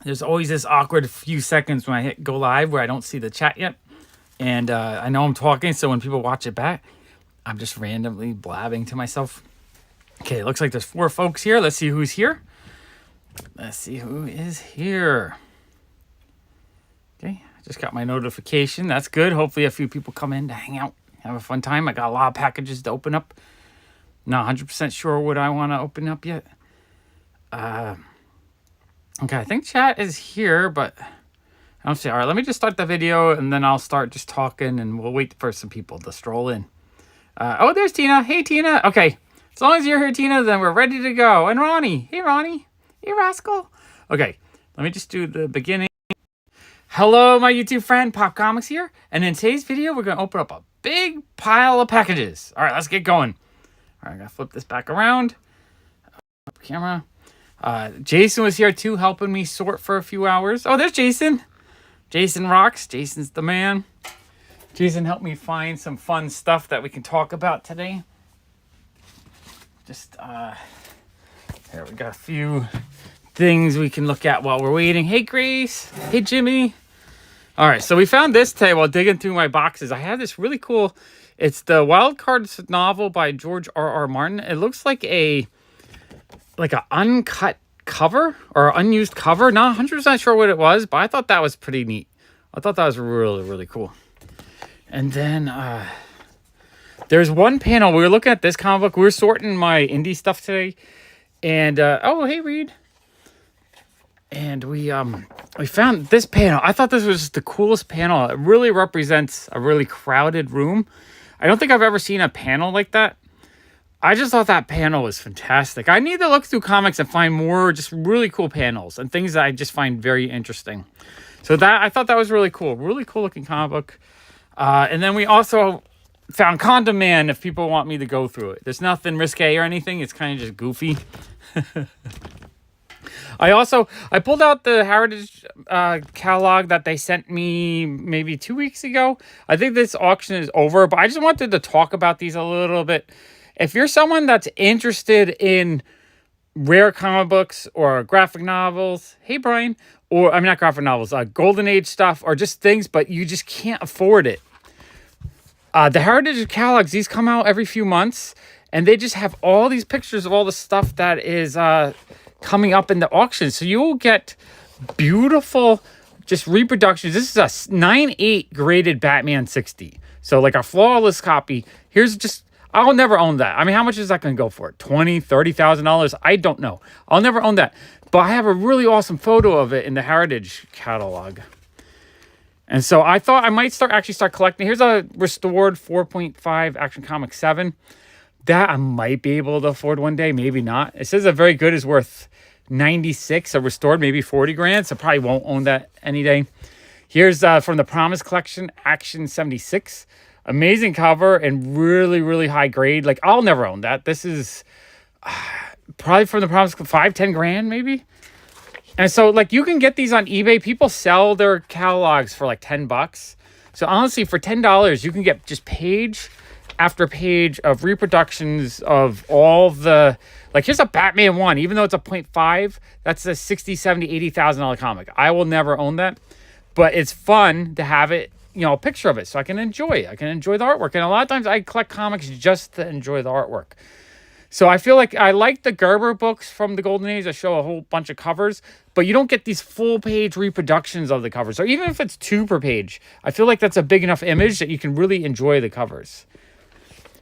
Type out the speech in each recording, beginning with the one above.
There's always this awkward few seconds when I hit go live where I don't see the chat yet. And I know I'm talking, so when people watch it back, I'm just randomly blabbing to myself. Okay, looks like there's 4 folks here. Let's see who's here. Let's see who is here. Okay, I just got my notification. That's good. Hopefully a few people come in to hang out, have a fun time. I got a lot of packages to open up. Not 100% sure what I want to open up yet. Okay, I think chat is here, but I don't see. All right, let me just start the video, and then I'll start just talking, and we'll wait for some people to stroll in. Oh, there's Tina. Hey, Tina. Okay, as long as you're here, Tina, then we're ready to go. And Ronnie. Hey, Ronnie. Hey, rascal. Okay, let me just do the beginning. Hello, my YouTube friend, Pop Comics here. And in today's video, we're going to open up a big pile of packages. All right, let's get going. All right, I got to flip this back around. Camera. Jason was here too, helping me sort for a few hours. Oh, there's Jason. Jason rocks. Jason's the man. Jason helped me find some fun stuff that we can talk about today. Just, here we got a few things we can look at while we're waiting. Hey, Grace. Hey, Jimmy. All right, so we found this today while digging through my boxes. I have this really cool, it's the Wild Cards novel by George R.R. Martin. It looks like an uncut cover or unused cover. Not 100% sure what it was, but I thought that was pretty neat. I thought that was really, really cool. And then there's one panel. We were looking at this comic book. We were sorting my indie stuff today. And, oh, hey, Reed. And we found this panel. I thought this was just the coolest panel. It really represents a really crowded room. I don't think I've ever seen a panel like that. I just thought that panel was fantastic. I need to look through comics and find more just really cool panels and things that I just find very interesting. So that I thought that was really cool. Really cool looking comic book. And then we also found Condom Man if people want me to go through it. There's nothing risque or anything. It's kind of just goofy. I pulled out the Heritage catalog that they sent me maybe 2 weeks ago. I think this auction is over, but I just wanted to talk about these a little bit. If you're someone that's interested in rare comic books or graphic novels, hey, Brian, or I mean, not graphic novels, Golden Age stuff, or just things, but you just can't afford it. The Heritage catalogs, these come out every few months, and they just have all these pictures of all the stuff that is coming up in the auction. So you'll get beautiful just reproductions. This is a 9/8 graded Batman 60. So like a flawless copy. Here's just, I'll never own that. I mean, how much is that going to go for? $20,000, $30,000? I don't know. I'll never own that. But I have a really awesome photo of it in the Heritage catalog. And so I thought I might start collecting. Here's a restored 4.5 Action Comics 7. That I might be able to afford one day, maybe not. It says a very good is worth 96, a restored maybe 40 grand, so probably won't own that any day. Here's from the Promise Collection, Action 76. Amazing cover and really, really high grade. Like, I'll never own that. This is probably from the Promise, 5-10 grand maybe. And so, like, you can get these on eBay. People sell their catalogs for like $10. So honestly, for $10, you can get just page after page of reproductions of all the, like, here's a Batman 1, even though it's a 0.5, that's a $60,000, $70,000, $80,000 comic. I will never own that, but it's fun to have it, you know, a picture of it so I can enjoy it. I can enjoy the artwork. And a lot of times I collect comics just to enjoy the artwork. So I feel like I like the Gerber books from the Golden Age that show a whole bunch of covers, but you don't get these full page reproductions of the covers. So even if it's 2 per page, I feel like that's a big enough image that you can really enjoy the covers.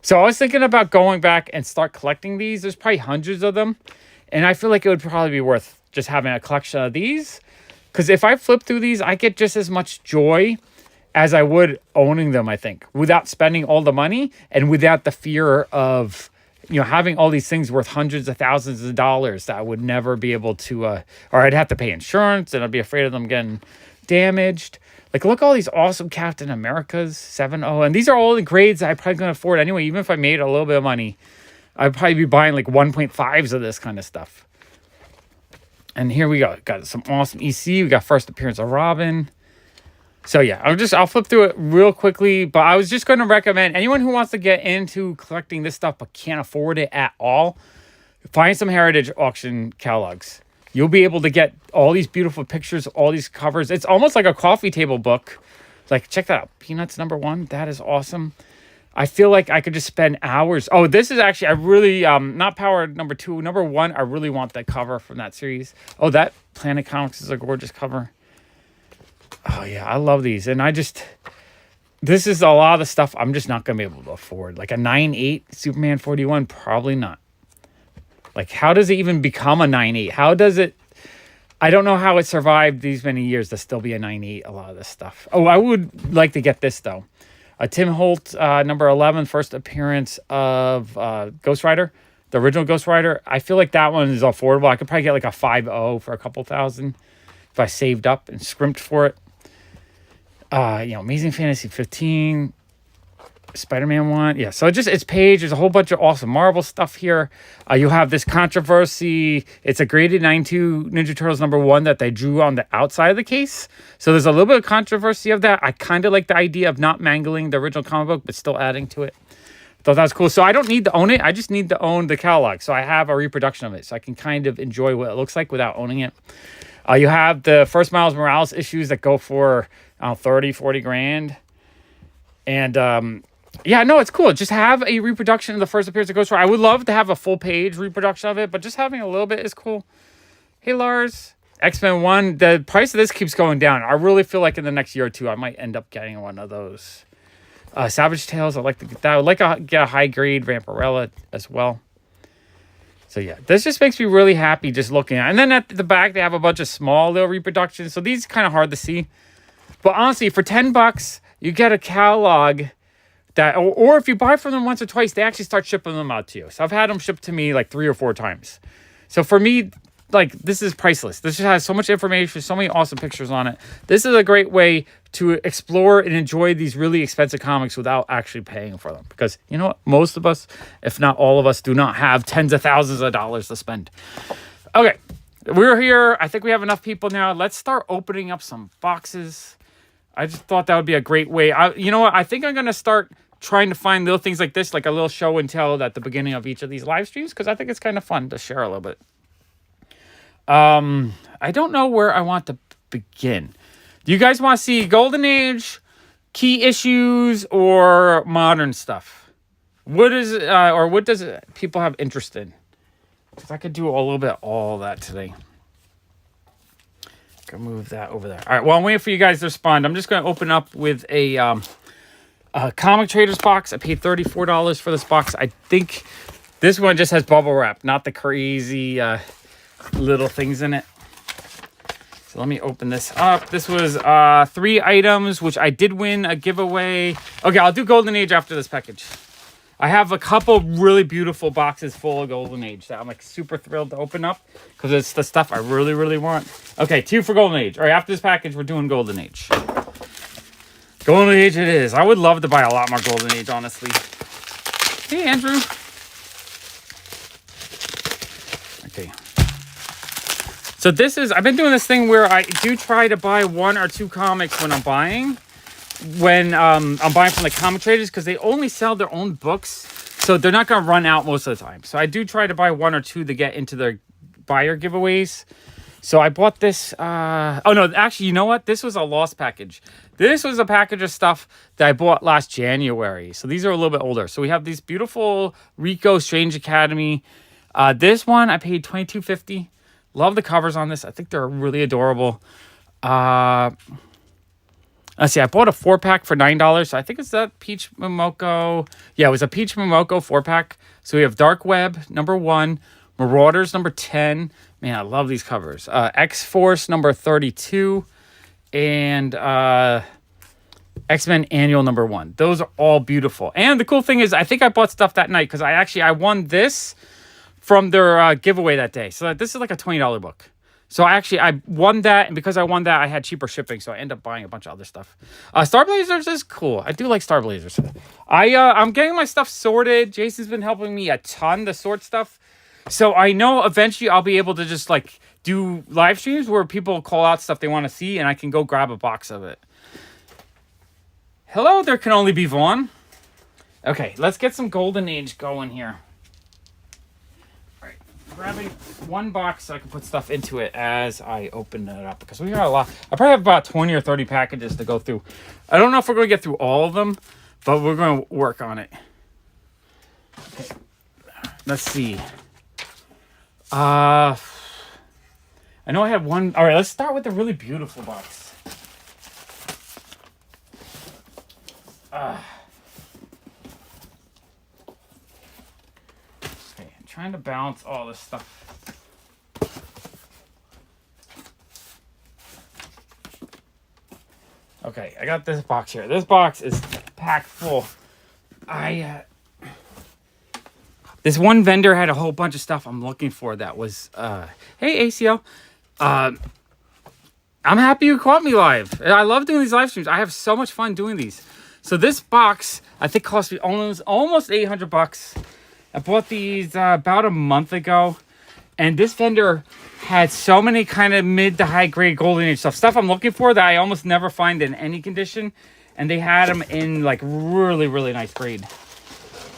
So I was thinking about going back and start collecting these. There's probably hundreds of them. And I feel like it would probably be worth just having a collection of these. Because if I flip through these, I get just as much joy as I would owning them, I think. Without spending all the money and without the fear of, you know, having all these things worth hundreds of thousands of dollars that I would never be able to, or I'd have to pay insurance and I'd be afraid of them getting damaged. Like, look at all these awesome Captain Americas, 7.0. And these are all the grades that I probably couldn't afford anyway. Even if I made a little bit of money, I'd probably be buying like 1.5s of this kind of stuff. And here we go. Got some awesome EC. We got first appearance of Robin. So yeah, I'll flip through it real quickly. But I was just going to recommend anyone who wants to get into collecting this stuff but can't afford it at all, find some Heritage auction catalogs. You'll be able to get all these beautiful pictures, all these covers. It's almost like a coffee table book. Like, check that out. Peanuts #1. That is awesome. I feel like I could just spend hours. Oh, this is actually, I really, not Power #2. #1, I really want that cover from that series. Oh, that Planet Comics is a gorgeous cover. Oh, yeah, I love these. And this is a lot of the stuff I'm just not going to be able to afford. Like a 9.8 Superman 41, probably not. Like, how does it even become a 9.8? How does it... I don't know how it survived these many years to still be a 9.8, a lot of this stuff. Oh, I would like to get this, though. Tim Holt, #11, first appearance of Ghost Rider, the original Ghost Rider. I feel like that one is affordable. I could probably get like a 5.0 for a couple thousand if I saved up and scrimped for it. Amazing Fantasy 15, Spider-Man 1. Yeah, so it's page. There's a whole bunch of awesome Marvel stuff here. You have this controversy. It's a graded 9.2 Ninja Turtles #1 that they drew on the outside of the case. So there's a little bit of controversy of that. I kind of like the idea of not mangling the original comic book, but still adding to it. Thought that was cool. So I don't need to own it. I just need to own the catalog. So I have a reproduction of it. So I can kind of enjoy what it looks like without owning it. You have the first Miles Morales issues that go for 30, 40 grand. And yeah, no, it's cool. Just have a reproduction of the first appearance of Ghost Rider. I would love to have a full page reproduction of it, but just having a little bit is cool. Hey, Lars. X-Men 1, the price of this keeps going down. I really feel like in the next year or two, I might end up getting one of those. Savage Tales, I'd like to get that. I would like to get a high-grade Vampirella as well. So, yeah, this just makes me really happy just looking at it. And then at the back, they have a bunch of small little reproductions. So these are kind of hard to see. But honestly, for $10, you get a catalog that, or if you buy from them once or twice, they actually start shipping them out to you. So I've had them shipped to me like 3 or 4 times. So for me, like, this is priceless. This just has so much information, so many awesome pictures on it. This is a great way to explore and enjoy these really expensive comics without actually paying for them. Because, you know what? Most of us, if not all of us, do not have tens of thousands of dollars to spend. Okay, we're here. I think we have enough people now. Let's start opening up some boxes. I just thought that would be a great way. You know what? I think I'm going to start trying to find little things like this, like a little show and tell at the beginning of each of these live streams, because I think it's kind of fun to share a little bit. I don't know where I want to begin. Do you guys want to see Golden Age, key issues, or modern stuff? What does people have interest in? Because I could do a little bit of all that today. Gonna move that over there. All right. Well, I'm waiting for you guys to respond. I'm just gonna open up with a Comic Traders box. I paid $34 for this box. I think this one just has bubble wrap, not the crazy little things in it. So let me open this up. This was 3 items, which I did win a giveaway. Okay, I'll do Golden Age after this package. I have a couple really beautiful boxes full of Golden Age that I'm like super thrilled to open up because it's the stuff I really, really want. Okay, 2 for Golden Age. All right, after this package, we're doing Golden Age. Golden Age it is. I would love to buy a lot more Golden Age, honestly. Hey, Andrew. Okay. So I've been doing this thing where I do try to buy 1 or 2 comics when I'm buying. When I'm buying from the Comic Traders, because they only sell their own books, so they're not going to run out most of the time. So I do try to buy 1 or 2 to get into their buyer giveaways. So I bought this. Oh no, actually, you know what? This was a lost package. This was a package of stuff that I bought last January. So these are a little bit older. So we have these beautiful Rico Strange Academy. This one I paid $22.50. Love the covers on this. I think they're really adorable. Let's see, I bought a 4-pack for $9. So I think it's that Peach Momoko. Yeah, it was a Peach Momoko 4-pack. So we have Dark Web, #1. Marauders, #10. Man, I love these covers. X-Force, #32. And X-Men Annual #1. Those are all beautiful. And the cool thing is, I think I bought stuff that night because I won this from their giveaway that day. So this is like a $20 book. So I won that, and because I won that, I had cheaper shipping, so I ended up buying a bunch of other stuff. Star Blazers is cool. I do like Star Blazers. I'm getting my stuff sorted. Jason's been helping me a ton to sort stuff. So I know eventually I'll be able to just like do live streams where people call out stuff they want to see, and I can go grab a box of it. Hello, there can only be Vaughn. Okay, let's get some Golden Age going here. grabbing one box so I can put stuff into it as I open it up, because we got a lot. I probably have about 20 or 30 packages to go through. I don't know if we're going to get through all of them, but we're going to work on it. Okay. Let's see. I know I had one. All right, let's start with the really beautiful box. Okay, I'm trying to balance all this stuff. Okay, I got this box here. This box is packed full. This one vendor had a whole bunch of stuff I'm looking for that was, hey, ACL. I'm happy you caught me live. I love doing these live streams. I have so much fun doing these. So this box, I think, cost me almost $800. I bought these about a month ago. And this vendor had so many kind of mid to high grade golden age stuff I'm looking for that I almost never find in any condition. And they had them in like really, really nice grade.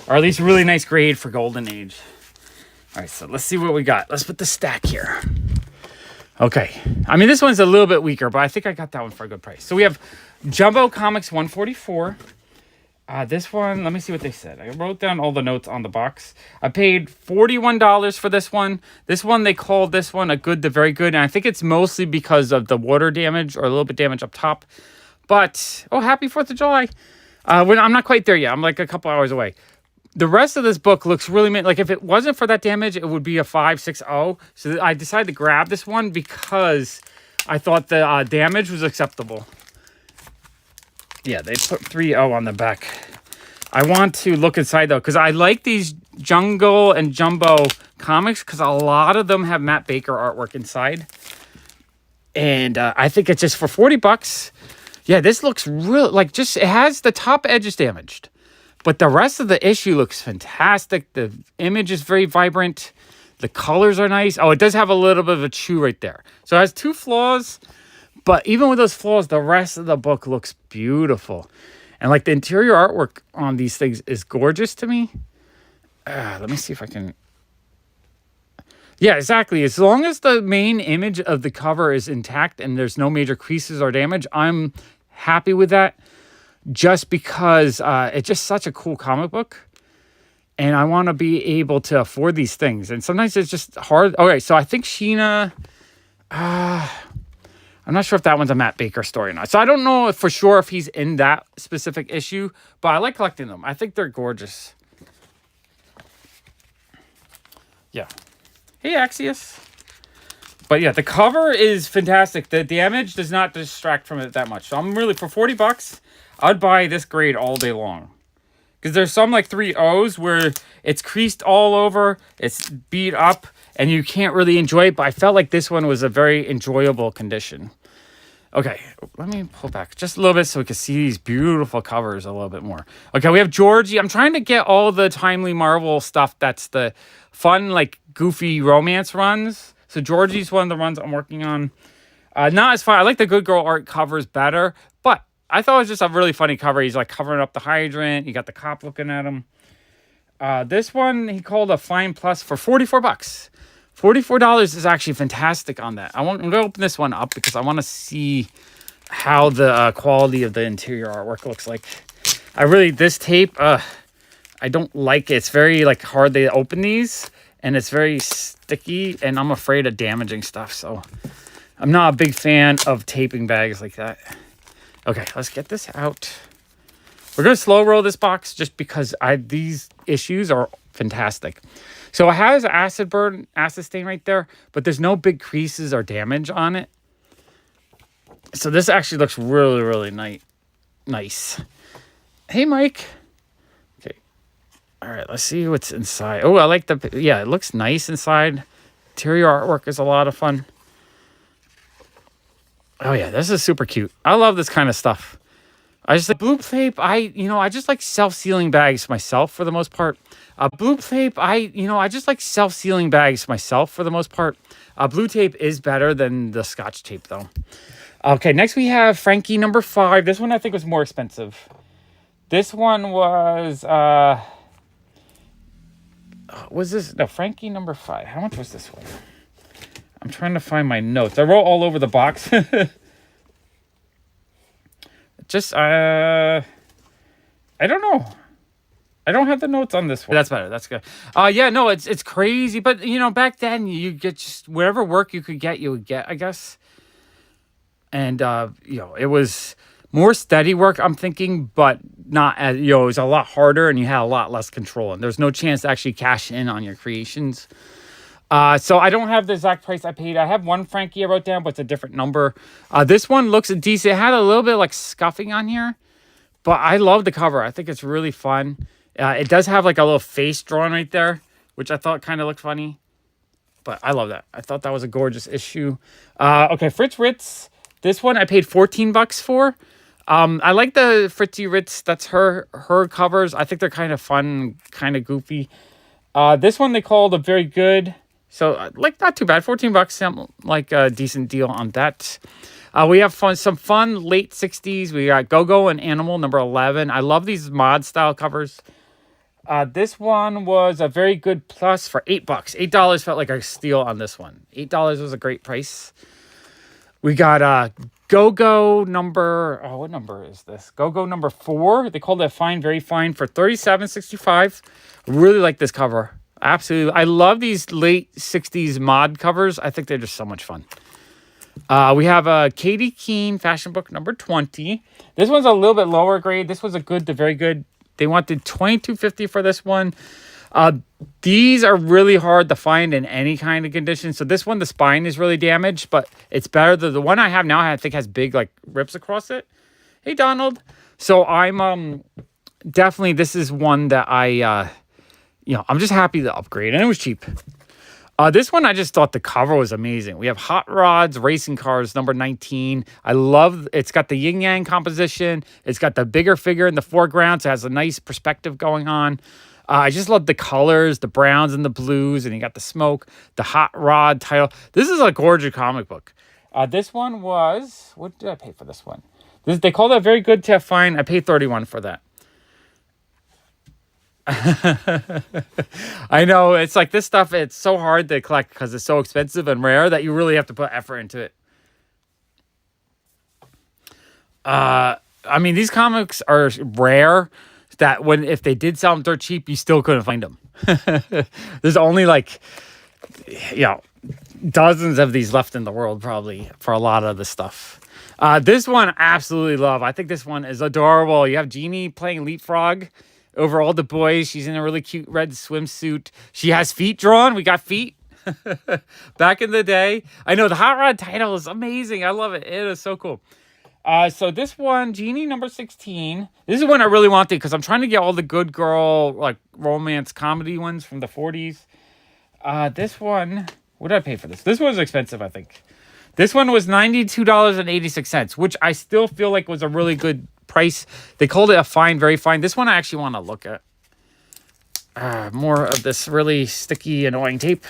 Or at least really nice grade for golden age. All right, so let's see what we got. Let's put the stack here. Okay. I mean, this one's a little bit weaker, but I think I got that one for a good price. So we have Jumbo Comics 144. This one, let me see what they said. I wrote down all the notes on the box. I paid $41 for this one. This one, they called this one a good to very good. And I think it's mostly because of the water damage or a little bit damage up top. But, oh, happy 4th of July. I'm not quite there yet. I'm like a couple hours away. The rest of this book looks really like if it wasn't for that damage, it would be a 5.60. So I decided to grab this one because I thought the damage was acceptable. Yeah, they put 3.0 on the back. I want to look inside though, because I like these Jungle and Jumbo comics because a lot of them have Matt Baker artwork inside. And I think it's just for $40. Yeah, this looks real, like just, it has the top edge is damaged. But the rest of the issue looks fantastic. The image is very vibrant. The colors are nice. Oh, it does have a little bit of a chew right there. So it has 2 flaws. But even with those flaws, the rest of the book looks beautiful. And like the interior artwork on these things is gorgeous to me. Let me see if I can. Yeah, exactly. As long as the main image of the cover is intact and there's no major creases or damage, I'm happy with that. Just because it's just such a cool comic book. And I want to be able to afford these things. And sometimes it's just hard. Okay, so I think Sheena... I'm not sure if that one's a Matt Baker story or not. So I don't know for sure if he's in that specific issue. But I like collecting them. I think they're gorgeous. Yeah. Hey, Axios. But yeah, the cover is fantastic. The damage does not distract from it that much. So I'm really, for $40... I'd buy this grade all day long. Because there's some like 3.0s where it's creased all over, it's beat up, and you can't really enjoy it. But I felt like this one was a very enjoyable condition. Okay, let me pull back just a little bit so we can see these beautiful covers a little bit more. Okay, we have Georgie. I'm trying to get all the Timely Marvel stuff that's the fun, like goofy romance runs. So Georgie's one of the runs I'm working on. Not as fun. I like the Good Girl art covers better, but I thought it was just a really funny cover. He's like covering up the hydrant. You got the cop looking at him. This one he called a Fine Plus for $44. $44 is actually fantastic on that. I'm going to open this one up because I want to see how the quality of the interior artwork looks like. This tape, I don't like it. It's very like hard to open these and it's very sticky and I'm afraid of damaging stuff. So I'm not a big fan of taping bags like that. Okay, let's get this out. We're going to slow roll this box just because these issues are fantastic. So it has acid stain right there, but there's no big creases or damage on it. So this actually looks really, really nice. Hey, Mike. Okay. All right, let's see what's inside. Oh, I like it looks nice inside. Interior artwork is a lot of fun. Oh yeah, this is super cute. I love this kind of stuff. I just like blue tape. I just like self-sealing bags myself for the most part. Blue tape. I just like self-sealing bags myself for the most part. Blue tape is better than the Scotch tape though. Okay, next we have Frankie number 5. This one I think was more expensive. This one was was this? No, Frankie number 5. How much was this one? I'm trying to find my notes. I wrote all over the box. Just, I don't know. I don't have the notes on this one. That's better. That's good. Yeah, no, it's crazy. But, you know, back then, you get just whatever work you could get, you would get, I guess. And, you know, it was more steady work, I'm thinking, but not as, you know, it was a lot harder and you had a lot less control. And there's no chance to actually cash in on your creations. So I don't have the exact price I paid. I have one Frankie I wrote down, but it's a different number. This one looks decent. It had a little bit of, like, scuffing on here. But I love the cover. I think it's really fun. It does have like a little face drawn right there, which I thought kind of looked funny. But I love that. I thought that was a gorgeous issue. Okay, Fritz Ritz. This one I paid $14 for. I like the Fritzy Ritz. That's her covers. I think they're kind of fun, kind of goofy. This one they called a very good. So like not too bad. $14. Sound like a decent deal on that. We have some fun late 60s. We got Go-Go and Animal number 11. I love these mod style covers. This one was a very good plus for $8. $8 felt like a steal on this one. $8 was a great price. We got Go-Go number, what number is this? Go-Go number 4. They called it a fine, very fine for $37.65. Really like this cover. Absolutely. I love these late 60s mod covers. I think they're just so much fun. We have a Katie Keene fashion book number 20. This one's a little bit lower grade. This was a good to very good. They wanted $22.50 for this one. These are really hard to find in any kind of condition. So this one, the spine is really damaged, but it's better than the one I have now. I think has big like rips across it. Hey, Donald. So I'm definitely, this is one that I, you know, I'm just happy to upgrade, and it was cheap. This one, I just thought the cover was amazing. We have Hot Rods Racing Cars, number 19. I love, it's got the yin-yang composition. It's got the bigger figure in the foreground, so it has a nice perspective going on. I just love the colors, the browns and the blues, and you got the smoke, the Hot Rod title. This is a gorgeous comic book. This one was, what did I pay for this one? They call that very good to find. I paid $31 for that. I know, it's like this stuff, it's so hard to collect because it's so expensive and rare that you really have to put effort into it. I mean, these comics are rare that if they did sell them dirt cheap, you still couldn't find them. There's only like, you know, dozens of these left in the world probably for a lot of the stuff. This one I absolutely love. I think this one is adorable. You have Jeannie playing Leapfrog over all the boys. She's in a really cute red swimsuit. She has feet drawn. We got feet. Back in the day. I know the Hot Rod title is amazing. I love it. It is so cool. So this one, Jeannie number 16. This is one I really wanted because I'm trying to get all the good girl, like romance comedy ones from the 40s. This one, what did I pay for this? This one was expensive, I think. This one was $92.86, which I still feel like was a really good price. They called it a fine, very fine. This one I actually want to look at. More of this really sticky, annoying tape.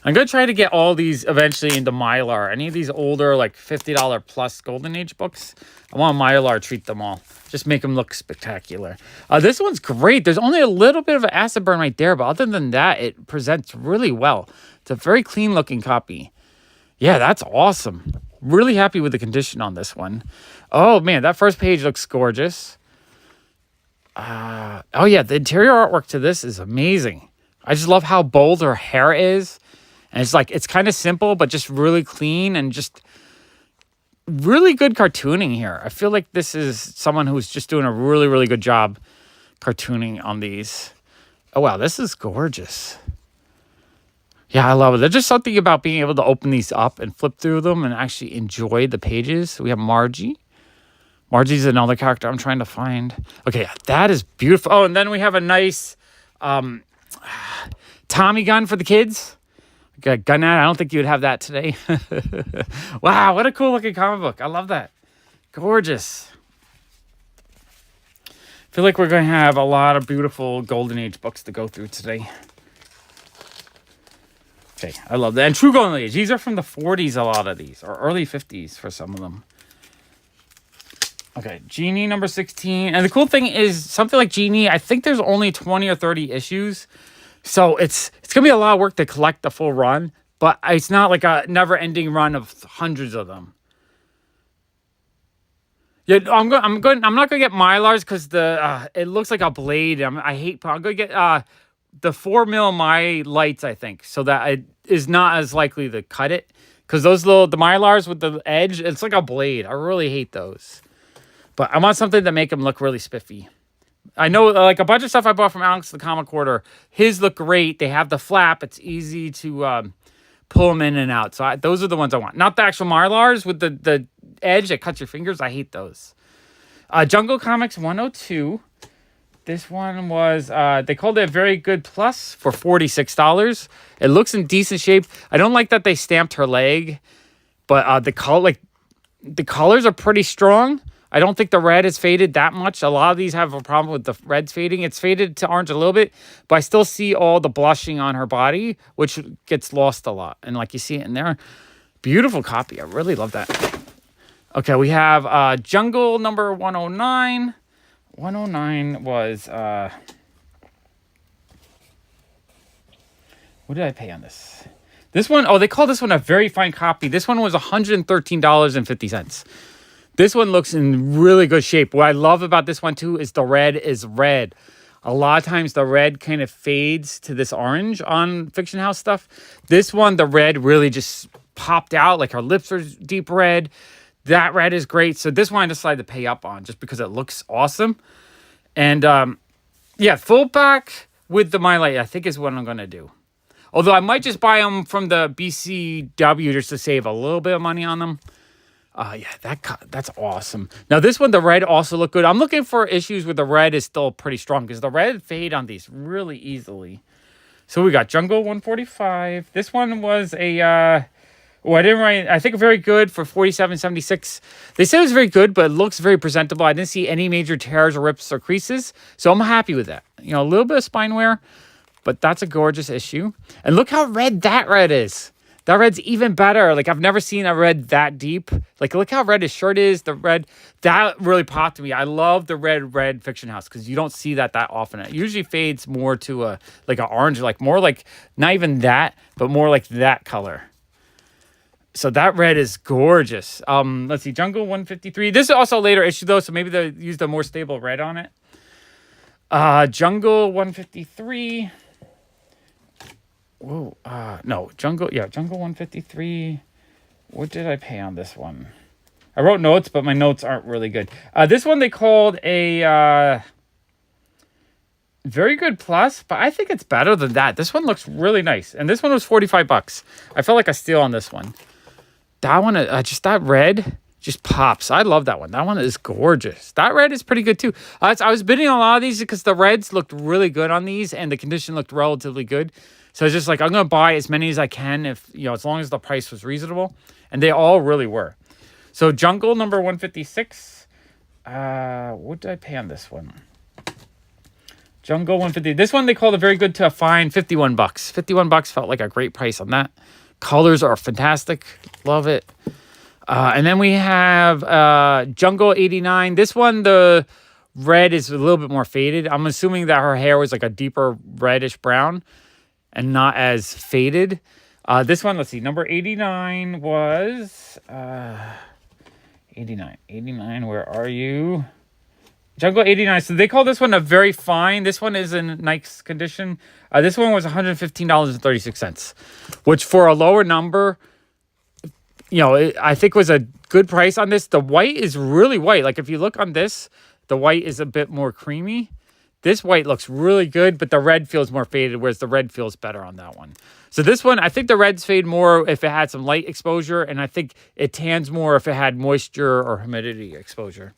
I'm going to try to get all these eventually into Mylar. Any of these older, like $50 plus Golden Age books, I want Mylar treat them all. Just make them look spectacular. This one's great. There's only a little bit of an acid burn right there, but other than that, it presents really well. It's a very clean looking copy. Yeah, that's awesome. Really happy with the condition on this one. Oh, man, that first page looks gorgeous. Oh, yeah, the interior artwork to this is amazing. I just love how bold her hair is. And it's like, it's kind of simple, but just really clean and just really good cartooning here. I feel like this is someone who's just doing a really, really good job cartooning on these. Oh, wow, this is gorgeous. Yeah, I love it. There's just something about being able to open these up and flip through them and actually enjoy the pages. We have Margie. Margie's another character I'm trying to find. Okay, that is beautiful. Oh, and then we have a nice Tommy gun for the kids. Got gun at. I don't think you would have that today. Wow, what a cool looking comic book. I love that. Gorgeous. I feel like we're going to have a lot of beautiful Golden Age books to go through today. Okay, I love that. And true Golden Age. These are from the 40s, a lot of these. Or early 50s for some of them. Okay, Genie number 16. And the cool thing is, something like Genie, I think there's only 20 or 30 issues. So it's going to be a lot of work to collect the full run. But it's not like a never-ending run of hundreds of them. Yeah, I'm not gonna get Mylars because it looks like a blade. I'm gonna get the 4 mil my lights, I think, so that it is not as likely to cut it. Because the Mylars with the edge, it's like a blade. I really hate those. But I want something to make them look really spiffy. I know, like a bunch of stuff I bought from Alex the Comic Quarter, his look great. They have the flap. It's easy to pull them in and out. So those are the ones I want. Not the actual Mylars with the edge that cuts your fingers. I hate those. Jungle Comics 102. This one was, they called it a very good plus for $46. It looks in decent shape. I don't like that they stamped her leg, but the colors are pretty strong. I don't think the red is faded that much. A lot of these have a problem with the reds fading. It's faded to orange a little bit, but I still see all the blushing on her body, which gets lost a lot. And like you see it in there. Beautiful copy. I really love that. Okay, we have Jungle number 109. 109 was, what did I pay on this? This one, they call this one a very fine copy. This one was $113.50. This one looks in really good shape. What I love about this one too is the red is red. A lot of times the red kind of fades to this orange on Fiction House stuff. This one, the red really just popped out. Like her lips are deep red. That red is great. So this one I decided to pay up on just because it looks awesome. And yeah, full pack with the My Light, I think is what I'm going to do. Although I might just buy them from the BCW just to save a little bit of money on them. Yeah, that's awesome. Now this one, the red also looked good. I'm looking for issues where the red is still pretty strong because the red fade on these really easily. So we got Jungle 145. This one was a, I didn't write, I think very good for $47.76. They said it was very good, but it looks very presentable. I didn't see any major tears or rips or creases. So I'm happy with that. You know, a little bit of spine wear, but that's a gorgeous issue. And look how red that red is. That red's even better. Like, I've never seen a red that deep. Like, look how red his shirt is. The red, that really popped to me. I love the red Fiction House because you don't see that often. It usually fades more to like an orange, like more like, not even that, but more like that color. So that red is gorgeous. Let's see, Jungle 153. This is also a later issue, though, so maybe they used a more stable red on it. Jungle 153. Whoa, no, Jungle 153. What did I pay on this one? I wrote notes, but my notes aren't really good. This one they called a very good plus, but I think it's better than that. This one looks really nice, and this one was $45. I felt like a steal on this one. That one, just that red just pops. I love that one. That one is gorgeous. That red is pretty good too. I was bidding a lot of these because the reds looked really good on these, and the condition looked relatively good. So it's just like, I'm going to buy as many as I can if, you know, as long as the price was reasonable. And they all really were. So Jungle number 156. What did I pay on this one? Jungle 150. This one they called a very good to a fine $51. $51 felt like a great price on that. Colors are fantastic. Love it. And then we have Jungle 89. This one, the red is a little bit more faded. I'm assuming that her hair was like a deeper reddish brown and not as faded. This one, let's see, number 89 was 89, where are you? Jungle 89. So they call this one a very fine. This one is in nice condition. This one was $115.36, which for a lower number, you know, I think was a good price on this. The white is really white. Like if you look on this, the white is a bit more creamy. This white looks really good, but the red feels more faded, whereas the red feels better on that one. So this one, I think the reds fade more if it had some light exposure, and I think it tans more if it had moisture or humidity exposure.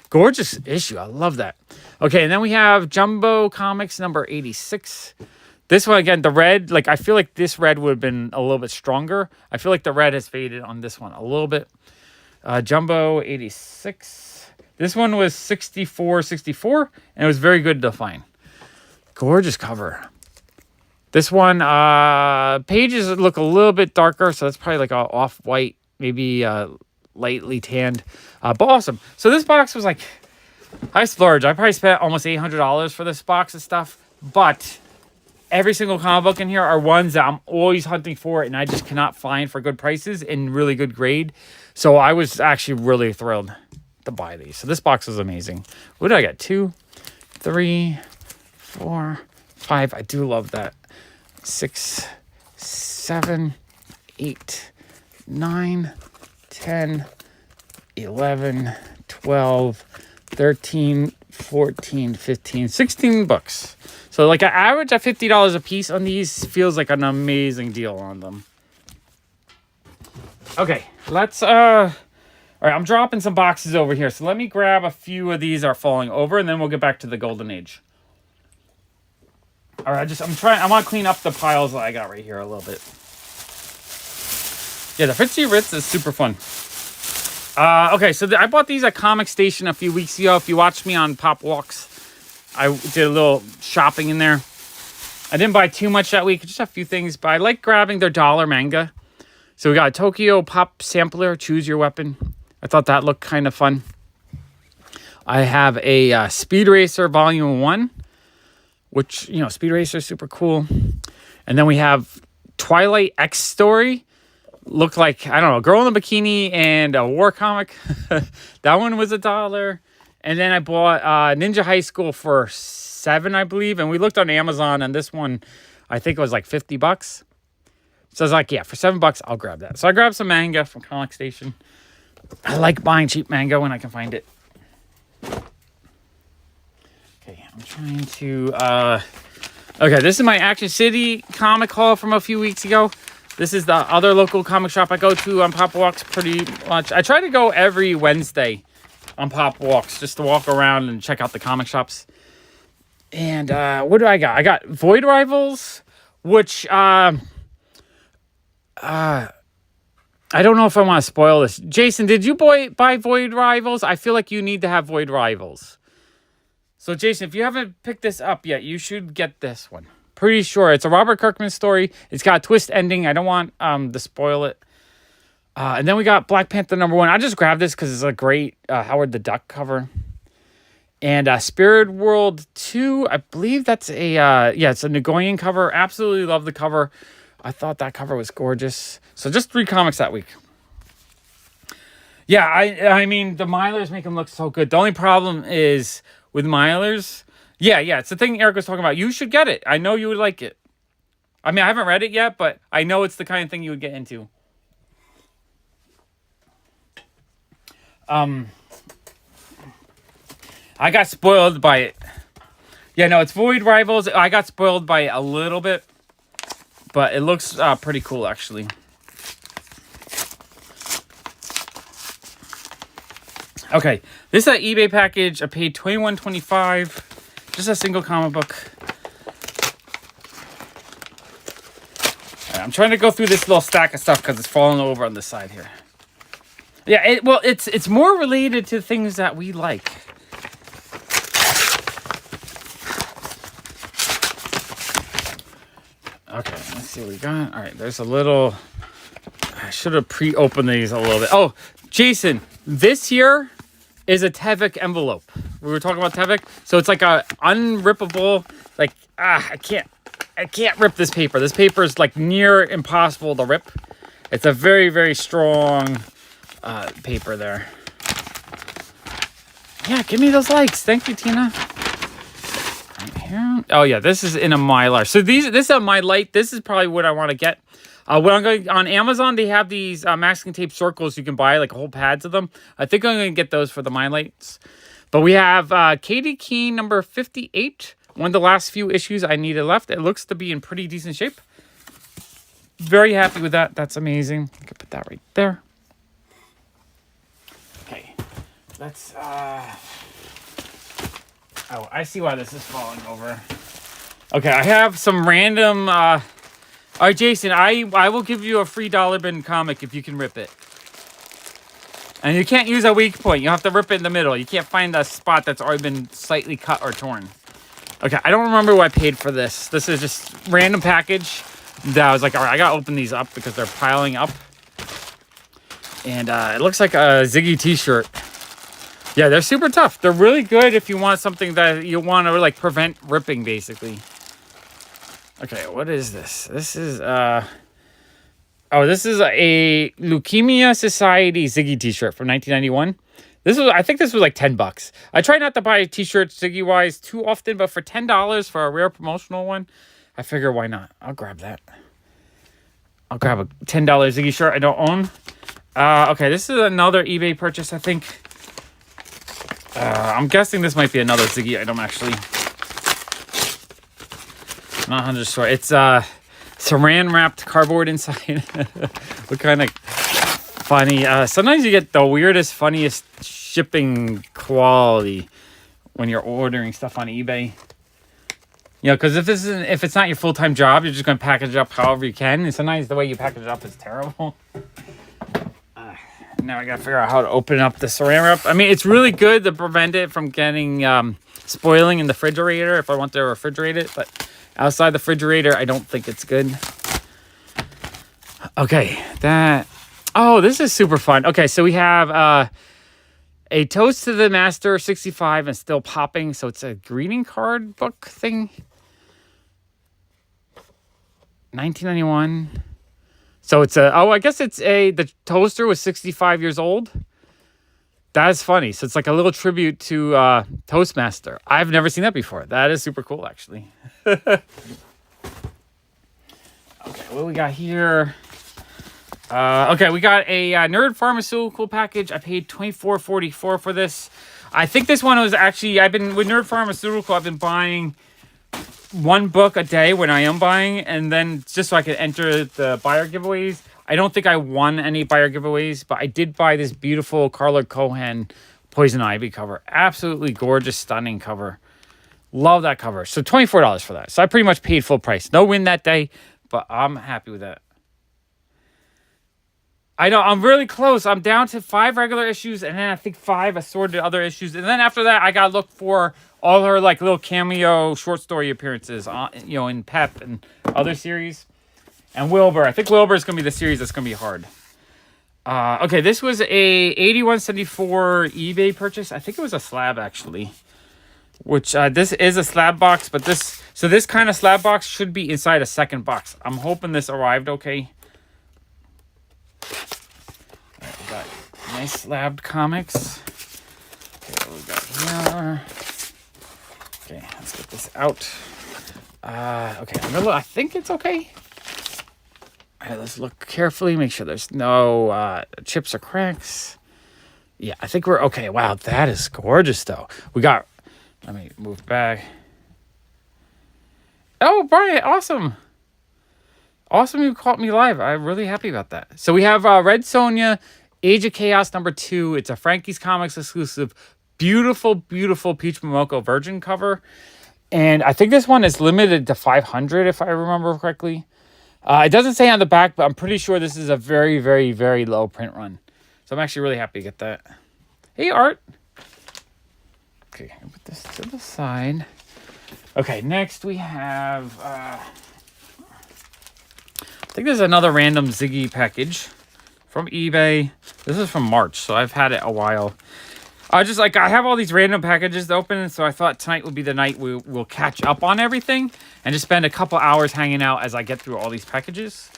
Gorgeous issue. I love that. Okay, and then we have Jumbo Comics number 86. This one, again, the red, like I feel like this red would have been a little bit stronger. I feel like the red has faded on this one a little bit. Jumbo 86. This one was $64.64, and it was very good to find. Gorgeous cover. This one, pages look a little bit darker, so that's probably like a off-white, maybe lightly tanned. But awesome. So this box was like, I splurged. I probably spent almost $800 for this box of stuff. But every single comic book in here are ones that I'm always hunting for and I just cannot find for good prices and really good grade. So I was actually really thrilled to buy these. So this box was amazing. What did I get? 2, 3, 4, 5. I do love that. 6, 7, 8, 9, 10, 11, 12, 13, 14, 15, 16 bucks. So like an average at $50 a piece on these feels like an amazing deal on them. Okay, let's all right, I'm dropping some boxes over here. So let me grab a few of these are falling over and then we'll get back to the Golden Age. All right, I want to clean up the piles that I got right here a little bit. Yeah, the Fritzy Ritz is super fun. Okay, so I bought these at Comic Station a few weeks ago. If you watched me on Pop Walks, I did a little shopping in there. I didn't buy too much that week, just a few things, but I like grabbing their dollar manga. So we got a Tokyo Pop Sampler, Choose Your Weapon. I thought that looked kind of fun. I have a Speed Racer Volume 1, which, you know, Speed Racer is super cool. And then we have Twilight X Story. Looked like, I don't know, a girl in a bikini and a war comic. That one was $1. And then I bought Ninja High School for $7, I believe. And we looked on Amazon, and this one, I think it was like $50. So I was like, yeah, for $7, I'll grab that. So I grabbed some manga from Comic Station. I like buying cheap manga when I can find it. Okay, I'm trying to... Okay, this is my Action City comic haul from a few weeks ago. This is the other local comic shop I go to on Pop Walks pretty much. I try to go every Wednesday on Pop Walks just to walk around and check out the comic shops. And what do I got? I got Void Rivals, which I don't know if I want to spoil this. Jason, did you buy Void Rivals? I feel like you need to have Void Rivals. So Jason, if you haven't picked this up yet, you should get this one. Pretty sure it's a Robert Kirkman story. It's got a twist ending. I don't want to spoil it. And then we got Black Panther #1. I just grabbed this because it's a great Howard the Duck cover. And Spirit World 2, I believe that's it's a Nagoyan cover. Absolutely love the cover. I thought that cover was gorgeous. So just 3 comics that week. Yeah, I mean, the Milers make them look so good. The only problem is with Milers... Yeah, it's the thing Eric was talking about. You should get it. I know you would like it. I mean, I haven't read it yet, but I know it's the kind of thing you would get into. I got spoiled by it. Yeah, no, it's Void Rivals. I got spoiled by it a little bit, but it looks pretty cool, actually. Okay, this is an eBay package. I paid $21.25. Just a single comic book. Right, I'm trying to go through this little stack of stuff because it's falling over on the side here. Yeah, it's more related to things that we like. Okay, let's see what we got. All right, there's a little... I should have pre-opened these a little bit. Oh, Jason, this here is a Tevik envelope. We were talking about Tevik. So it's like a unrippable, like, I can't rip this paper. This paper is like near impossible to rip. It's a very, very strong paper there. Yeah, give me those likes. Thank you, Tina. Right here. Oh yeah, this is in a Mylar. So this is a My Light. This is probably what I want to get. When I'm going on Amazon, they have these masking tape circles you can buy, like whole pads of them. I think I'm going to get those for the My Lights. But we have Katie Keene number 58. One of the last few issues I needed left. It looks to be in pretty decent shape. Very happy with that. That's amazing. I could put that right there. Okay. Let's... Oh, I see why this is falling over. Okay, I have some random... All right, Jason, I will give you a free dollar bin comic if you can rip it. And you can't use a weak point. You have to rip it in the middle. You can't find a spot that's already been slightly cut or torn. Okay, I don't remember what I paid for this. This is just random package that I was like, all right, I got to open these up because they're piling up. And it looks like a Ziggy t-shirt. Yeah, they're super tough. They're really good if you want something that you want to like prevent ripping, basically. Okay, what is this? This is this is a Leukemia Society Ziggy t-shirt from 1991. I think this was like $10. I try not to buy t-shirts Ziggy-wise too often, but for $10 for a rare promotional one, I figure why not? I'll grab that. I'll grab a $10 Ziggy shirt I don't own. Okay, this is another eBay purchase, I think. I'm guessing this might be another Ziggy item, actually. Not 100% sure. It's saran-wrapped cardboard inside. What kind of funny... sometimes you get the weirdest, funniest shipping quality when you're ordering stuff on eBay. You know, because if it's not your full-time job, you're just going to package it up however you can. And sometimes the way you package it up is terrible. Now I got to figure out how to open up the saran wrap. I mean, it's really good to prevent it from getting spoiling in the refrigerator if I want to refrigerate it. But outside the refrigerator, I don't think it's good. Okay, oh, this is super fun. Okay, so we have a Toast to the Master 65 and Still Popping. So it's a greeting card book thing. 1991. So it's I guess the toaster was 65 years old. That is funny. So it's like a little tribute to Toastmaster. I've never seen that before. That is super cool, actually. Okay, what do we got here? Okay, we got a Nerd Pharmaceutical package. I paid $24.44 for this. I think this one was actually, with Nerd Pharmaceutical, I've been buying one book a day when I am buying, and then just so I could enter the buyer giveaways. I don't think I won any buyer giveaways, but I did buy this beautiful Carla Cohen Poison Ivy cover. Absolutely gorgeous, stunning cover. Love that cover. So $24 for that. So I pretty much paid full price. No win that day, but I'm happy with that. I know, I'm really close. I'm down to 5 regular issues, and then I think 5 assorted other issues. And then after that, I got to look for all her like little cameo short story appearances, in Pep and other series. And Wilbur. I think Wilbur is going to be the series that's going to be hard. Okay, this was a $81.74 eBay purchase. I think it was a slab, actually. Which, this is a slab box, but this kind of slab box should be inside a second box. I'm hoping this arrived okay. Alright, we got nice slabbed comics. Okay, what we got here? Okay, let's get this out. Okay, I think it's okay. Alright, let's look carefully, make sure there's no chips or cracks. Yeah, I think we're okay. Wow, that is gorgeous, though. Let me move back. Oh, Brian, awesome. Awesome you caught me live. I'm really happy about that. So we have Red Sonja, Age of Chaos #2. It's a Frankie's Comics exclusive. Beautiful, beautiful Peach Momoko Virgin cover. And I think this one is limited to 500, if I remember correctly. It doesn't say on the back, but I'm pretty sure this is a very, very, very low print run. So I'm actually really happy to get that. Hey, Art. Okay, put this to the side. Okay, next we have... I think there's another random Ziggy package from eBay. This is from March, so I've had it a while. I have all these random packages to open, so I thought tonight would be the night we'll catch up on everything and just spend a couple hours hanging out as I get through all these packages.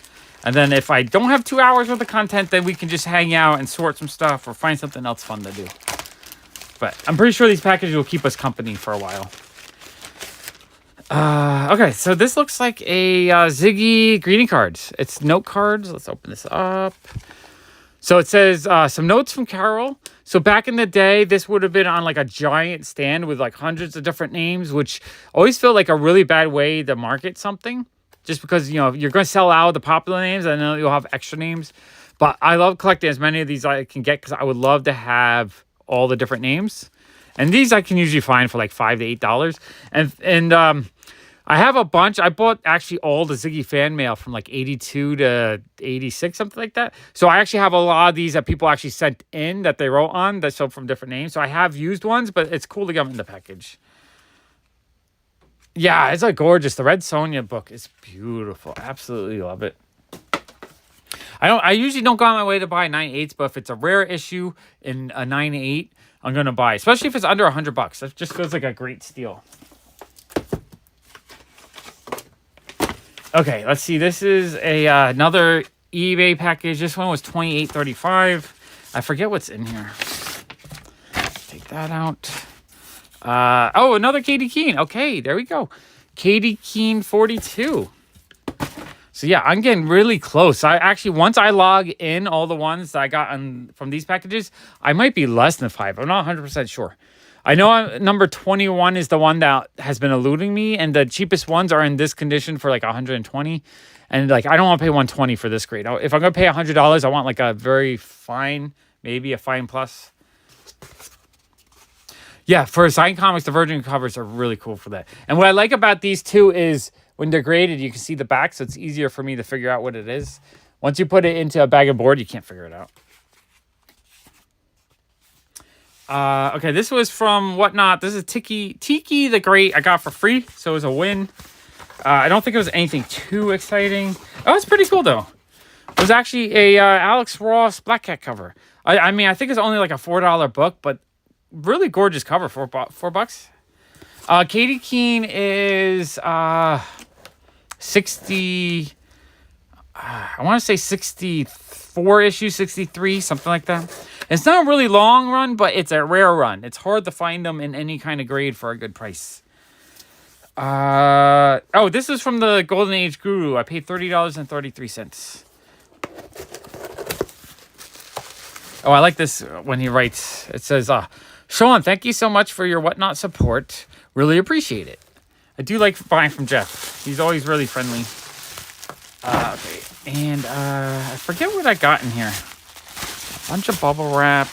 And then if I don't have 2 hours worth of content, then we can just hang out and sort some stuff or find something else fun to do. But I'm pretty sure these packages will keep us company for a while. Okay, so this looks like a Ziggy greeting cards. It's note cards. Let's open this up. So it says some notes from Carol. So back in the day, this would have been on like a giant stand with like hundreds of different names, which always felt like a really bad way to market something. Just because, you're going to sell out the popular names and then you'll have extra names. But I love collecting as many of these I can get because I would love to have all the different names. And these I can usually find for like $5 to $8. And I have a bunch. I bought actually all the Ziggy fan mail from like 82 to 86, something like that. So I actually have a lot of these that people actually sent in that they wrote on that show from different names. So I have used ones, but it's cool to get them in the package. Yeah, it's gorgeous. The Red Sonja book is beautiful. Absolutely love it. I usually don't go on my way to buy 9/8s, but if it's a rare issue in a 9/8, I'm gonna buy, especially if it's under $100. That just feels like a great steal. Okay, let's see. This is a another eBay package. This one was $28.35. I forget what's in here. Take that out. Oh, another Katie Keene. Okay, there we go. Katie Keene 42. So yeah, I'm getting really close. I actually, once I log in all the ones that I got from these packages, I might be less than 5. I'm not 100% sure. I know number 21 is the one that has been eluding me, and the cheapest ones are in this condition for like 120. And like, I don't want to pay 120 for this grade. If I'm going to pay $100, I want like a very fine, maybe a fine plus. Yeah, for signed comics, the Virgin covers are really cool for that. And what I like about these two is when they're graded, you can see the back, so it's easier for me to figure out what it is. Once you put it into a bag of board, you can't figure it out. Okay, this was from Whatnot. This is Tiki the Great. I got for free, so it was a win. I don't think it was anything too exciting. Oh, it's pretty cool, though. It was actually a Alex Ross Black Cat cover. I mean, I think it's only like a $4 book, but really gorgeous cover for $4. Katie Keene is 60. I want to say 64 issues, 63, something like that. It's not a really long run, but it's a rare run. It's hard to find them in any kind of grade for a good price. Oh, this is from the Golden Age Guru. I paid $30.33. Oh, I like this when he writes. It says, Sean, thank you so much for your Whatnot support. Really appreciate it. I do like buying from Jeff. He's always really friendly. Okay. And I forget what I got in here. A bunch of bubble wrap.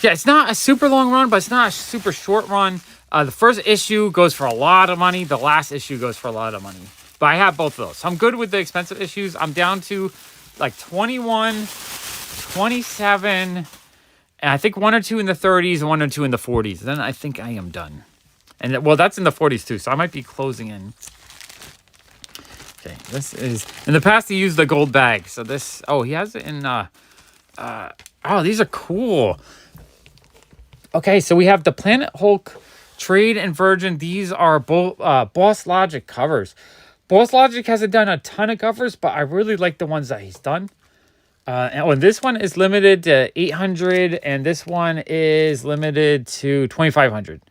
Yeah, it's not a super long run, but it's not a super short run. The first issue goes for a lot of money. The last issue goes for a lot of money. But I have both of those. So I'm good with the expensive issues. I'm down to like 21, 27, and I think 1 or 2 in the 30s and 1 or 2 in the 40s. Then I think I am done. And well, that's in the 40s too, so I might be closing in. Okay, this is, in the past he used the gold bag. So this, oh, he has it in, oh, these are cool. Okay, so we have the Planet Hulk Trade and Virgin. These are both Boss Logic covers. Boss Logic hasn't done a ton of covers, but I really like the ones that he's done. And this one is limited to 800, and this one is limited to 2,500.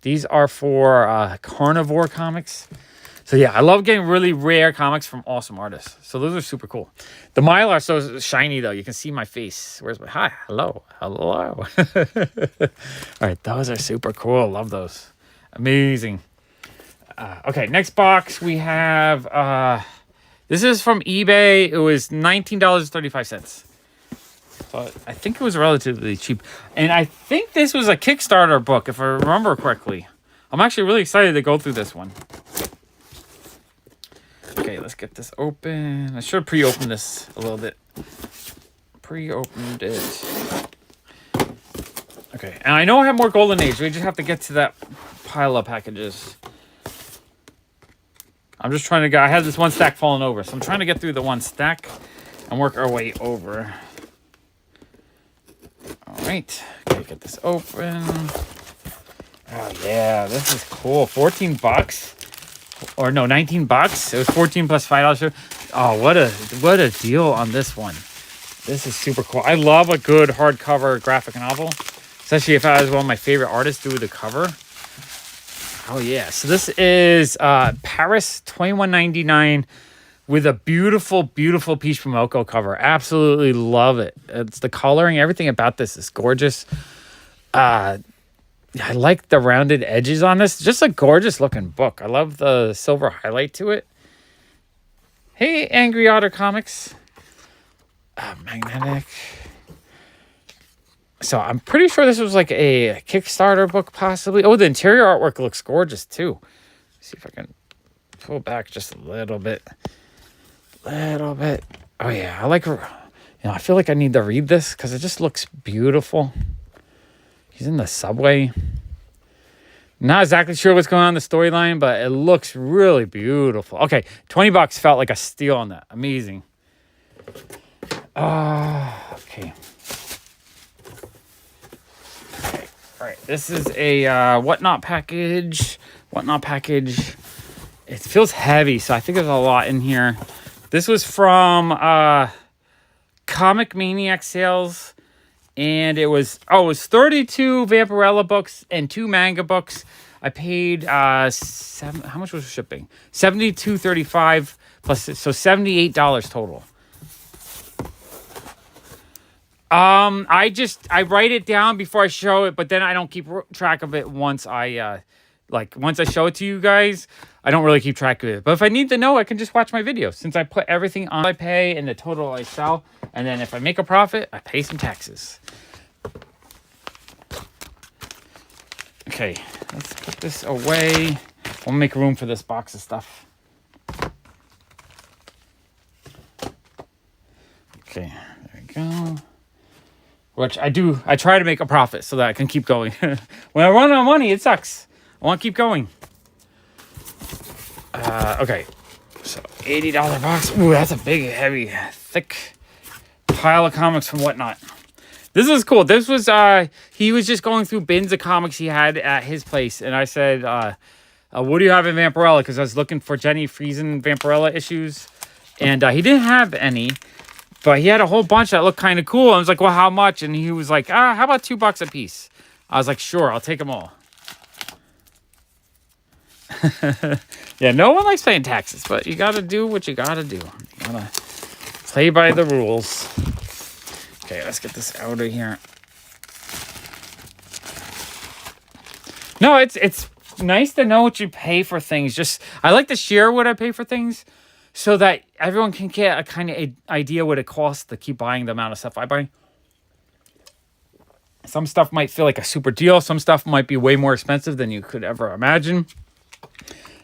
These are for Carnivore Comics. So yeah, I love getting really rare comics from awesome artists. So those are super cool. The Mylar are so shiny though. You can see my face. Where's my, hi, hello. All right, those are super cool. Love those. Amazing. Okay, next box we have, this is from eBay. It was $19.35. So I think it was relatively cheap. And I think this was a Kickstarter book, if I remember correctly. I'm actually really excited to go through this one. Okay, let's get this open. I should have pre-opened this a little bit. Pre-opened it. Okay, and I know I have more Golden Age. We just have to get to that pile of packages. I'm just trying to get, I had this one stack falling over, so I'm trying to get through the one stack and work our way over. All right, okay, get this open. Oh yeah, this is cool. 14 bucks. Or no, 19 bucks. It was 14 plus $5. Oh, what a deal on this one. This is super cool. I love a good hardcover graphic novel, especially if I was one of my favorite artists do the cover. Oh yeah, so this is Paris $21.99 with a beautiful, beautiful Peach Momoko cover. Absolutely love it. It's the coloring, everything about this is gorgeous. I like the rounded edges on this. Just a gorgeous looking book. I love the silver highlight to it. Hey, Angry Otter Comics. Magnetic. So I'm pretty sure this was like a Kickstarter book, possibly. Oh, the interior artwork looks gorgeous too. Let's see if I can pull back just a little bit. Oh yeah, I like, I feel like I need to read this because it just looks beautiful. He's in the subway. Not exactly sure what's going on in the storyline, but it looks really beautiful. Okay, $20 felt like a steal on that. Amazing. Okay. All right. This is a whatnot package. Whatnot package. It feels heavy, so I think there's a lot in here. This was from Comic Maniac sales, and it was 32 Vampirella books and 2 manga books. I paid how much was shipping? $72.35 plus, so $78 total. I write it down before I show it, but then I don't keep track of it once I show it to you guys. I don't really keep track of it. But if I need to know, I can just watch my videos. Since I put everything on, I pay and the total I sell, and then if I make a profit, I pay some taxes. Okay, let's put this away. We'll make room for this box of stuff. Okay, there we go. Which I try to make a profit so that I can keep going. When I run out of money, it sucks. I want to keep going. Okay, so $80 box. Ooh, that's a big, heavy, thick pile of comics from Whatnot. This is cool. This was, he was just going through bins of comics he had at his place. And I said, what do you have in Vampirella? Because I was looking for Jenny Friesen Vampirella issues. And he didn't have any. But he had a whole bunch that looked kind of cool. I was like, well, how much? And he was like, how about $2 a piece? I was like, sure, I'll take them all. Yeah, no one likes paying taxes, but you got to do what you got to do. You got to play by the rules. Okay, let's get this out of here. No, it's nice to know what you pay for things. I like to share what I pay for things so that everyone can get a kind of idea what it costs to keep buying the amount of stuff I buy. Some stuff might feel like a super deal. Some stuff might be way more expensive than you could ever imagine.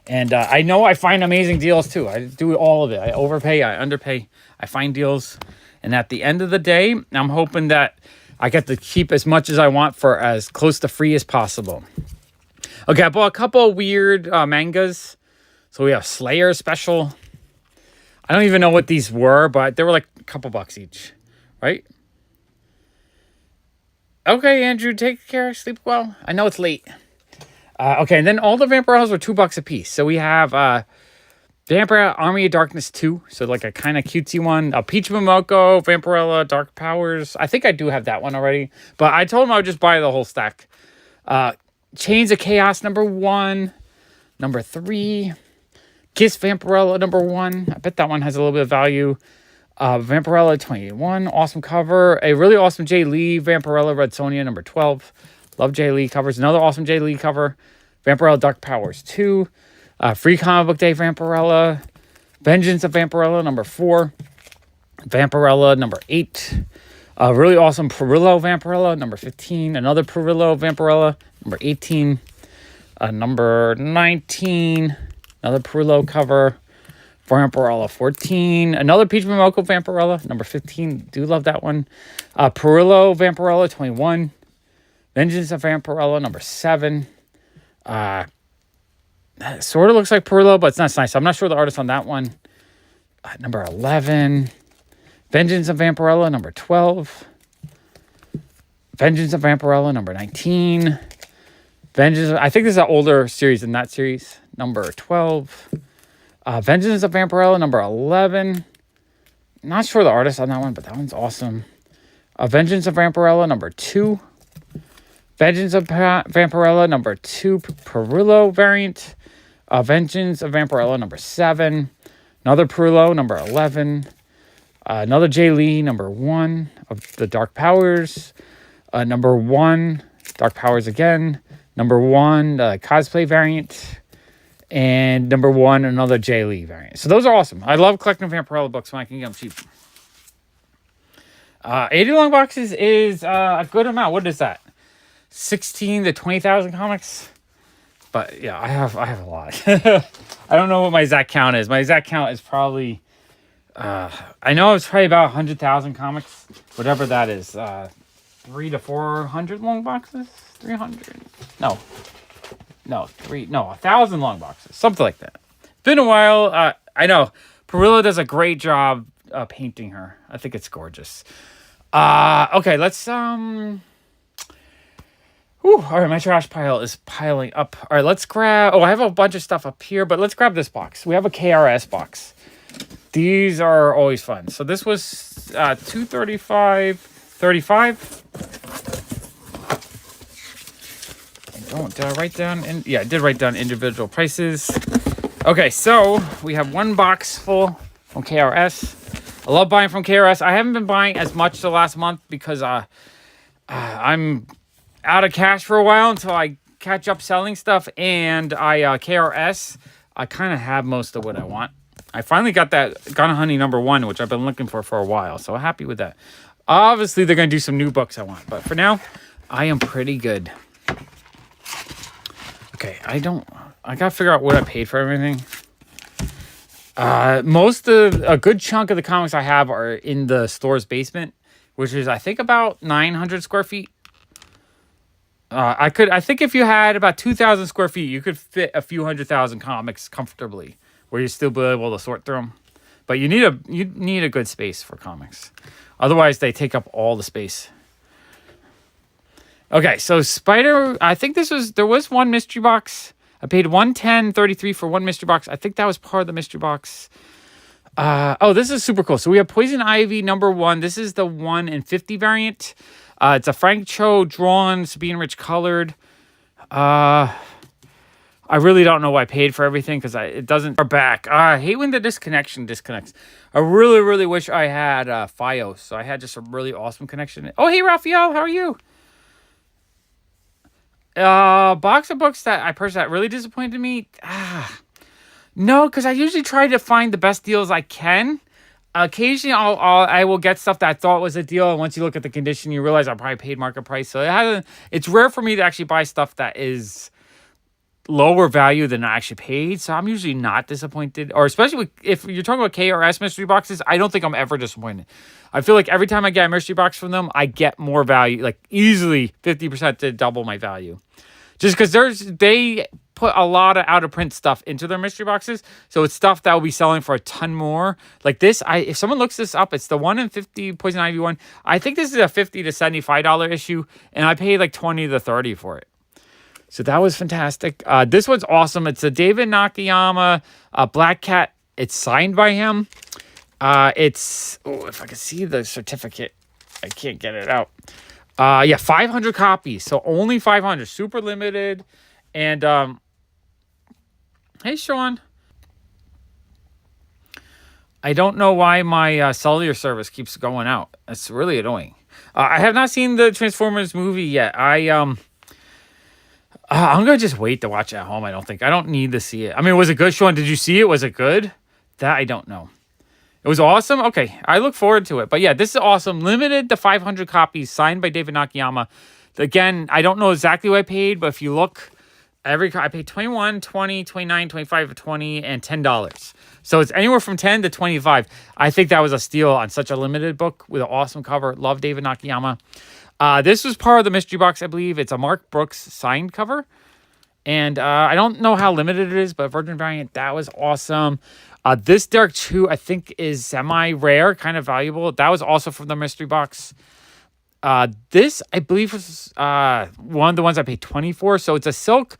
And I know I find amazing deals too. I do all of it. I overpay, I underpay, I find deals. And at the end of the day, I'm hoping that I get to keep as much as I want for as close to free as possible. Okay, I bought a couple of weird mangas. So we have Slayer special. I don't even know what these were, but they were like a couple bucks each, right? Okay, Andrew, take care. Sleep well. I know it's late. Okay, and then all the Vampirellas were $2 a piece. So we have Vampirella Army of Darkness 2. So like a kind of cutesy one. Peach Momoko, Vampirella Dark Powers. I think I do have that one already. But I told him I would just buy the whole stack. Chains of Chaos number 1. Number 3. Kiss Vampirella number 1. I bet that one has a little bit of value. Vampirella 21. Awesome cover. A really awesome Jay Lee Vampirella Red Sonja number 12. Love Jay Lee covers. Another awesome Jay Lee cover. Vampirella Dark Powers 2. Free Comic Book Day Vampirella. Vengeance of Vampirella number 4. Vampirella number 8. Really awesome Perillo Vampirella number 15. Another Perillo Vampirella number 18. Number 19. Another Perillo cover. Vampirella 14. Another Peach Momoko Vampirella number 15. Do love that one. Perillo Vampirella 21. Vengeance of Vampirella number 7. Sort of looks like Perillo, but it's not nice. I'm not sure the artist on that one. Number 11. Vengeance of Vampirella number 12. Vengeance of Vampirella number 19. I think this is an older series than that series. Number 12. Vengeance of Vampirella number 11. Not sure the artist on that one, but that one's awesome. Vengeance of Vampirella number 2. Vengeance of Vampirella number 2 Perillo variant. Vengeance of Vampirella number 7. Another Perillo number 11. Another Jay Lee number 1 of the Dark Powers. Number 1 Dark Powers again. Number 1 cosplay variant. And number 1 another Jay Lee variant. So those are awesome. I love collecting Vampirella books when I can get them cheap. 80 long boxes is a good amount. What is that? 16 to 20,000 comics. But yeah, I have a lot. I don't know what my exact count is. My exact count is probably I know it's probably about 100,000 comics, whatever that is. 300 to 400 long boxes. 300. No. No, 1,000 long boxes. Something like that. Been a while. I know. Perillo does a great job painting her. I think it's gorgeous. Okay, let's all right, my trash pile is piling up. All right, let's grab... I have a bunch of stuff up here, but let's grab this box. We have a KRS box. These are always fun. So this was $235.35. Did I write down? Yeah, I did write down individual prices. Okay, so we have one box full from KRS. I love buying from KRS. I haven't been buying as much the last month because I'm out of cash for a while until I catch up selling stuff, and KRS, I kind of have most of what I want. I finally got that Gun Honey #1, which I've been looking for a while, so happy with that. Obviously, they're going to do some new books I want, but for now, I am pretty good. Okay, I got to figure out what I paid for everything. A good chunk of the comics I have are in the store's basement, which is, I think, about 900 square feet. I think if you had about 2,000 square feet, you could fit a few 100,000 comics comfortably, where you still be able to sort through them. But you need a good space for comics. Otherwise, they take up all the space. Okay, so Spider, I think there was one mystery box. I paid $110.33 for one mystery box. I think that was part of the mystery box. This is super cool. So we have Poison Ivy #1. This is the 1 in 50 variant. It's a Frank Cho drawn, Sabine Rich colored. I really don't know why I paid for everything because it doesn't. Are back. I hate when the disconnection disconnects. I really, really wish I had Fios, so I had just a really awesome connection. Oh, hey, Raphael, how are you? Box of books that I purchased that really disappointed me. No, because I usually try to find the best deals I can. Occasionally, I will get stuff that I thought was a deal, and once you look at the condition, you realize I probably paid market price. So it's rare for me to actually buy stuff that is lower value than I actually paid. So I'm usually not disappointed, or especially if you're talking about KRS mystery boxes, I don't think I'm ever disappointed. I feel like every time I get a mystery box from them, I get more value, like easily 50% to double my value. Just because they put a lot of out of print stuff into their mystery boxes, so it's stuff that will be selling for a ton more. Like this, if someone looks this up, it's the 1 in 50 Poison Ivy one. I think this is a $50 to $75 issue, and I paid like $20 to $30 for it. So that was fantastic. This one's awesome. It's a David Nakayama Black Cat. It's signed by him. If I can see the certificate, I can't get it out. 500 copies. So only 500. Super limited. And hey, Sean. I don't know why my cellular service keeps going out. It's really annoying. I have not seen the Transformers movie yet. I'm going to just wait to watch it at home, I don't need to see it. I mean, was it good, Sean? Did you see it? Was it good? That I don't know. It was awesome? Okay, I look forward to it. But yeah, this is awesome. Limited to 500 copies, signed by David Nakayama. Again, I don't know exactly what I paid, but if you look, I paid $21, $20, $29, $25, $20, and $10. So it's anywhere from $10 to $25. I think that was a steal on such a limited book with an awesome cover. Love David Nakayama. This was part of the mystery box, I believe. It's a Mark Brooks signed cover. And I don't know how limited it is, but Virgin variant, that was awesome. This Derek 2, I think, is semi-rare, kind of valuable. That was also from the mystery box. This, I believe, was one of the ones I paid $20 for. So it's a silk.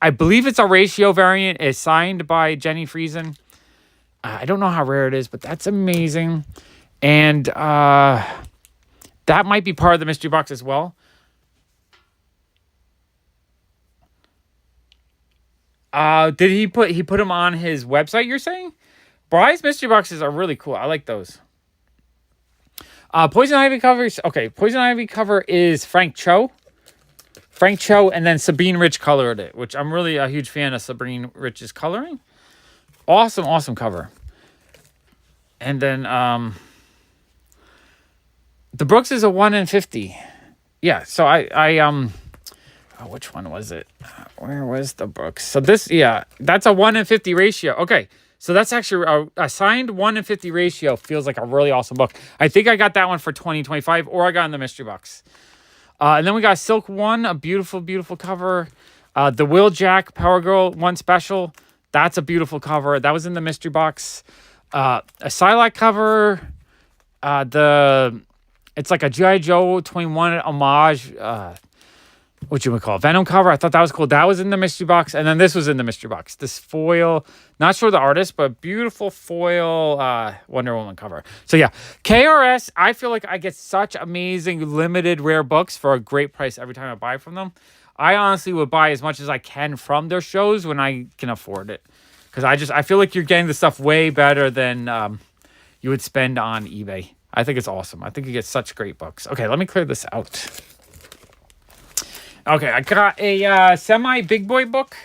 I believe it's a ratio variant. It's signed by Jenny Friesen. I don't know how rare it is, but that's amazing. And that might be part of the mystery box as well. Did he put them on his website, you're saying? Bry's mystery boxes are really cool. I like those. Poison Ivy covers. Okay, Poison Ivy cover is Frank Cho. And then Sabine Rich colored it, which I'm really a huge fan of Sabine Rich's coloring. Awesome cover. And then the Brooks is a 1 in 50. Yeah, so which one was it? Where was the Brooks? So this, that's a 1 in 50 ratio. Okay, so that's actually a signed 1 in 50 ratio. Feels like a really awesome book. I think I got that one for $20.25, or I got in the mystery box. And then we got Silk 1, a beautiful, beautiful cover. The Wheeljack Power Girl one special. That's a beautiful cover. That was in the mystery box. A Psylocke cover. It's like a G.I. Joe 21 homage. What you would call it? Venom cover. I thought that was cool. That was in the mystery box. And then this was in the mystery box. This foil, not sure the artist, but beautiful foil Wonder Woman cover. So yeah, KRS, I feel like I get such amazing limited rare books for a great price every time I buy from them. I honestly would buy as much as I can from their shows when I can afford it. Because I feel like you're getting the stuff way better than you would spend on eBay. I think it's awesome. I think you get such great books. Okay, let me clear this out. Okay, I got a semi-big boy book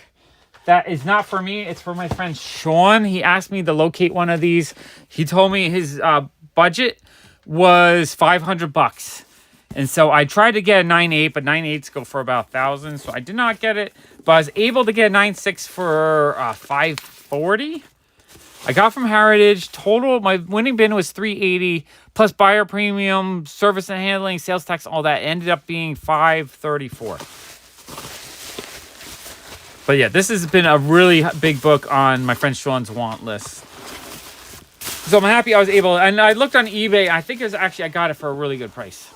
that is not for me. It's for my friend Sean. He asked me to locate one of these. He told me his budget was $500. And so I tried to get a 9.8, but 9.8s go for about $1,000. So I did not get it. But I was able to get a 9.6 for $540. I got from Heritage. Total, my winning bin was $380 plus buyer premium, service and handling, sales tax, all that. Ended up being $534. But yeah, this has been a really big book on my friend Sean's want list. So I'm happy I was able, and I looked on eBay. I think it was actually, I got it for a really good price.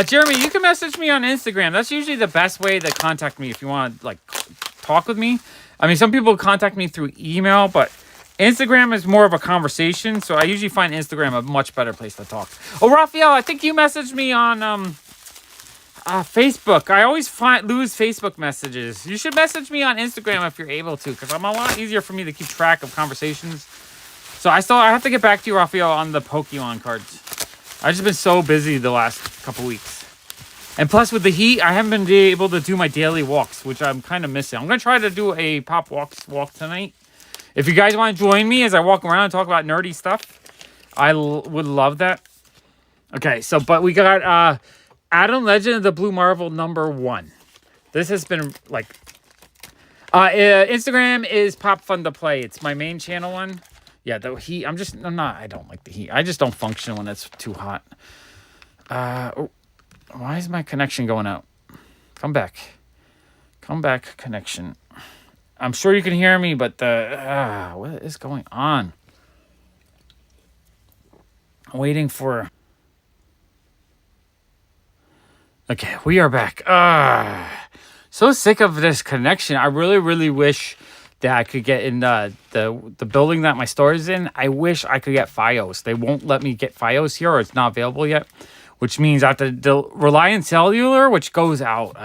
Jeremy, you can message me on Instagram. That's usually the best way to contact me if you want to like talk with me. I mean, some people contact me through email, but Instagram is more of a conversation. So I usually find Instagram a much better place to talk. Oh, Raphael, I think you messaged me on Facebook. I always lose Facebook messages. You should message me on Instagram if you're able to, because I'm a lot easier for me to keep track of conversations. So I have to get back to you, Raphael, on the Pokemon cards. I've just been so busy the last couple weeks. And plus with the heat, I haven't been able to do my daily walks, which I'm kind of missing. I'm going to try to do a pop walk tonight. If you guys want to join me as I walk around and talk about nerdy stuff, I would love that. Okay, so, but we got Adam Legend of the Blue Marvel #1. This has been like... Instagram is Pop Fun to Play. It's my main channel one. Yeah, the heat, I don't like the heat. I just don't function when it's too hot. Why is my connection going out? Come back. Come back, connection. I'm sure you can hear me, but what is going on? I'm waiting for... Okay, we are back. So sick of this connection. I really, really wish that I could get in the building that my store is in. I wish I could get Fios. They won't let me get Fios here, or it's not available yet, which means I have to rely on cellular, which goes out.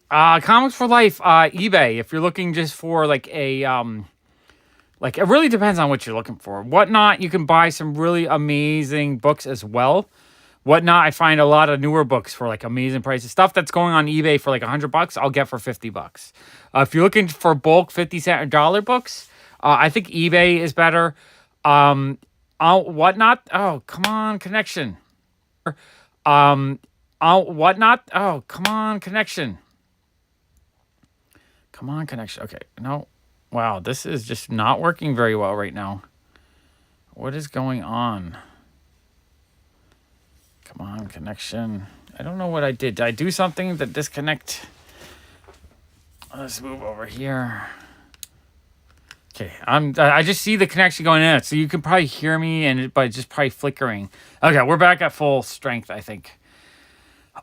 Comics for Life, eBay. If you're looking just for like a it really depends on what you're looking for. Whatnot, you can buy some really amazing books as well. Whatnot, I find a lot of newer books for like amazing prices. Stuff that's going on eBay for like $100, I'll get for $50. If you're looking for bulk 50-cent or dollar books, I think eBay is better. Whatnot, oh come on, connection. Whatnot, oh come on, connection. Come on, connection. Okay, no, wow, this is just not working very well right now. What is going on? Come on, connection. I don't know what I did. Did I do something to disconnect? Let's move over here. Okay, I just see the connection going in, so you can probably hear me, but it's just probably flickering. Okay, we're back at full strength, I think.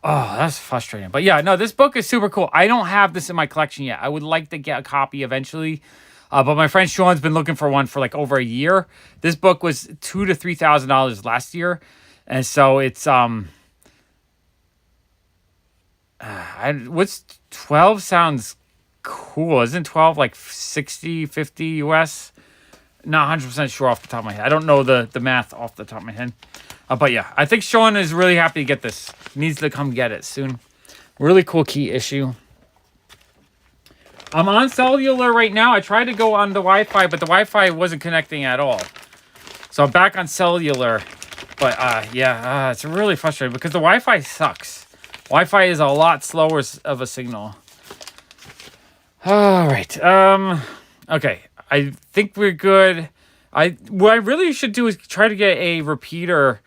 Oh, that's frustrating. But yeah, no, this book is super cool. I don't have this in my collection yet. I would like to get a copy eventually. But my friend Sean's been looking for one for like over a year. This book was $2,000 to $3,000 last year. And so it's, what's 12 sounds cool. Isn't 12 like 60, 50 US? Not 100% sure off the top of my head. I don't know the math off the top of my head. But yeah, I think Sean is really happy to get this. He needs to come get it soon. Really cool key issue. I'm on cellular right now. I tried to go on the Wi-Fi, but the Wi-Fi wasn't connecting at all. So I'm back on cellular. But yeah, it's really frustrating because the Wi-Fi sucks. Wi-Fi is a lot slower of a signal. All right. Okay. I think we're good. What I really should do is try to get a repeater.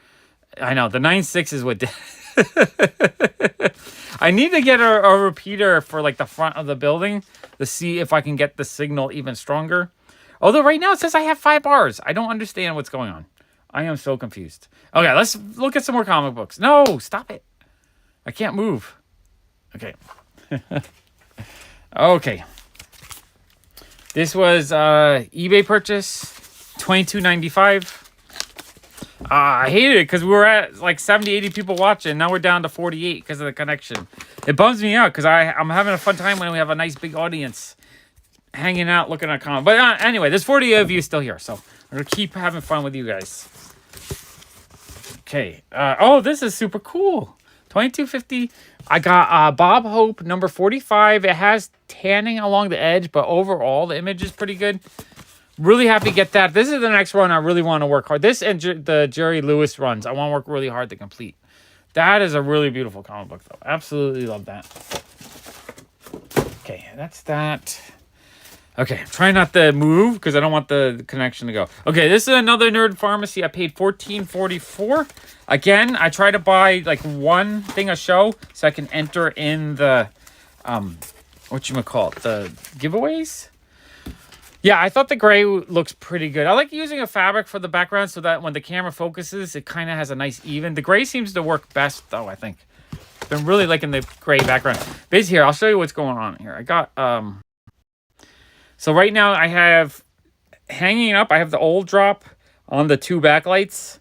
I know the 9.6 is what I need to get a repeater for like the front of the building to see if I can get the signal even stronger. Although right now it says I have 5 bars. I don't understand what's going on. I am so confused. Okay, let's look at some more comic books. No, stop it. I can't move. Okay. Okay. This was eBay purchase, $22.95. I hated it because we were at like 70, 80 people watching. Now we're down to 48 because of the connection. It bums me out because I'm having a fun time when we have a nice big audience hanging out, looking at comments. But anyway, there's 40 of you still here, so I'm going to keep having fun with you guys. Okay. Oh, this is super cool. $22.50. I got Bob Hope number 45. It has tanning along the edge, but overall the image is pretty good. Really happy to get that. This is the next run I really want to work hard. This and the Jerry Lewis runs, I want to work really hard to complete. That is a really beautiful comic book, though. Absolutely love that. Okay, that's that. Okay, I'm trying not to move because I don't want the connection to go. Okay, this is another Nerd Pharmacy. I paid $14.44. Again, I try to buy like one thing a show so I can enter in the whatchamacallit, the giveaways. Yeah, I thought the gray looks pretty good. I like using a fabric for the background so that when the camera focuses, it kind of has a nice even. The gray seems to work best, though, I think. Been really liking the gray background. Basically, here, I'll show you what's going on here. I got, so right now I have, hanging up, I have the old drop on the 2 backlights.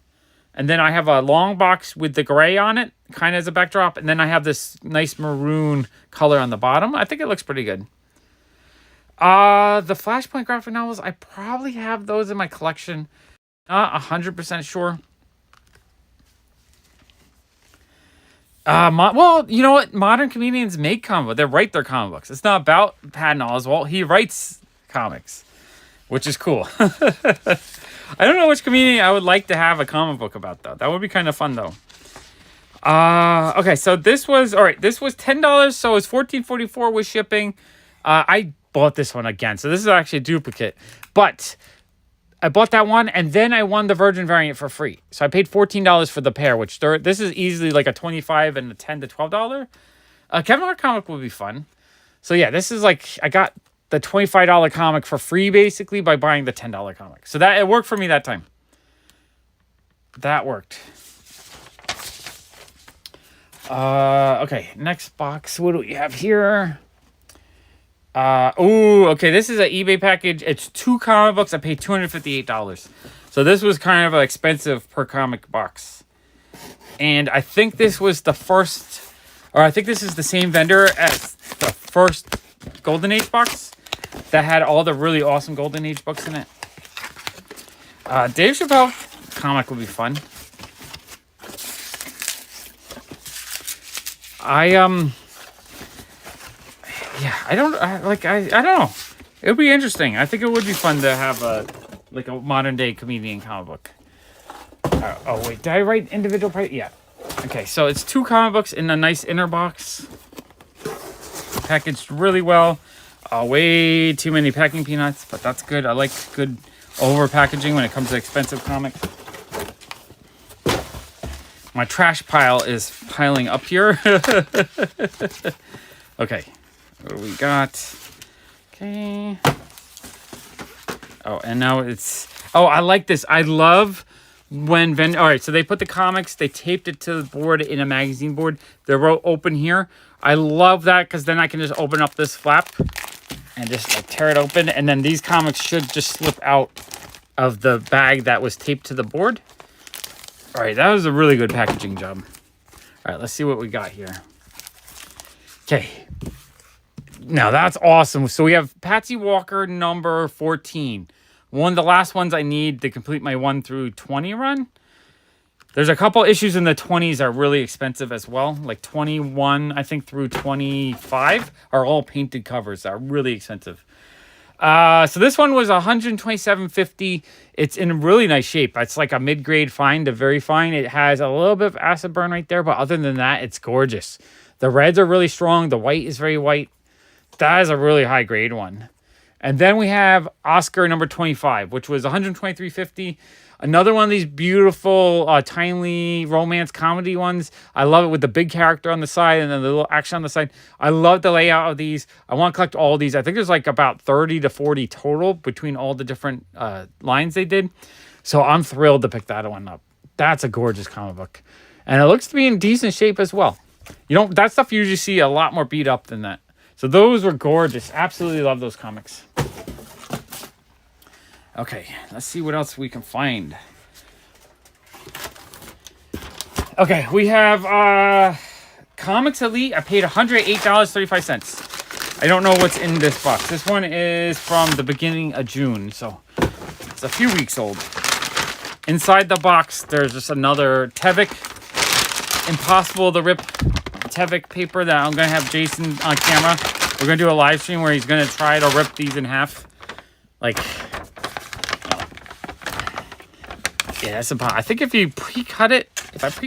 And then I have a long box with the gray on it, kind of as a backdrop. And then I have this nice maroon color on the bottom. I think it looks pretty good. The Flashpoint graphic novels, I probably have those in my collection. Not 100% sure. Well, you know what? Modern comedians make comic books. They write their comic books. It's not about Patton Oswalt. He writes comics, which is cool. I don't know which comedian I would like to have a comic book about, though. That would be kind of fun, though. Okay, so this was, all right, this was $10, so it's $14.44 with shipping. I bought this one again, so this is actually a duplicate, but I bought that one and then I won the Virgin variant for free, so I paid $14 for the pair, which this is easily like a $25 and a $10 to $12. Kevin Hart comic would be fun. So yeah, this is like I got the $25 comic for free basically by buying the $10 comic, so that it worked for me that time. That worked. Okay, next box. What do we have here? Okay, this is an eBay package. It's 2 comic books. I paid $258. So this was kind of expensive per comic box. And I think this was the first, or I think this is the same vendor as the first Golden Age box that had all the really awesome Golden Age books in it. Dave Chappelle comic would be fun. Yeah, I don't know. It would be interesting. I think it would be fun to have a modern day comedian comic book. Oh wait, did I write individual price? Yeah. Okay, so it's 2 comic books in a nice inner box, packaged really well. Way too many packing peanuts, but that's good. I like good over packaging when it comes to expensive comic. My trash pile is piling up here. Okay. What do we got? Okay. Oh, and now it's... Oh, I like this. I love when... All right, so they put the comics, they taped it to the board in a magazine board. They wrote open here. I love that because then I can just open up this flap and just like tear it open. And then these comics should just slip out of the bag that was taped to the board. All right, that was a really good packaging job. All right, let's see what we got here. Okay. Now, that's awesome. So we have Patsy Walker number 14. One of the last ones I need to complete my 1 through 20 run. There's a couple issues in the 20s that are really expensive as well. Like 21, I think, through 25 are all painted covers that are really expensive. So this one was $127.50. It's in really nice shape. It's like a mid-grade fine to very fine. It has a little bit of acid burn right there, but other than that, it's gorgeous. The reds are really strong. The white is very white. That is a really high-grade one. And then we have Oscar number 25, which was 123.50. Another one of these beautiful, timely romance comedy ones. I love it with the big character on the side and then the little action on the side. I love the layout of these. I want to collect all of these. I think there's like about 30 to 40 total between all the different lines they did. So I'm thrilled to pick that one up. That's a gorgeous comic book. And it looks to be in decent shape as well. You know, that stuff you usually see a lot more beat up than that. So those were gorgeous. Absolutely love those comics. Okay, let's see what else we can find. Okay, we have Comics Elite. I paid $108.35. I don't know what's in this box. This one is from the beginning of June, so it's a few weeks old. Inside the box, there's just another Tevik, impossible to rip Tevik paper that I'm going to have Jason on camera. We're going to do a live stream where he's going to try to rip these in half. Like, yeah, that's impossible. I think if you pre-cut it, I think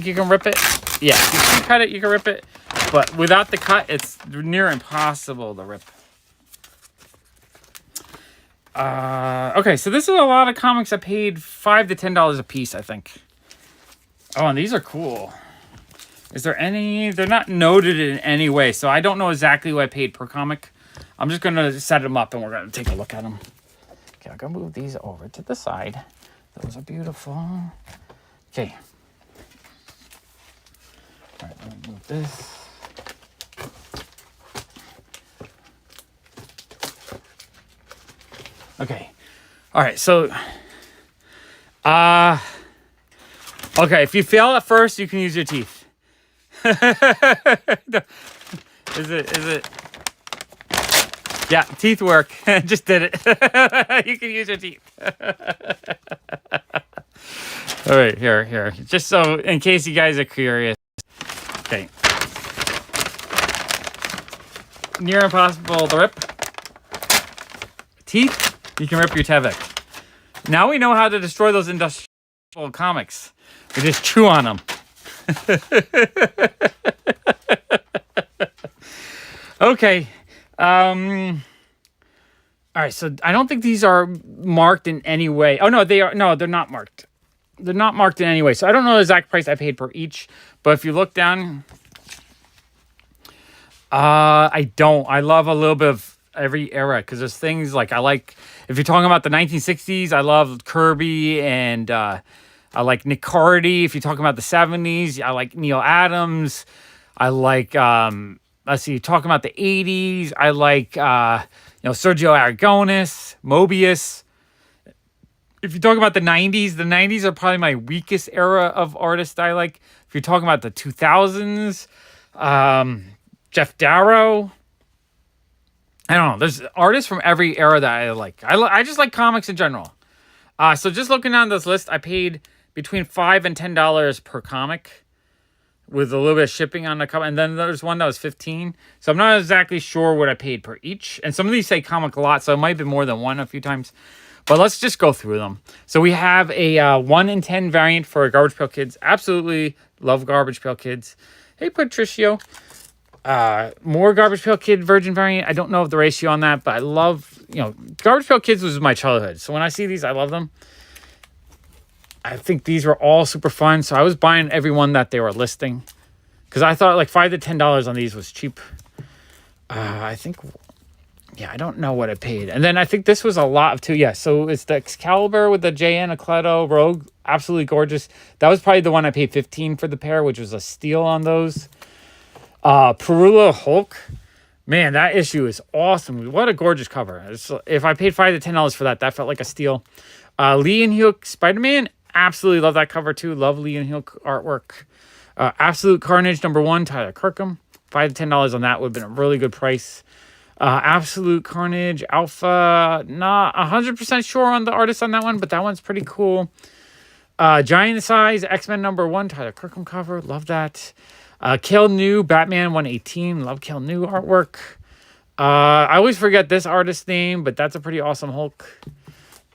you can rip it. Yeah, if you pre-cut it, you can rip it. But without the cut, it's near impossible to rip. Okay, so this is a lot of comics. I paid $5 to $10 a piece, I think. Oh, and these are cool. Is there any... They're not noted in any way, so I don't know exactly what I paid per comic. I'm just going to set them up, and we're going to take a look at them. Okay, I'm going to move these over to the side. Those are beautiful. Okay. All right, let me move this. Okay. All right, so... okay, if you fail at first, you can use your teeth. Is it? Yeah, teeth work. Just did it. You can use your teeth. All right, here. Just so, in case you guys are curious. Okay. Near impossible to rip. Teeth, you can rip your Tevik. Now we know how to destroy those industrial comics. We just chew on them. Okay. All right, so I don't think these are marked in any way. Oh, no, they are. No, they're not marked. They're not marked in any way. So I don't know the exact price I paid per each. But if you look down, I don't. I love a little bit of every era because there's things like I like. If you're talking about the 1960s, I love Kirby and I like Nick Cardy. If you're talking about the 70s, I like Neil Adams. I like, let's see, talking about the 80s, I like, Sergio Aragonis, Mobius. If you're talking about the 90s are probably my weakest era of artists I like. If you're talking about the 2000s, Jeff Darrow. I don't know. There's artists from every era that I like. I just like comics in general. So just looking down this list, I paid between $5 and $10 per comic with a little bit of shipping on the cover. And then there's one that was $15. So I'm not exactly sure what I paid per each. And some of these say comic a lot, so it might be more than one a few times. But let's just go through them. So we have a 1 in 10 variant for Garbage Pail Kids. Absolutely love Garbage Pail Kids. Hey, Patricio. More Garbage Pail Kid Virgin variant. I don't know the ratio on that, but I love, Garbage Pail Kids was my childhood. So when I see these, I love them. I think these were all super fun. So I was buying every one that they were listing because I thought like $5 to $10 on these was cheap. I think, I don't know what I paid. And then I think this was a lot of too. Yeah. So it's the Excalibur with the JN Ecleto Rogue. Absolutely gorgeous. That was probably the one I paid $15 for the pair, which was a steal on those. Perula Hulk, man, that issue is awesome. What a gorgeous cover. If I paid $5 to $10 for that felt like a steal. Lee and Hulk Spider-Man, absolutely love that cover too. Love Lee and Hulk artwork. Absolute Carnage #1, Tyler Kirkham. $5 to $10 on that would have been a really good price. Absolute Carnage Alpha, not 100% sure on the artist on that one, but that one's pretty cool. Giant Size X-Men #1, Tyler Kirkham cover, love that. Kel New, Batman 118. Love Kel New artwork. I always forget this artist's name, but that's a pretty awesome Hulk.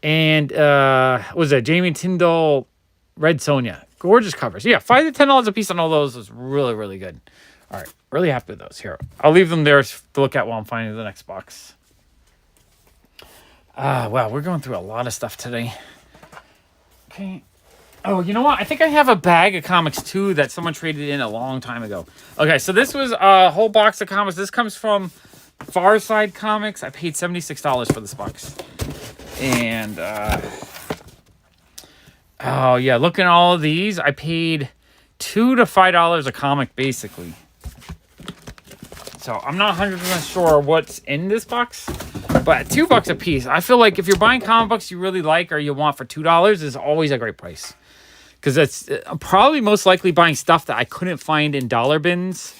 And what was that? Jamie Tyndall, Red Sonja. Gorgeous covers. Yeah, $5 to $10 a piece on all those was really, really good. All right, really happy with those. Here, I'll leave them there to look at while I'm finding the next box. Wow, we're going through a lot of stuff today. Okay. Oh, you know what? I think I have a bag of comics too that someone traded in a long time ago. Okay, so this was a whole box of comics. This comes from Far Side Comics. I paid $76 for this box. And oh yeah, looking at all of these, I paid $2 to $5 a comic basically. So I'm not 100% sure what's in this box, but $2 a piece. I feel like if you're buying comic books you really like or you want for $2, is always a great price. Because it's probably most likely buying stuff that I couldn't find in dollar bins.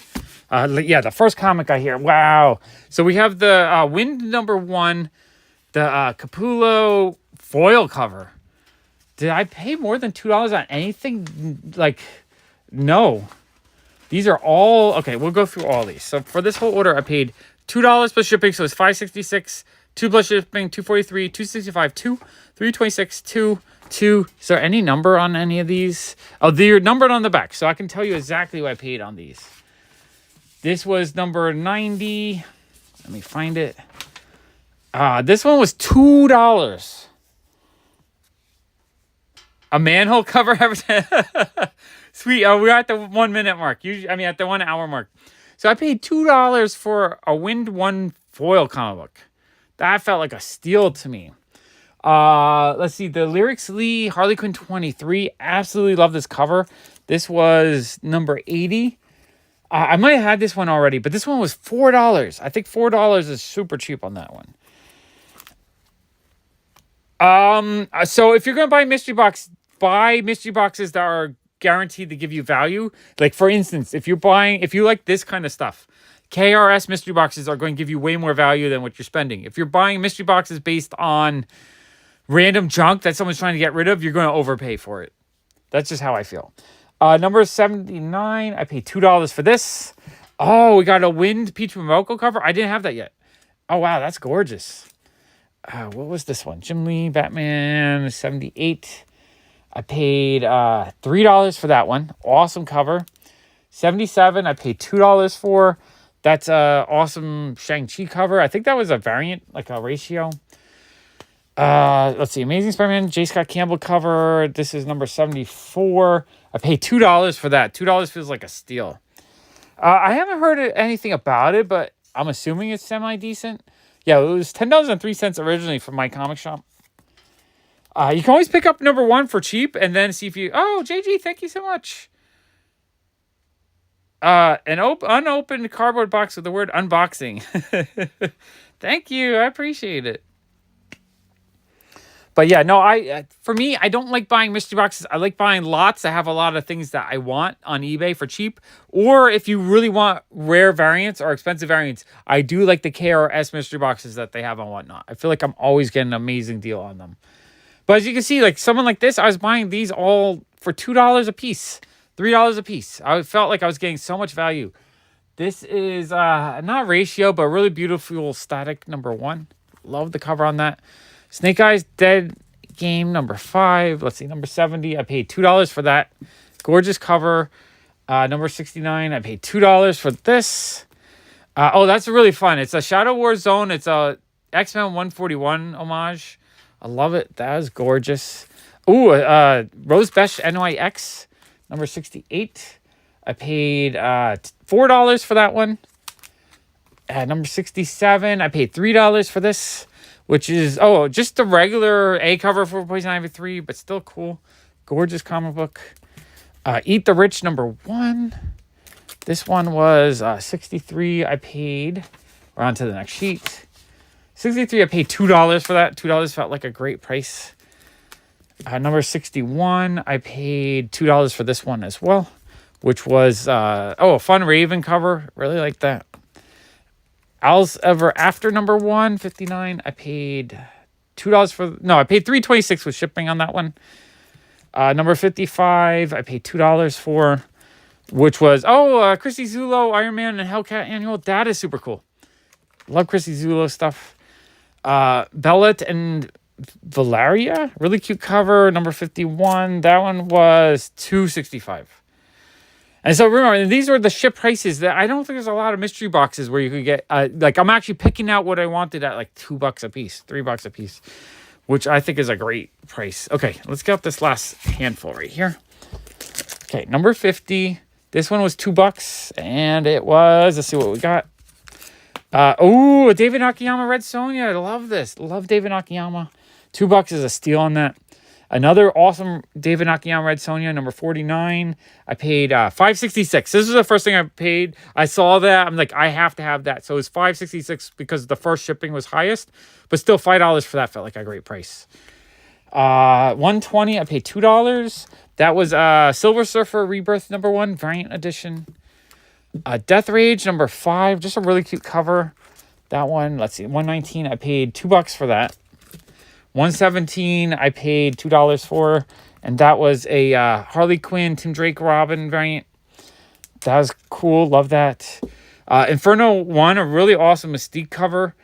Yeah, the first comic I hear. Wow. So we have the Wind #1, the Capullo foil cover. Did I pay more than $2 on anything? Like, no. These are all... Okay, we'll go through all these. So for this whole order, I paid $2 plus shipping, so it's $5.66. 2 plus shipping, $2.43. $2.65. $3.26. $2. Is there any number on any of these? Oh, they're numbered on the back, so I can tell you exactly what I paid on these. This was number 90. Let me find it. This one was $2. A manhole cover. Sweet. Oh, we're at the 1 minute mark. At the 1 hour mark. So I paid $2 for a Wind 1 foil comic book. That felt like a steal to me. Let's see. The Lyrics Lee Harley Quinn 23. Absolutely love this cover. This was number 80. I might have had this one already, but this one was $4. I think $4 is super cheap on that one. So if you're going to buy mystery box, buy mystery boxes that are guaranteed to give you value. Like for instance, if you like this kind of stuff, KRS mystery boxes are going to give you way more value than what you're spending. If you're buying mystery boxes based on random junk that someone's trying to get rid of, you're going to overpay for it. That's just how I feel. Number 79, I paid $2 for this. Oh, we got a Wind Peach Momoko cover. I didn't have that yet. Oh, wow, that's gorgeous. What was this one? Jim Lee, Batman, 78. I paid $3 for that one. Awesome cover. 77, I paid $2 for. That's a awesome Shang-Chi cover. I think that was a variant, like a ratio. Let's see. Amazing Spider-Man, J. Scott Campbell cover. This is number 74. I paid $2 for that. $2 feels like a steal. I haven't heard anything about it, but I'm assuming it's semi-decent. Yeah, it was $10.03 originally from my comic shop. You can always pick up number 1 for cheap and then see if you... Oh, JG, thank you so much. An unopened cardboard box with the word unboxing. Thank you. I appreciate it. But yeah, no, for me, I don't like buying mystery boxes. I like buying lots that have a lot of things that I want on eBay for cheap. Or if you really want rare variants or expensive variants, I do like the KRS mystery boxes that they have on Whatnot. I feel like I'm always getting an amazing deal on them. But as you can see, like someone like this, I was buying these all for $2 a piece, $3 a piece. I felt like I was getting so much value. This is not ratio, but really beautiful static number 1. Love the cover on that. Snake Eyes Dead Game number 5. Let's see, number 70. I paid $2 for that. Gorgeous cover. Number 69. I paid $2 for this. Oh, that's really fun. It's a Shadow War Zone. It's a X-Men 141 homage. I love it. That is gorgeous. Ooh, Rose Besh NYX number 68. I paid $4 for that one. Number 67. I paid $3 for this. Which is, just the regular A cover for Poison Ivy 3, but still cool. Gorgeous comic book. Eat the Rich number 1. This one was 63. I paid, we're on to the next sheet. 63, I paid $2 for that. $2 felt like a great price. Number 61, I paid $2 for this one as well, which was, a fun Raven cover. Really like that. Owls Ever After number 1, 59. I paid $2 for... No, I paid $3.26 with shipping on that one. Number 55, I paid $2 for, which was... Christy Zulo, Iron Man, and Hellcat Annual. That is super cool. Love Christy Zulo stuff. Bellet and Valeria. Really cute cover. Number 51. That one was $2.65. And so remember, these were the ship prices. That I don't think there's a lot of mystery boxes where you could get, like, I'm actually picking out what I wanted at like $2 a piece, $3 a piece, which I think is a great price. Okay, let's get up this last handful right here. Okay, number 50. This one was $2, and it was, let's see what we got. Oh, David Nakayama Red Sonja. I love this. Love David Nakayama. $2 is a steal on that. Another awesome David Nakayama Red Sonja, number 49. I paid $5.66. This is the first thing I paid. I saw that. I'm like, I have to have that. So it was $5.66 because the first shipping was highest, but still $5 for that felt like a great price. 120. I paid $2. That was Silver Surfer Rebirth number 1 variant edition. Death Rage number 5, just a really cute cover. That one, let's see, 119. I paid $2 for that. 117 I paid $2 for, and that was a Harley Quinn, Tim Drake, Robin variant. That was cool. Love that. Inferno 1, a really awesome Mystique cover.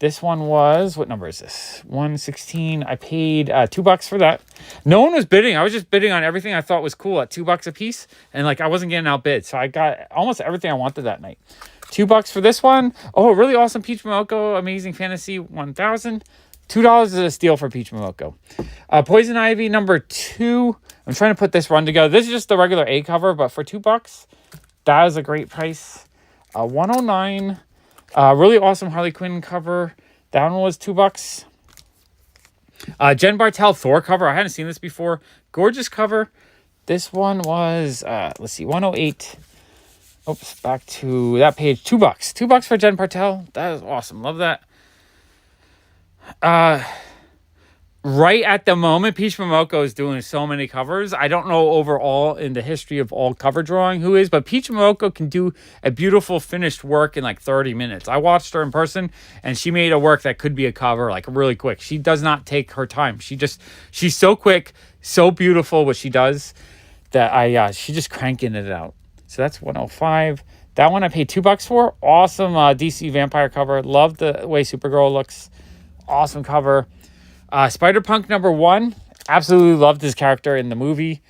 This one was, what number is this? 116. I paid $2 for that. No one was bidding. I was just bidding on everything I thought was cool at $2 a piece, and like I wasn't getting outbid, so I got almost everything I wanted that night. $2 for this one. Oh, really awesome Peach Momoko Amazing Fantasy 1000. $2 is a steal for Peach Momoko. Poison Ivy number 2. I'm trying to put this run together. This is just the regular A cover, but for $2, that is a great price. 109. Really awesome Harley Quinn cover. That one was $2. Jen Bartel Thor cover. I hadn't seen this before. Gorgeous cover. This one was, let's see, 108. Oops, back to that page. $2. $2 for Jen Bartel. That is awesome. Love that. Right at the moment, Peach Momoko is doing so many covers. I don't know overall in the history of all cover drawing who is, but Peach Momoko can do a beautiful finished work in like 30 minutes. I watched her in person, and she made a work that could be a cover like really quick. She does not take her time. She's so quick, so beautiful what she does that she just cranking it out. So that's 105. That one I paid $2 for. Awesome DC Vampire cover. Love the way Supergirl looks. Awesome cover. Spider-Punk number 1. Absolutely loved his character in the movie.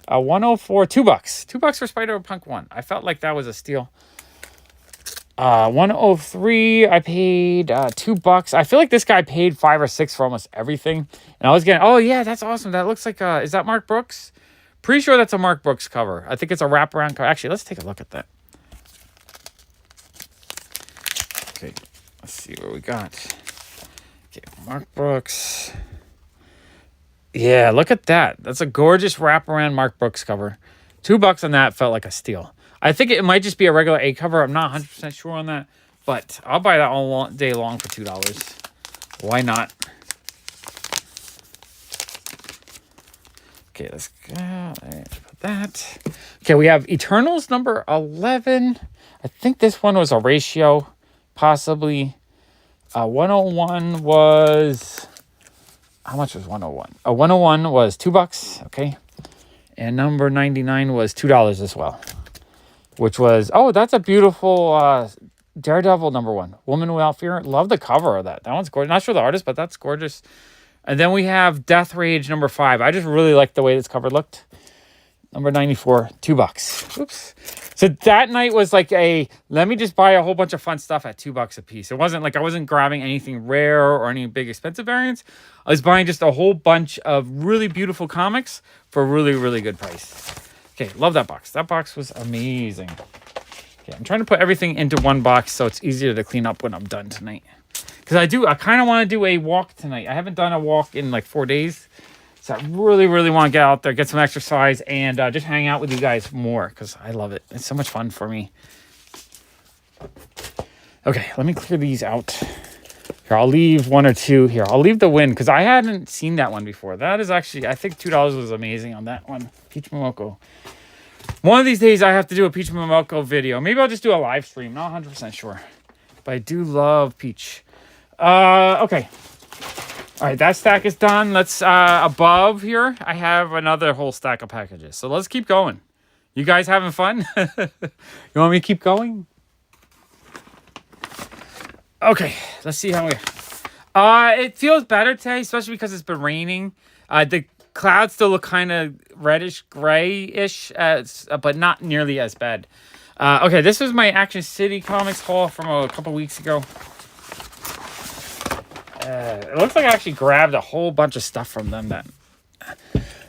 104, $2. $2 for Spider-Punk 1. I felt like that was a steal. 103, I paid $2. I feel like this guy paid $5 or $6 for almost everything. And I was getting, oh yeah, that's awesome. That looks like, is that Mark Brooks? Pretty sure that's a Mark Brooks cover. I think it's a wraparound cover. Actually, let's take a look at that. Okay, let's see what we got. Okay, Mark Brooks. Yeah, look at that. That's a gorgeous wraparound Mark Brooks cover. $2 on that felt like a steal. I think it might just be a regular A cover. I'm not 100% sure on that, but I'll buy that all day long for $2. Why not? Okay, let's go. Let's put that. Okay, we have Eternals number 11. I think this one was a ratio, possibly. 101 was, how much was 101? 101 was $2, okay. And number 99 was $2 as well. Which was, oh, that's a beautiful Daredevil number 1. Woman Without Fear. Love the cover of that. That one's gorgeous. Not sure the artist, but that's gorgeous. And then we have Death Rage number 5. I just really like the way this cover looked. Number 94, $2. Oops. So that night was like let me just buy a whole bunch of fun stuff at $2 a piece. It wasn't like I wasn't grabbing anything rare or any big expensive variants. I was buying just a whole bunch of really beautiful comics for a really, really good price. Okay, love that box. That box was amazing. Okay, I'm trying to put everything into one box so it's easier to clean up when I'm done tonight. Because I kind of want to do a walk tonight. I haven't done a walk in like 4 days. So I really, really want to get out there, get some exercise, and just hang out with you guys more because I love it. It's so much fun for me. Okay, let me clear these out. Here, I'll leave 1 or 2 here. I'll leave the Win because I hadn't seen that one before. That is actually, I think $2 was amazing on that one. Peach Momoko. One of these days I have to do a Peach Momoko video. Maybe I'll just do a live stream. Not 100% sure. But I do love Peach. Okay. All right, that stack is done. Let's, above here, I have another whole stack of packages. So let's keep going. You guys having fun? You want me to keep going? Okay, let's see how we... it feels better today, especially because it's been raining. The clouds still look kind of reddish, grayish, but not nearly as bad. Okay, this was my Action City Comics haul from a couple weeks ago. It looks like I actually grabbed a whole bunch of stuff from them then.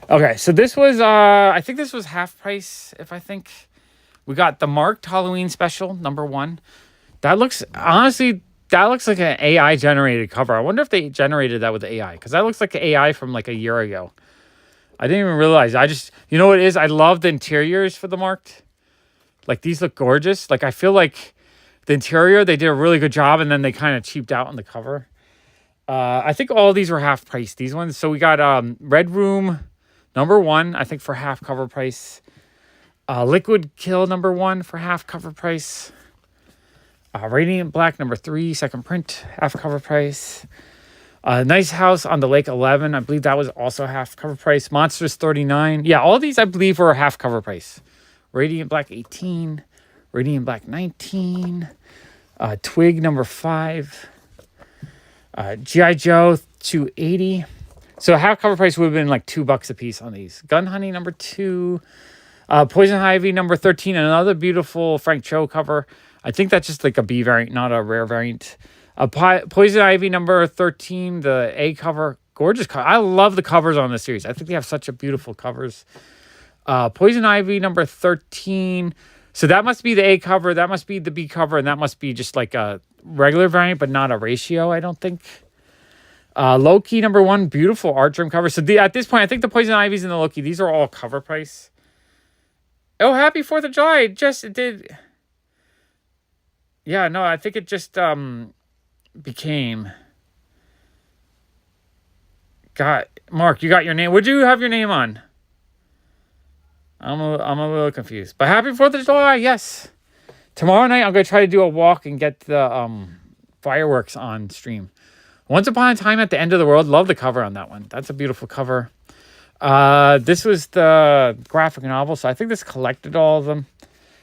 Okay, so this was, I think this was half price, We got the Marked Halloween Special, #1. That looks, honestly, that looks like an AI generated cover. I wonder if they generated that with the AI, because that looks like AI from like a year ago. I didn't even realize. You know what it is? I love the interiors for the Marked. Like, these look gorgeous. Like, I feel like the interior, they did a really good job, and then they kind of cheaped out on the cover. I think all of these were half price, these ones. So we got Red Room #1, I think for half cover price. Liquid Kill #1 for half cover price. Radiant Black #3, second print, half cover price. Nice House on the Lake 11, I believe that was also half cover price. Monsters 39. Yeah, all these I believe were half cover price. Radiant Black 18. Radiant Black 19. Twig #5. G.I. Joe 280. So half cover price would have been like $2 a piece on these. Gun Honey #2. Poison Ivy #13. Another beautiful Frank Cho cover. I think that's just like a B variant, not a rare variant. Poison Ivy #13. The A cover. Gorgeous cover. I love the covers on this series. I think they have such a beautiful covers. Poison Ivy #13. So that must be the A cover. That must be the B cover. And that must be just like a regular variant, but not a ratio, I don't think. Loki #1. Beautiful art trim cover. So at this point, I think the Poison Ivies and the Loki, these are all cover price. Oh, happy 4th of July. It did. Yeah, no, I think it just became. Mark, you got your name. Would you have your name on? I'm a little confused. But happy 4th of July, yes. Tomorrow night, I'm going to try to do a walk and get the fireworks on stream. Once Upon a Time at the End of the World. Love the cover on that one. That's a beautiful cover. This was the graphic novel, so I think this collected all of them.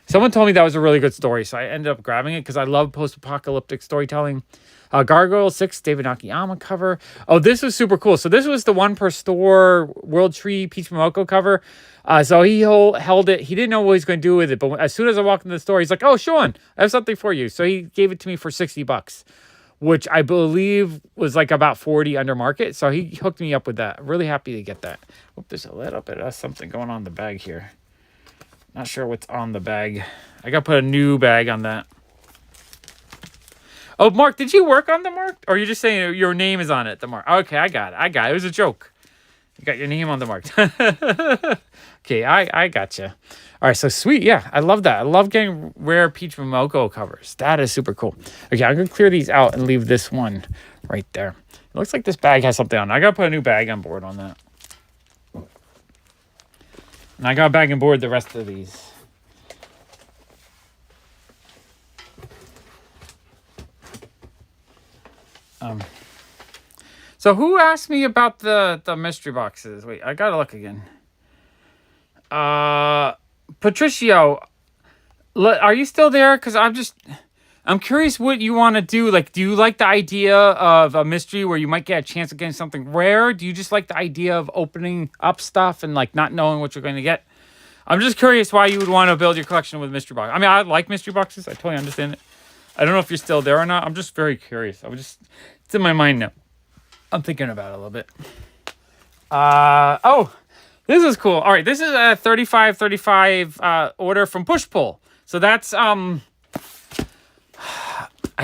Someone told me that was a really good story, so I ended up grabbing it because I love post-apocalyptic storytelling. Gargoyle 6, David Nakayama cover. Oh, this was super cool. So this was the one per store World Tree Peach Momoko cover. So he held it. He didn't know what he was going to do with it, but as soon as I walked into the store, he's like, "Oh, Sean, I have something for you." So he gave it to me for $60, which I believe was like about 40 under market. So he hooked me up with that. Really happy to get that. Hope there's a little bit of something going on in the bag here. Not sure what's on the bag. I got to put a new bag on that. Oh, Mark, did you work on the Mark? Or are you just saying your name is on it, the Mark? Okay, I got it. It was a joke. You got your name on the Mark. Okay, I got you. All right, so sweet. Yeah, I love that. I love getting rare Peach Momoko covers. That is super cool. Okay, I'm going to clear these out and leave this one right there. It looks like this bag has something on it. I got to put a new bag on board on that. And I got to bag on board the rest of these. So who asked me about the mystery boxes? Wait, I gotta look again. Patricio, are you still there? Because I'm curious what you want to do. Like, do you like the idea of a mystery where you might get a chance of getting something rare? Do you just like the idea of opening up stuff and like not knowing what you're going to get? I'm just curious why you would want to build your collection with mystery boxes. I mean, I like mystery boxes. I totally understand it. I don't know if you're still there or not. I'm just very curious. It's in my mind now. I'm thinking about it a little bit. Oh, this is cool. All right, this is a 35 order from Push Pull. So that's I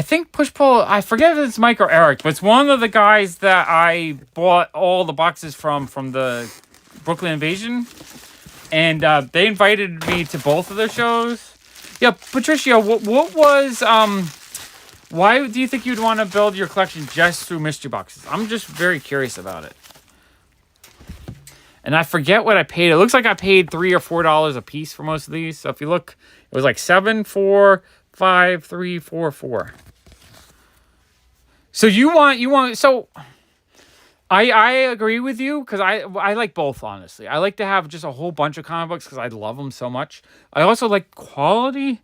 think Push Pull. I forget if it's Mike or Eric, but it's one of the guys that I bought all the boxes from the Brooklyn Invasion, and they invited me to both of their shows. Yeah, Patricia, what was why do you think you'd want to build your collection just through mystery boxes? I'm just very curious about it. And I forget what I paid. It looks like I paid $3 or $4 a piece for most of these. So if you look, it was like $7, $4, $5, $3, $4, $4. So you want. So I agree with you because I like both, honestly. I like to have just a whole bunch of comic books because I love them so much. I also like quality.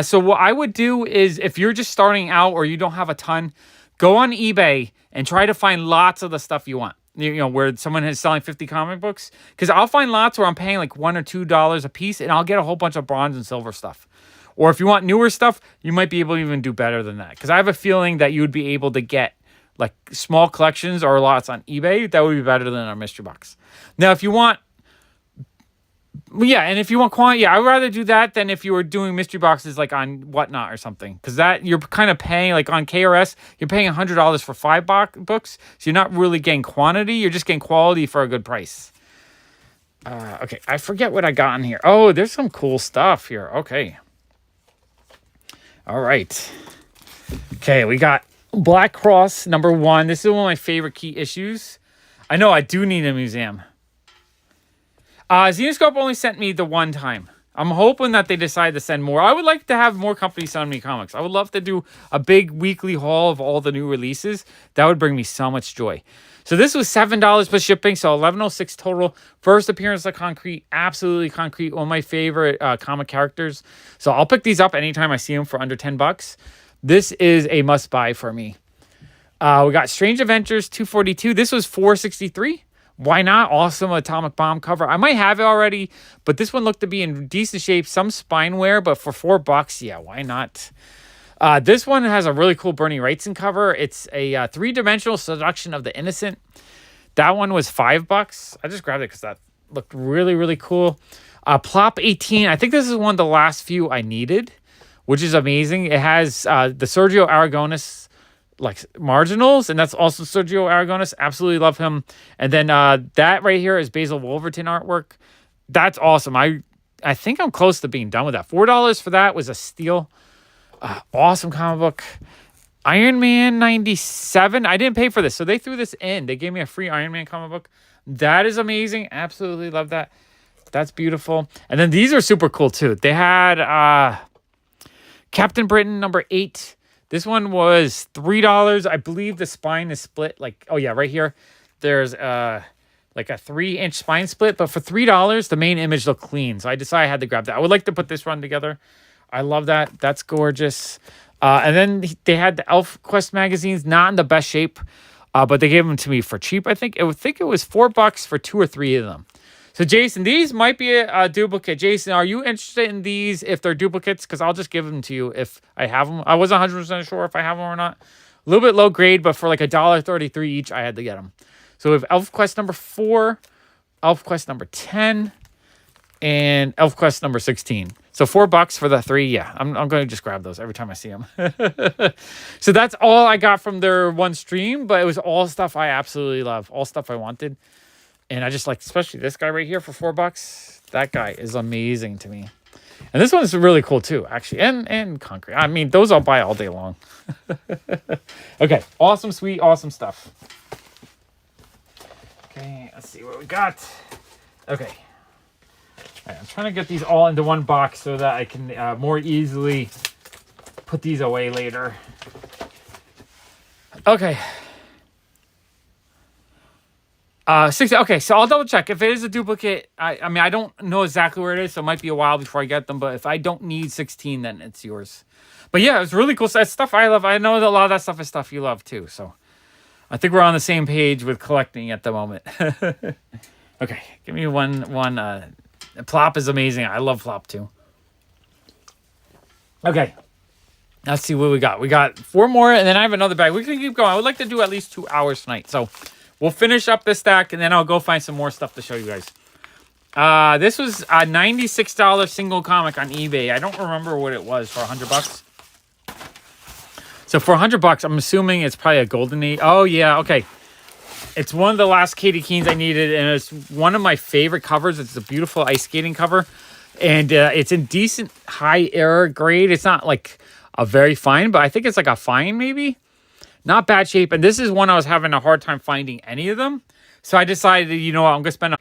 So what I would do is if you're just starting out or you don't have a ton, go on eBay and try to find lots of the stuff you want. you know, where someone is selling 50 comic books, because I'll find lots where I'm paying like $1 or $2 a piece, and I'll get a whole bunch of bronze and silver stuff. Or if you want newer stuff, you might be able to even do better than that, because I have a feeling that you would be able to get like small collections or lots on eBay that would be better than our mystery box. Now, if you want, yeah, and if you want quantity, yeah, I would rather do that than if you were doing mystery boxes like on Whatnot or something, because that you're kind of paying, like on KRS, you're paying $100 for 5 books, so you're not really getting quantity, you're just getting quality for a good price. Okay, I forget what I got in here. Oh, there's some cool stuff here. Okay. All right. Okay, we got Black Cross #1. This is one of my favorite key issues. I know I do need a museum. Xenoscope only sent me the one time. I'm hoping that they decide to send more. I would like to have more companies send me comics. I would love to do a big weekly haul of all the new releases. That would bring me so much joy. So this was $7 plus shipping, so $11.06 total. First appearance of Concrete, absolutely Concrete, one of my favorite comic characters. So I'll pick these up anytime I see them for under $10. This is a must buy for me. We got Strange Adventures 242. This was $4.63. Why not? Awesome Atomic Bomb cover. I might have it already, but this one looked to be in decent shape. Some spine wear, but for $4, yeah, why not? This one has a really cool Bernie Wrightson cover. It's a three-dimensional seduction of the innocent. That one was $5. I just grabbed it because that looked really, really cool. Plop 18. I think this is one of the last few I needed, which is amazing. It has the Sergio Aragonis like marginals, and that's also Sergio Aragonis. Absolutely love him. And then that right here is Basil Wolverton artwork. That's awesome. I think I'm close to being done with that. $4 for that was a steal. Awesome comic book. Iron Man 97. I didn't pay for this, so they threw this in. They gave me a free Iron Man comic book. That is amazing. Absolutely love that. That's beautiful. And then these are super cool too. They had Captain Britain #8. This one was $3. I believe the spine is split. Like, oh yeah, right here. There's like a 3-inch spine split, but for $3, the main image looked clean. So I decided I had to grab that. I would like to put this run together. I love that. That's gorgeous. And then they had the ElfQuest magazines, not in the best shape, but they gave them to me for cheap. I think it was $4 for 2 or 3 of them. So, Jason, these might be a duplicate. Jason, are you interested in these if they're duplicates? Because I'll just give them to you if I have them. I wasn't 100% sure if I have them or not. A little bit low grade, but for like $1.33 each, I had to get them. So we have ElfQuest #4, ElfQuest #10, and ElfQuest #16. So $4 for the 3. Yeah, I'm going to just grab those every time I see them. So that's all I got from their one stream, but it was all stuff I absolutely love. All stuff I wanted. And I just like, especially this guy right here for $4. That guy is amazing to me. And this one is really cool too, actually. And Concrete. I mean, those I'll buy all day long. Okay. Awesome, sweet, awesome stuff. Okay, let's see what we got. Okay. All right, I'm trying to get these all into one box so that I can more easily put these away later. Okay. 60. Okay, so I'll double check. If it is a duplicate, I mean, I don't know exactly where it is, so it might be a while before I get them. But if I don't need 16, then it's yours. But yeah, it's really cool. It's stuff I love. I know that a lot of that stuff is stuff you love too. So I think we're on the same page with collecting at the moment. Okay, give me one. Plop is amazing. I love Plop too. Okay, let's see what we got. We got 4 more, and then I have another bag. We can keep going. I would like to do at least 2 hours tonight. So we'll finish up this stack, and then I'll go find some more stuff to show you guys. This was a $96 single comic on eBay. I don't remember what it was for $100. So for $100, I'm assuming it's probably a Golden Age. Oh, yeah, okay. It's one of the last Katie Keens I needed, and it's one of my favorite covers. It's a beautiful ice skating cover, and it's in decent high error grade. It's not like a very fine, but I think it's like a fine maybe. Not bad shape, and this is one I was having a hard time finding any of them. So I decided, you know what, I'm going to spend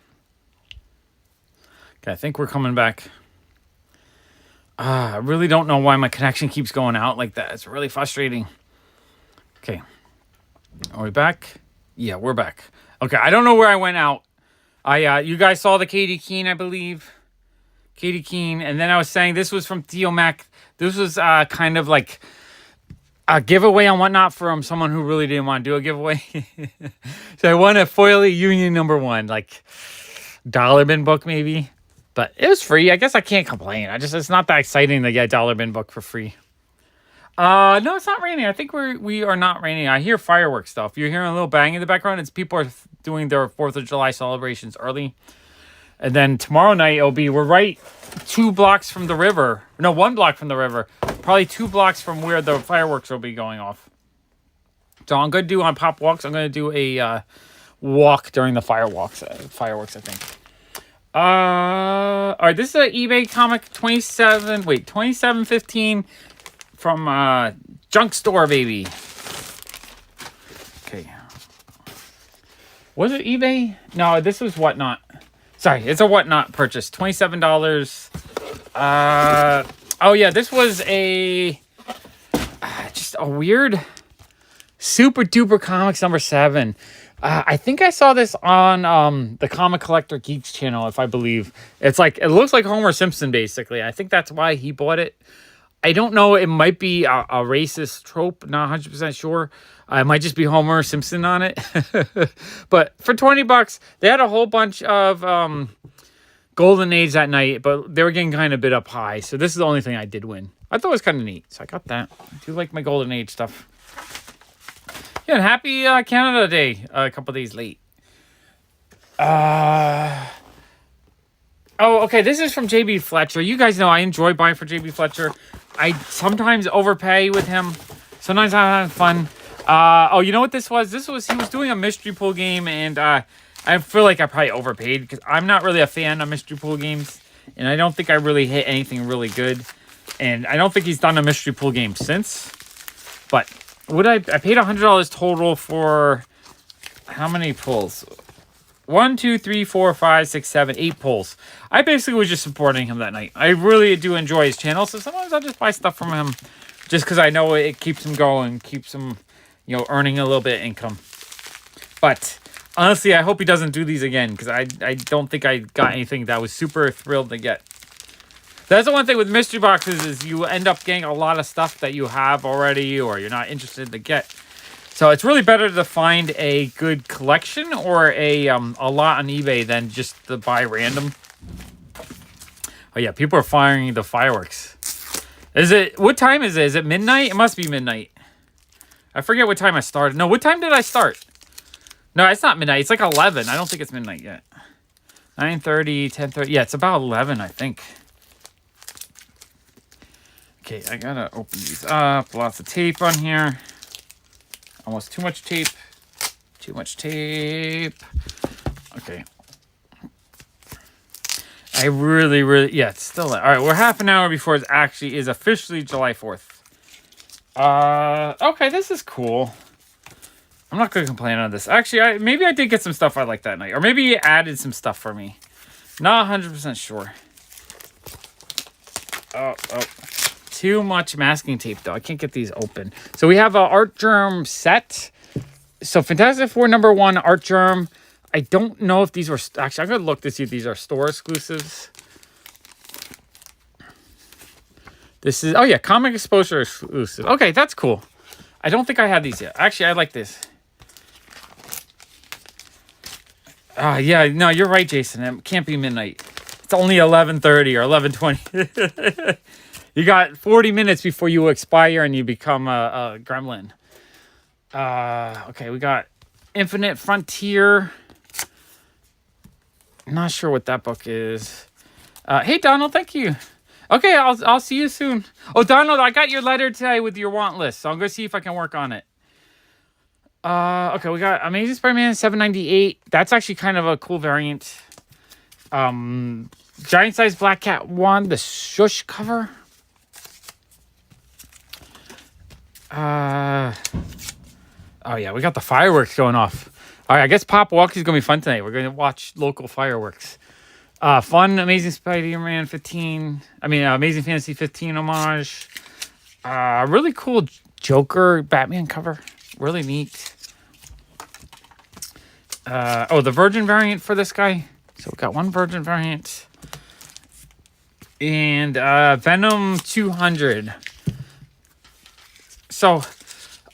Okay, I think we're coming back. I really don't know why my connection keeps going out like that. It's really frustrating. Okay. Are we back? Yeah, we're back. Okay, I don't know where I went out. You guys saw the Katie Keene, I believe. Katie Keene. And then I was saying this was from Theo Mac. This was kind of like a giveaway on Whatnot from someone who really didn't want to do a giveaway. So I won a Foily Union #1, like dollar bin book maybe. But it was free. I guess I can't complain. It's not that exciting to get a dollar bin book for free. No, it's not raining. I think we are not raining. I hear fireworks stuff. You're hearing a little bang in the background. It's people are doing their 4th of July celebrations early. And then tomorrow night we're right 2 blocks from the river. No, 1 block from the river. Probably 2 blocks from where the fireworks will be going off. So I'm going to do on Pop Walks. I'm going to do a walk during the fireworks, I think. All right, this is an eBay comic 2715 from Junk Store, baby. Okay. Was it eBay? No, this was Whatnot. Sorry, it's a Whatnot purchase. $27. Oh yeah, this was just a weird Super Duper Comics #7. I think I saw this on the Comic Collector Geeks channel, if I believe. It looks like Homer Simpson, basically. I think that's why he bought it. I don't know. It might be a racist trope. Not 100% sure. It might just be Homer Simpson on it. But for $20, they had a whole bunch of Golden Age that night, but they were getting kind of bid up high. So this is the only thing I did win. I thought it was kind of neat. So I got that. I do like my Golden Age stuff. Yeah, and happy Canada Day a couple days late. Oh, okay, this is from JB Fletcher. You guys know I enjoy buying for JB Fletcher. I sometimes overpay with him. Sometimes I'm having fun. Oh, you know what this was? He was doing a mystery pool game, and I feel like I probably overpaid because I'm not really a fan of mystery pool games, and I don't think I really hit anything really good. And I don't think he's done a mystery pool game since. But I paid $100 total for how many pulls? 1, 2, 3, 4, 5, 6, 7, 8 pulls. I basically was just supporting him that night. I really do enjoy his channel, so sometimes I'll just buy stuff from him just because I know it keeps him going, keeps him, earning a little bit of income. But honestly, I hope he doesn't do these again because I don't think I got anything that I was super thrilled to get. That's the one thing with mystery boxes is you end up getting a lot of stuff that you have already or you're not interested to get. So it's really better to find a good collection or a lot on eBay than just to buy random. Oh yeah, people are firing the fireworks. What time is it? Is it midnight? It must be midnight. I forget what time I started. No, what time did I start? No, it's not midnight. It's like 11. I don't think it's midnight yet. 9:30, 10:30. Yeah, it's about 11, I think. Okay, I gotta open these up. Lots of tape on here. Almost too much tape. Too much tape. Okay. I really, yeah, it's still... All right, we're half an hour before it actually is officially July 4th. Okay, this is cool. I'm not going to complain on this. Actually, maybe I did get some stuff I liked that night. Or maybe it added some stuff for me. Not 100% sure. Oh. Too much masking tape, though. I can't get these open. So we have an Art Germ set. So Fantastic Four #1 Art Germ. I don't know if these were... Actually, I'm going to look to see if these are store exclusives. This is... Oh, yeah. Comic Exposure exclusive. Okay, that's cool. I don't think I had these yet. Actually, I like this. Yeah. No, you're right, Jason. It can't be midnight. It's only 11:30 or 11:20. You got 40 minutes before you expire and you become a gremlin. Okay, we got Infinite Frontier. Not sure what that book is. Hey, Donald, thank you. Okay, I'll see you soon. Oh, Donald, I got your letter today with your want list, so I'm going to see if I can work on it. Okay, we got Amazing Spider-Man 798. That's actually kind of a cool variant. Giant Size Black Cat 1, the Shush cover. Oh yeah, we got the fireworks going off. All right, I guess Pop Walk is gonna be fun tonight. We're gonna watch local fireworks. Fun, Amazing Spider-Man 15. Amazing Fantasy 15 homage. Really cool Joker Batman cover. Really neat. The Virgin variant for this guy. So we got one Virgin variant. And Venom 200. So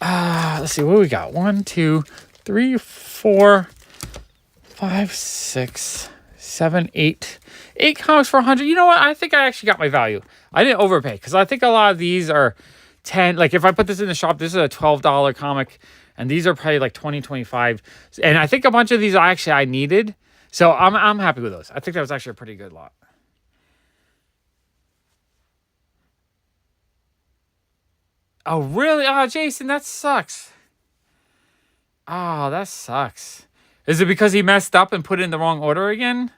Let's see what we got. 1, 2, 3, 4, 5, 6, 7, 8. 8 comics for 100. You know what? I think I actually got my value. I didn't overpay because I think a lot of these are 10. Like if I put this in the shop, this is a $12 comic, and these are probably like 20, 25. And I think a bunch of these I needed. So I'm happy with those. I think that was actually a pretty good lot. Oh, really? Oh, Jason, that sucks. Oh, that sucks. Is it because he messed up and put it in the wrong order again?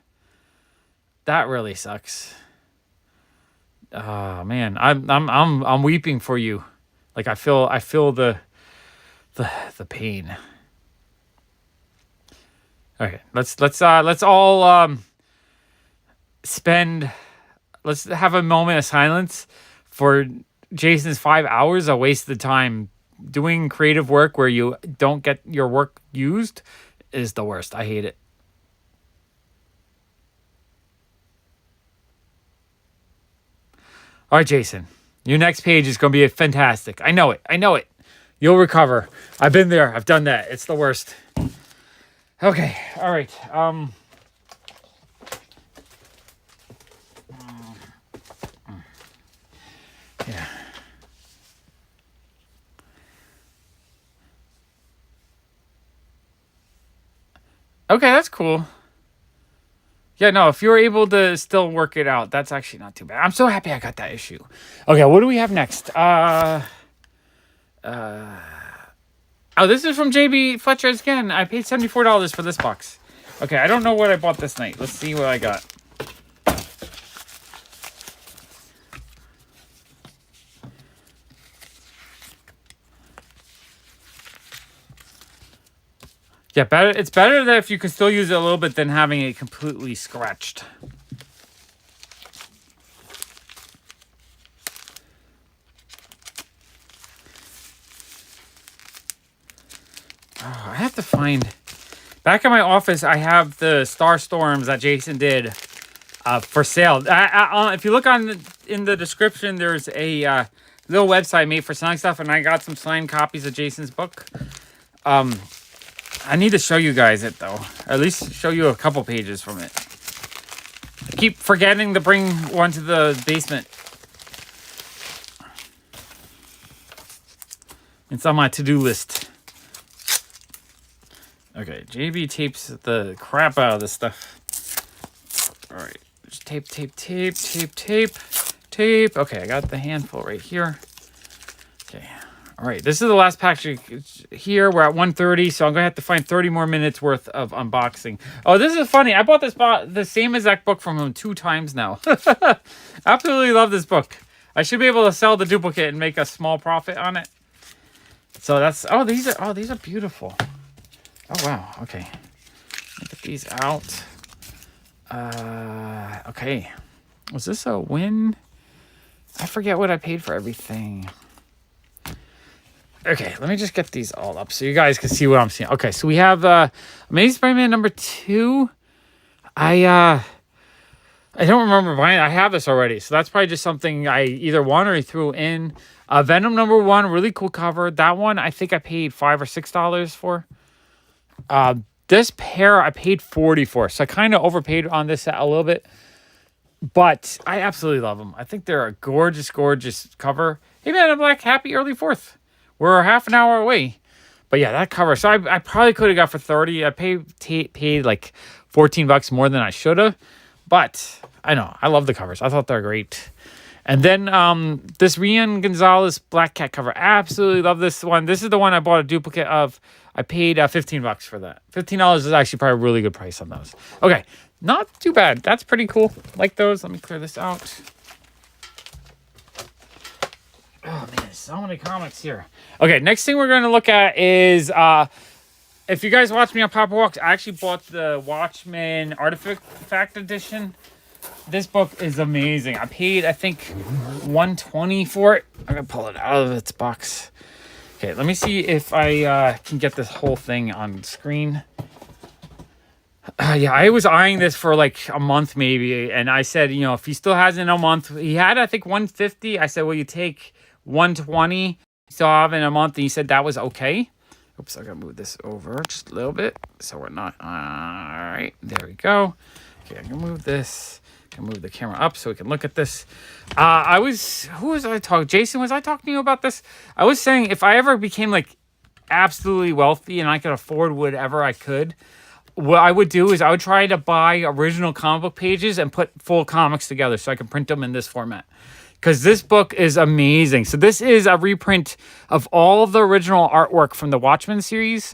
That really sucks. Oh man, I'm weeping for you. Like I feel the pain. Okay, let's all spend. Let's have a moment of silence for Jason's 5 hours of wasted time. Doing creative work where you don't get your work used is the worst. I hate it. All right, Jason, your next page is going to be fantastic. I know it. I know it. You'll recover. I've been there. I've done that. It's the worst. Okay. All right. Yeah. Okay, that's cool. Yeah, no, if you're able to still work it out, that's actually not too bad. I'm so happy I got that issue. Okay, what do we have next? Oh, this is from JB Fletcher again. I paid $74 for this box. Okay, I don't know what I bought this night. Let's see what I got. Yeah, better. It's better that if you can still use it a little bit than having it completely scratched. Oh, I have to find. Back in my office, I have the Star Storms that Jason did for sale. If you look in the description, there's a little website made for selling stuff, and I got some signed copies of Jason's book. I need to show you guys it, though. At least show you a couple pages from it. I keep forgetting to bring one to the basement. It's on my to-do list. Okay, JB tapes the crap out of this stuff. All right, just tape. Okay, I got the handful right here. Okay. All right, this is the last package here. We're at 1:30, so I'm going to have to find 30 more minutes worth of unboxing. Oh, this is funny. I bought the same exact book from him 2 times now. Absolutely love this book. I should be able to sell the duplicate and make a small profit on it. So that's... Oh, these are beautiful. Oh, wow. Okay. Get these out. Okay. Was this a win? I forget what I paid for everything. Okay, let me just get these all up so you guys can see what I'm seeing. Okay, so we have Amazing Spider-Man number 2. I don't remember buying it. I have this already, so that's probably just something I either won or he threw in. Venom number 1, really cool cover. That one I think I paid $5 or $6 for. This pair I paid $40 for, so I kind of overpaid on this a little bit. But I absolutely love them. I think they're a gorgeous, gorgeous cover. Hey man, I'm Black, happy early 4th. We're half an hour away. But yeah, that cover. So I probably could have got for 30. I paid like $14 more than I should have. But I know. I love the covers. I thought they're great. And then this Rian Gonzalez Black Cat cover. Absolutely love this one. This is the one I bought a duplicate of. I paid $15 for that. $15 is actually probably a really good price on those. Okay. Not too bad. That's pretty cool. Like those. Let me clear this out. Oh, man, so many comics here. Okay, next thing we're going to look at is, if you guys watch me on Papa Walks, I actually bought the Watchmen Artifact Edition. This book is amazing. I paid, I think, $120 for it. I'm going to pull it out of its box. Okay, let me see if I can get this whole thing on screen. Yeah, I was eyeing this for like a month maybe, and I said, you know, if he still has it in a month, he had, I think, $150. I said, will you take $120? saw in a month, and he said that was okay. Oops, I gotta move this over just a little bit so we're not. All right, there we go. Okay, I'm gonna move this. I'm gonna move the camera up so we can look at this. Who was I talking? Jason, was I talking to you about this? I was saying if I ever became like absolutely wealthy and I could afford whatever I could, what I would do is I would try to buy original comic book pages and put full comics together so I can print them in this format. Because this book is amazing. So this is a reprint of all of the original artwork from the Watchmen series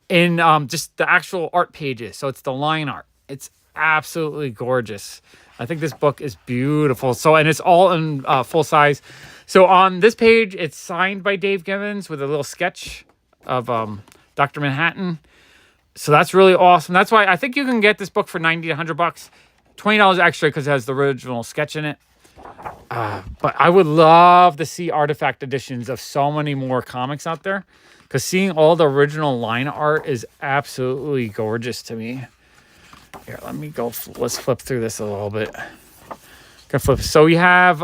in just the actual art pages. So it's the line art. It's absolutely gorgeous. I think this book is beautiful. So, and it's all in full size. So on this page, it's signed by Dave Gibbons with a little sketch of Dr. Manhattan. So that's really awesome. That's why I think you can get this book for $90 to $100, $20 extra because it has the original sketch in it. But I would love to see artifact editions of so many more comics out there, because seeing all the original line art is absolutely gorgeous to me. Here, let me go. Let's flip through this a little bit. Gonna flip. So we have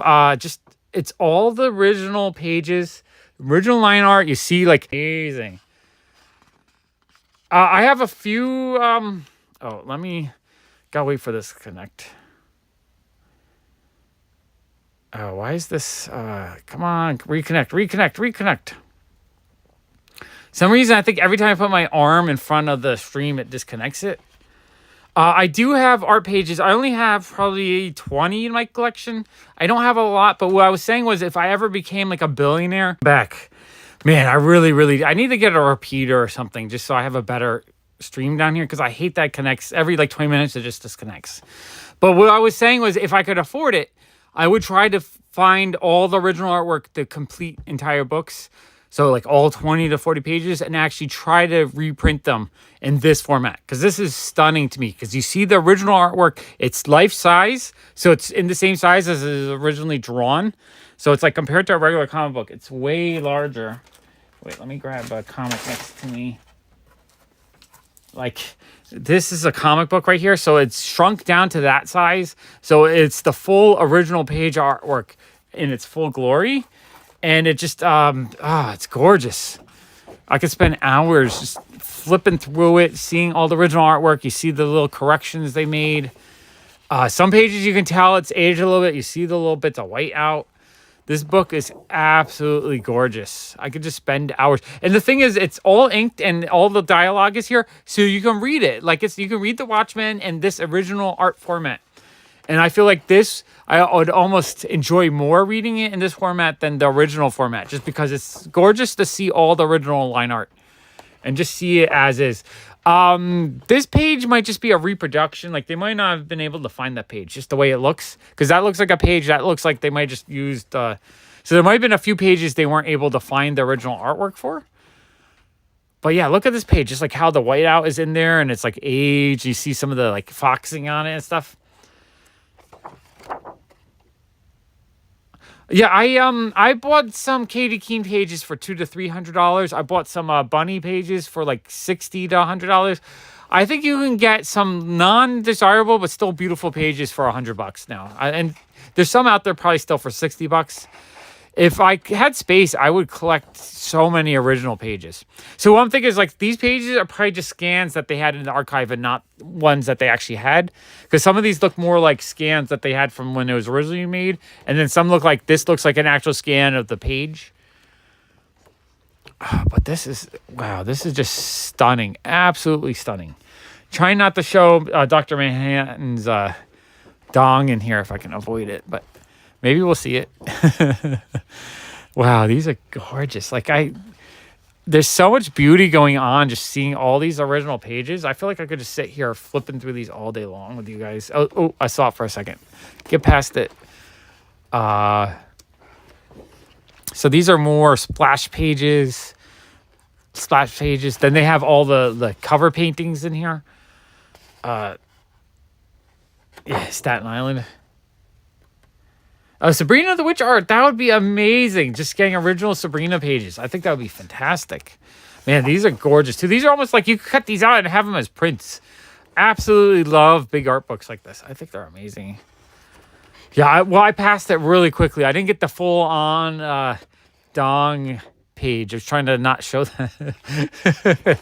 it's all the original pages, original line art. You see, like, amazing. I have a few. Gotta wait for this to connect. Oh, why is this? Come on, reconnect. Some reason I think every time I put my arm in front of the stream, it disconnects it. I do have art pages. I only have probably 20 in my collection. I don't have a lot, but what I was saying was if I ever became like a billionaire back, man, I need to get a repeater or something just so I have a better stream down here, because I hate that it connects every like 20 minutes. It just disconnects. But what I was saying was if I could afford it, I would try to find all the original artwork, the complete entire books. So like all 20 to 40 pages, and actually try to reprint them in this format. Because this is stunning to me. Because you see the original artwork, it's life size. So it's in the same size as it is originally drawn. So it's like compared to a regular comic book, it's way larger. Wait, let me grab a comic next to me. Like, this is a comic book right here. So it's shrunk down to that size. So it's the full original page artwork in its full glory. And it just, it's gorgeous. I could spend hours just flipping through it, seeing all the original artwork. You see the little corrections they made. Some pages you can tell it's aged a little bit. You see the little bits of white out. This book is absolutely gorgeous. I could just spend hours. And the thing is, it's all inked and all the dialogue is here, so you can read it. Like, you can read the Watchmen in this original art format. And I feel like this, I would almost enjoy more reading it in this format than the original format, just because it's gorgeous to see all the original line art and just see it as is. This page might just be a reproduction. Like, they might not have been able to find that page, just the way it looks. Because that looks like a page that looks like they might just used... so there might have been a few pages they weren't able to find the original artwork for. But yeah, look at this page. Just like how the whiteout is in there and it's like aged. You see some of the like foxing on it and stuff. Yeah, I bought some Katie Keene pages for $200 to $300. I bought some Bunny pages for like $60 to $100. I think you can get some non-desirable but still beautiful pages for $100 now. And there's some out there probably still for $60. If I had space, I would collect so many original pages. So what I'm thinking is, like, these pages are probably just scans that they had in the archive and not ones that they actually had. Because some of these look more like scans that they had from when it was originally made. And then some look like, this looks like an actual scan of the page. But this is, wow, this is just stunning. Absolutely stunning. Trying not to show Dr. Manhattan's dong in here if I can avoid it. But maybe we'll see it. Wow, these are gorgeous. Like, there's so much beauty going on just seeing all these original pages. I feel like I could just sit here flipping through these all day long with you guys. Oh, I saw it for a second. Get past it. So these are more splash pages. Then they have all the cover paintings in here. Yeah, Staten Island. Sabrina the Witch art. That would be amazing. Just getting original Sabrina pages. I think that would be fantastic. Man, these are gorgeous too. These are almost like you could cut these out and have them as prints. Absolutely love big art books like this. I think they're amazing. Yeah, I passed it really quickly. I didn't get the full on dong page. I was trying to not show that.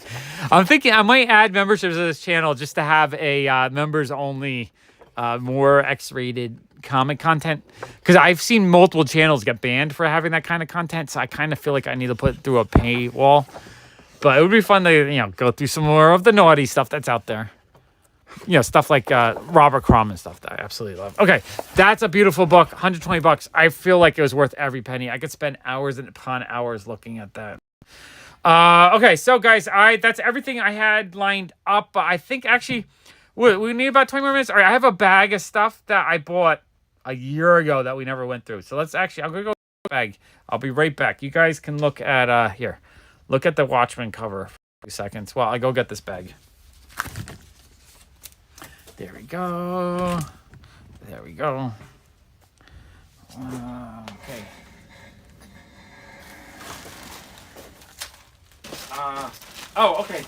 I'm thinking I might add memberships to this channel just to have a members only, more X-rated comic content, because I've seen multiple channels get banned for having that kind of content. So I kind of feel like I need to put it through a paywall. But it would be fun to, go through some more of the naughty stuff that's out there. Stuff like Robert Crumb and stuff that I absolutely love. Okay, that's a beautiful book, $120. I feel like it was worth every penny. I could spend hours upon hours looking at that. Okay, so guys, that's everything I had lined up. I think actually we need about 20 more minutes. All right, I have a bag of stuff that I bought a year ago that we never went through. So I'm gonna go bag. I'll be right back. You guys can look at here. Look at the Watchmen cover for a few seconds while I go get this bag. There we go. There we go. Okay. Okay.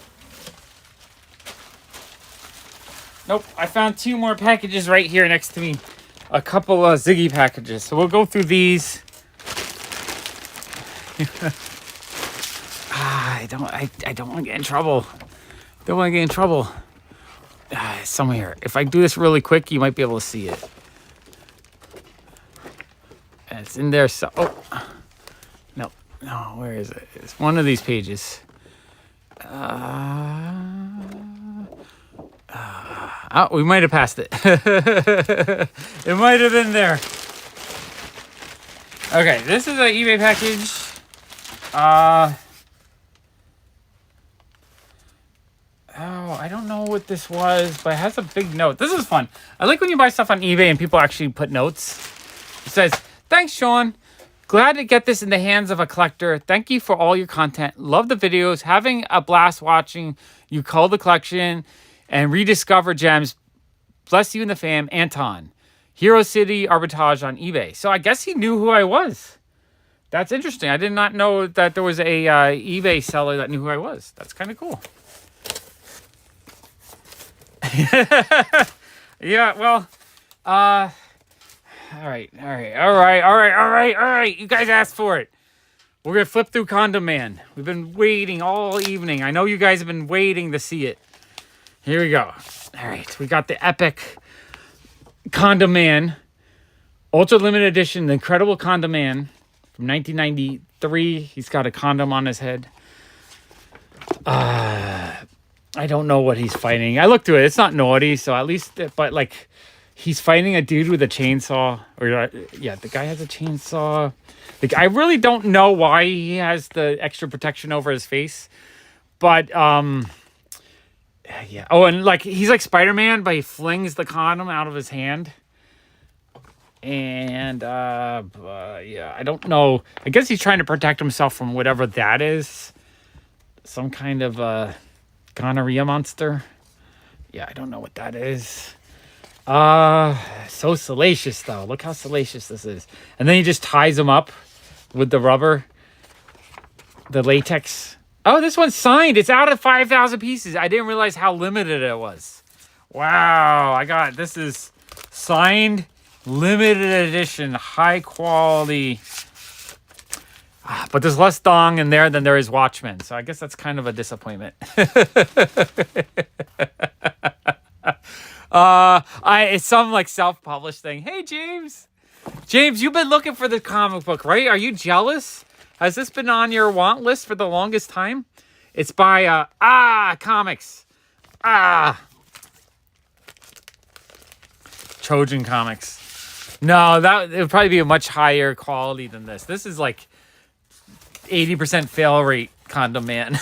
Nope, I found 2 more packages right here next to me. A couple of Ziggy packages. So we'll go through these. I don't want to get in trouble. Don't want to get in trouble. Somewhere. If I do this really quick, you might be able to see it. And it's in there. So, no, where is it? It's one of these pages. We might have passed it. It might have been there. Okay, this is an eBay package. I don't know what this was, but it has a big note. This is fun. I like when you buy stuff on eBay and people actually put notes. It says, "Thanks, Sean. Glad to get this in the hands of a collector. Thank you for all your content. Love the videos. Having a blast watching you cull the collection and rediscover gems. Bless you and the fam, Anton. Hero City Arbitrage on eBay." So I guess he knew who I was. That's interesting. I did not know that there was a eBay seller that knew who I was. That's kind of cool. Yeah, well, all right. You guys asked for it. We're going to flip through Condom Man. We've been waiting all evening. I know you guys have been waiting to see it. Here we go. All right, we got the epic Condom Man, Ultra Limited Edition, the Incredible Condom Man from 1993. He's got a condom on his head. I don't know what he's fighting. I looked through it. It's not naughty, so at least, but like, he's fighting a dude with a chainsaw. Or yeah, the guy has a chainsaw. Like, I really don't know why he has the extra protection over his face, but yeah. Oh, and like, he's like Spider-Man, but he flings the condom out of his hand. And yeah, I don't know. I guess he's trying to protect himself from whatever that is. Some kind of gonorrhea monster. Yeah, I don't know what that is. So salacious though. Look how salacious this is. And then he just ties them up with the rubber, the latex. Oh, this one's signed. It's out of 5,000 pieces. I didn't realize how limited it was. Wow, this is signed, limited edition, high quality. But there's less dong in there than there is Watchmen. So I guess that's kind of a disappointment. It's some like self-published thing. Hey, James, you've been looking for the comic book, right? Are you jealous? Has this been on your want list for the longest time? It's by Comics. Trojan Comics. No, it would probably be a much higher quality than this. This is like 80% fail rate Condom Man.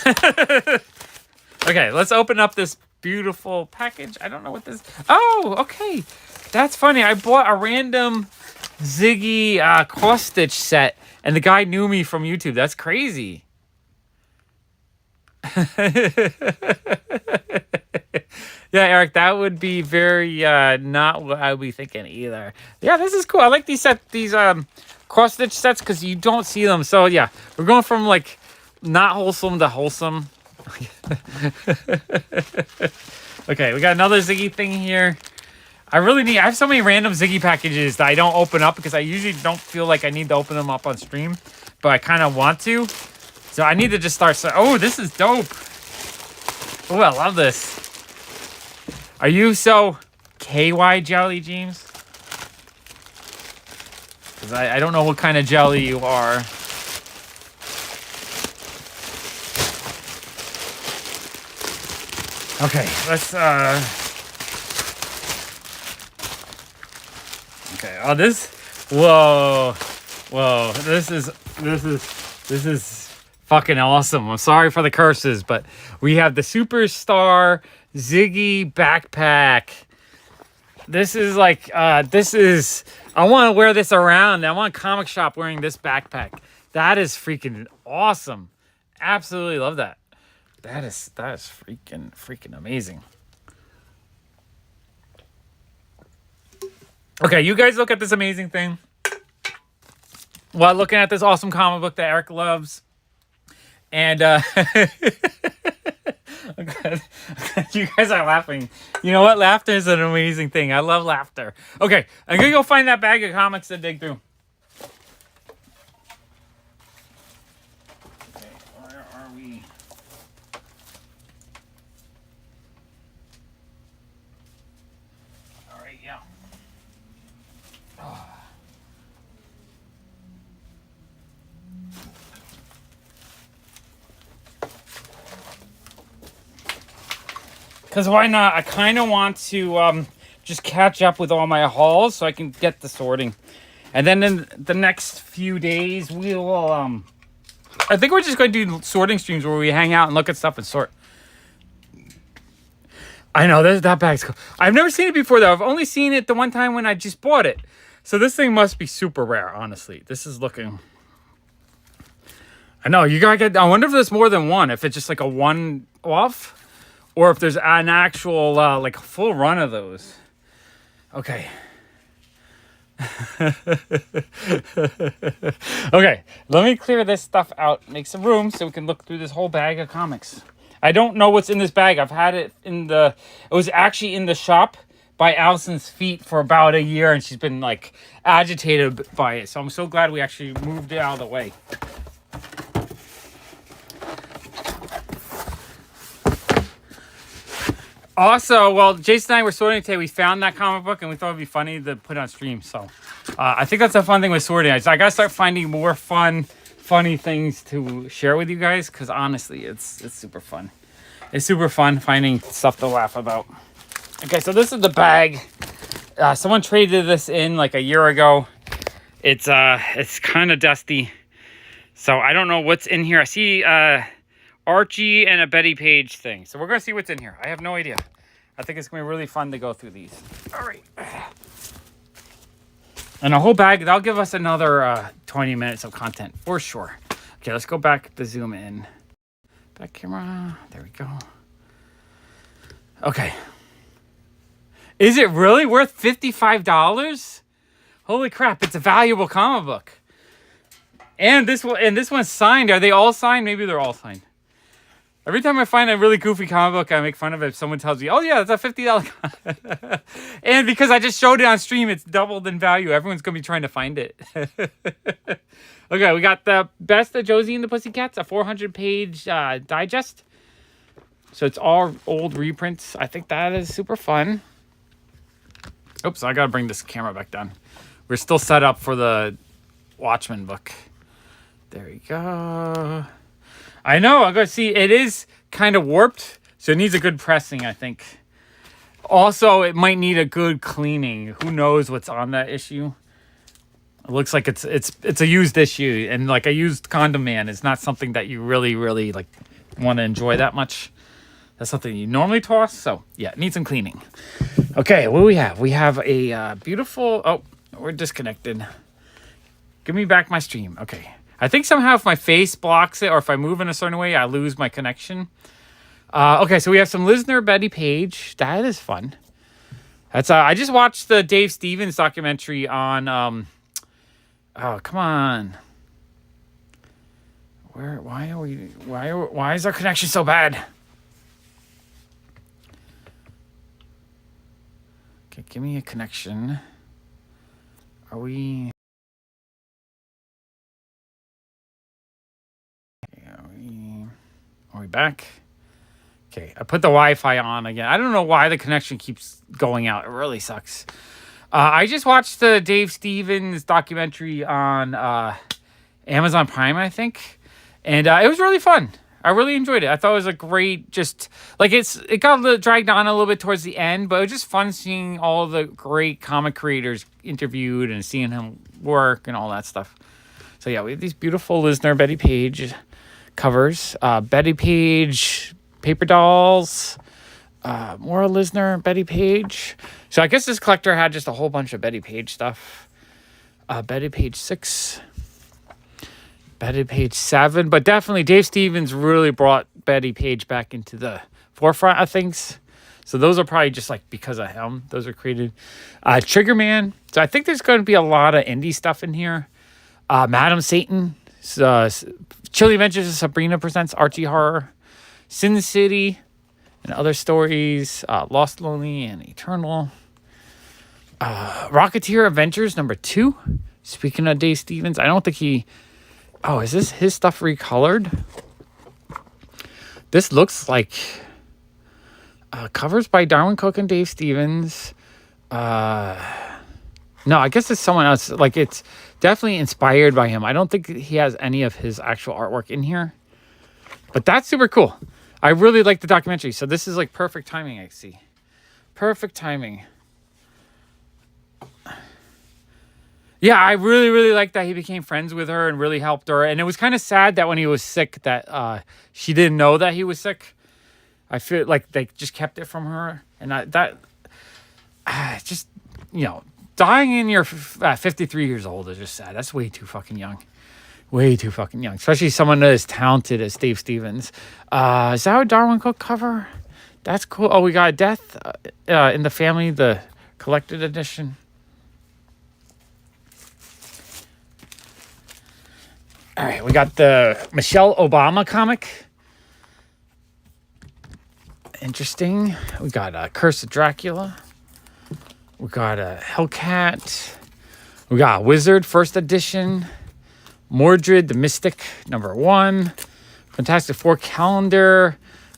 Okay, let's open up this beautiful package. I don't know what this... Oh, okay. That's funny. I bought a random Ziggy cross-stitch set, and the guy knew me from YouTube. That's crazy. Yeah, Eric, that would be very not what I would be thinking either. Yeah, this is cool. I like these cross-stitch sets because you don't see them. So, yeah, we're going from, like, not wholesome to wholesome. Okay, we got another Ziggy thing here. I have so many random Ziggy packages that I don't open up because I usually don't feel like I need to open them up on stream, but I kind of want to. So I need to just start. Oh, this is dope. Oh, I love this. Are you so KY jelly, James? Because I don't know what kind of jelly you are. Okay, let's okay. Oh, this. Whoa, whoa. This is fucking awesome. I'm sorry for the curses, but we have the Superstar Ziggy backpack. This is like, I want to wear this around. I want a comic shop wearing this backpack. That is freaking awesome. Absolutely love that. That is freaking amazing. Okay, you guys look at this amazing thing while looking at this awesome comic book that Eric loves. And you guys are laughing. You know what? Laughter is an amazing thing. I love laughter. Okay, I'm gonna go find that bag of comics to dig through. Okay, where are we? All right, yeah. Because why not? I kind of want to just catch up with all my hauls so I can get the sorting. And then in the next few days, we will... I think we're just going to do sorting streams where we hang out and look at stuff and sort. I know, that bag's cool. I've never seen it before, though. I've only seen it the one time when I just bought it. So this thing must be super rare, honestly. This is looking... I know, you gotta get... I wonder if there's more than one. If it's just like a one-off... Or if there's an actual, like, full run of those. Okay. Okay, let me clear this stuff out. Make some room so we can look through this whole bag of comics. I don't know what's in this bag. I've had it in the... It was actually in the shop by Allison's feet for about a year. And she's been, like, agitated by it. So I'm so glad we actually moved it out of the way. Also, well, Jason and I were sorting today. We found that comic book, and we thought it'd be funny to put on stream. So, I think that's a fun thing with sorting. I gotta start finding more funny things to share with you guys. Because honestly, it's super fun. It's super fun finding stuff to laugh about. Okay, so this is the bag. Someone traded this in like a year ago. It's kind of dusty, so I don't know what's in here. I see Archie and a Betty Page thing. So we're going to see what's in here. I have no idea. I think it's going to be really fun to go through these. All right. And a whole bag. That'll give us another 20 minutes of content for sure. Okay, let's go back to zoom in. Back camera. There we go. Okay. Is it really worth $55? Holy crap. It's a valuable comic book. And this one's signed. Are they all signed? Maybe they're all signed. Every time I find a really goofy comic book, I make fun of it. If someone tells me, oh yeah, that's a $50 And because I just showed it on stream, it's doubled in value. Everyone's going to be trying to find it. Okay, we got the Best of Josie and the Pussycats, a 400-page digest. So it's all old reprints. I think that is super fun. Oops, I got to bring this camera back down. We're still set up for the Watchmen book. There we go. I know, I'm going to see, it is kind of warped, so it needs a good pressing, I think. Also, it might need a good cleaning. Who knows what's on that issue? It looks like it's a used issue, and like a used Condom Man is not something that you really, really like want to enjoy that much. That's something you normally toss, so yeah, it needs some cleaning. Okay, what do we have? We have a beautiful... Oh, we're disconnected. Give me back my stream. Okay. I think somehow if my face blocks it or if I move in a certain way, I lose my connection. Okay, so we have some Lisner Betty Page. That is fun. That's I just watched the Dave Stevens documentary on... oh, come on. Why is our connection so bad? Okay, give me a connection. Are we... back. Okay, I put the Wi-Fi on again. I don't know why the connection keeps going out. It really sucks. I just watched the Dave Stevens documentary on Amazon Prime, I think. And it was really fun. I really enjoyed it. I thought it was a great, just like it got a little dragged on a little bit towards the end, but it was just fun seeing all the great comic creators interviewed and seeing him work and all that stuff. So yeah, we have these beautiful Lisner Betty Page covers. Betty Page paper dolls. More Lisner Betty Page. So I guess this collector had just a whole bunch of Betty Page stuff. Betty Page 6. Betty Page 7. But definitely Dave Stevens really brought Betty Page back into the forefront of things. So those are probably just like because of him. Those are created. Triggerman. So I think there's going to be a lot of indie stuff in here. Madam Satan. Chilly Adventures of Sabrina presents Archie Horror. Sin City and other stories. Lost, Lonely, and Eternal. Rocketeer Adventures #2. Speaking of Dave Stevens, I don't think he... Oh, is this his stuff recolored? This looks like covers by Darwin Cook and Dave Stevens. No, I guess it's someone else. Like, it's definitely inspired by him. I don't think he has any of his actual artwork in here. But that's super cool. I really like the documentary. So this is like perfect timing, I see. Perfect timing. Yeah, I really, really like that he became friends with her and really helped her. And it was kind of sad that when he was sick that she didn't know that he was sick. I feel like they just kept it from her. And just, you know, dying in your 53 years old is just sad. That's way too fucking young. Way too fucking young. Especially someone as talented as Dave Stevens. Is that a Darwin Cook cover? That's cool. Oh, we got Death in the Family, the collected edition. All right, we got the Michelle Obama comic. Interesting. We got Curse of Dracula. We got Hellcat. We got Wizard, first edition. Mordred, the Mystic, #1. Fantastic Four calendar.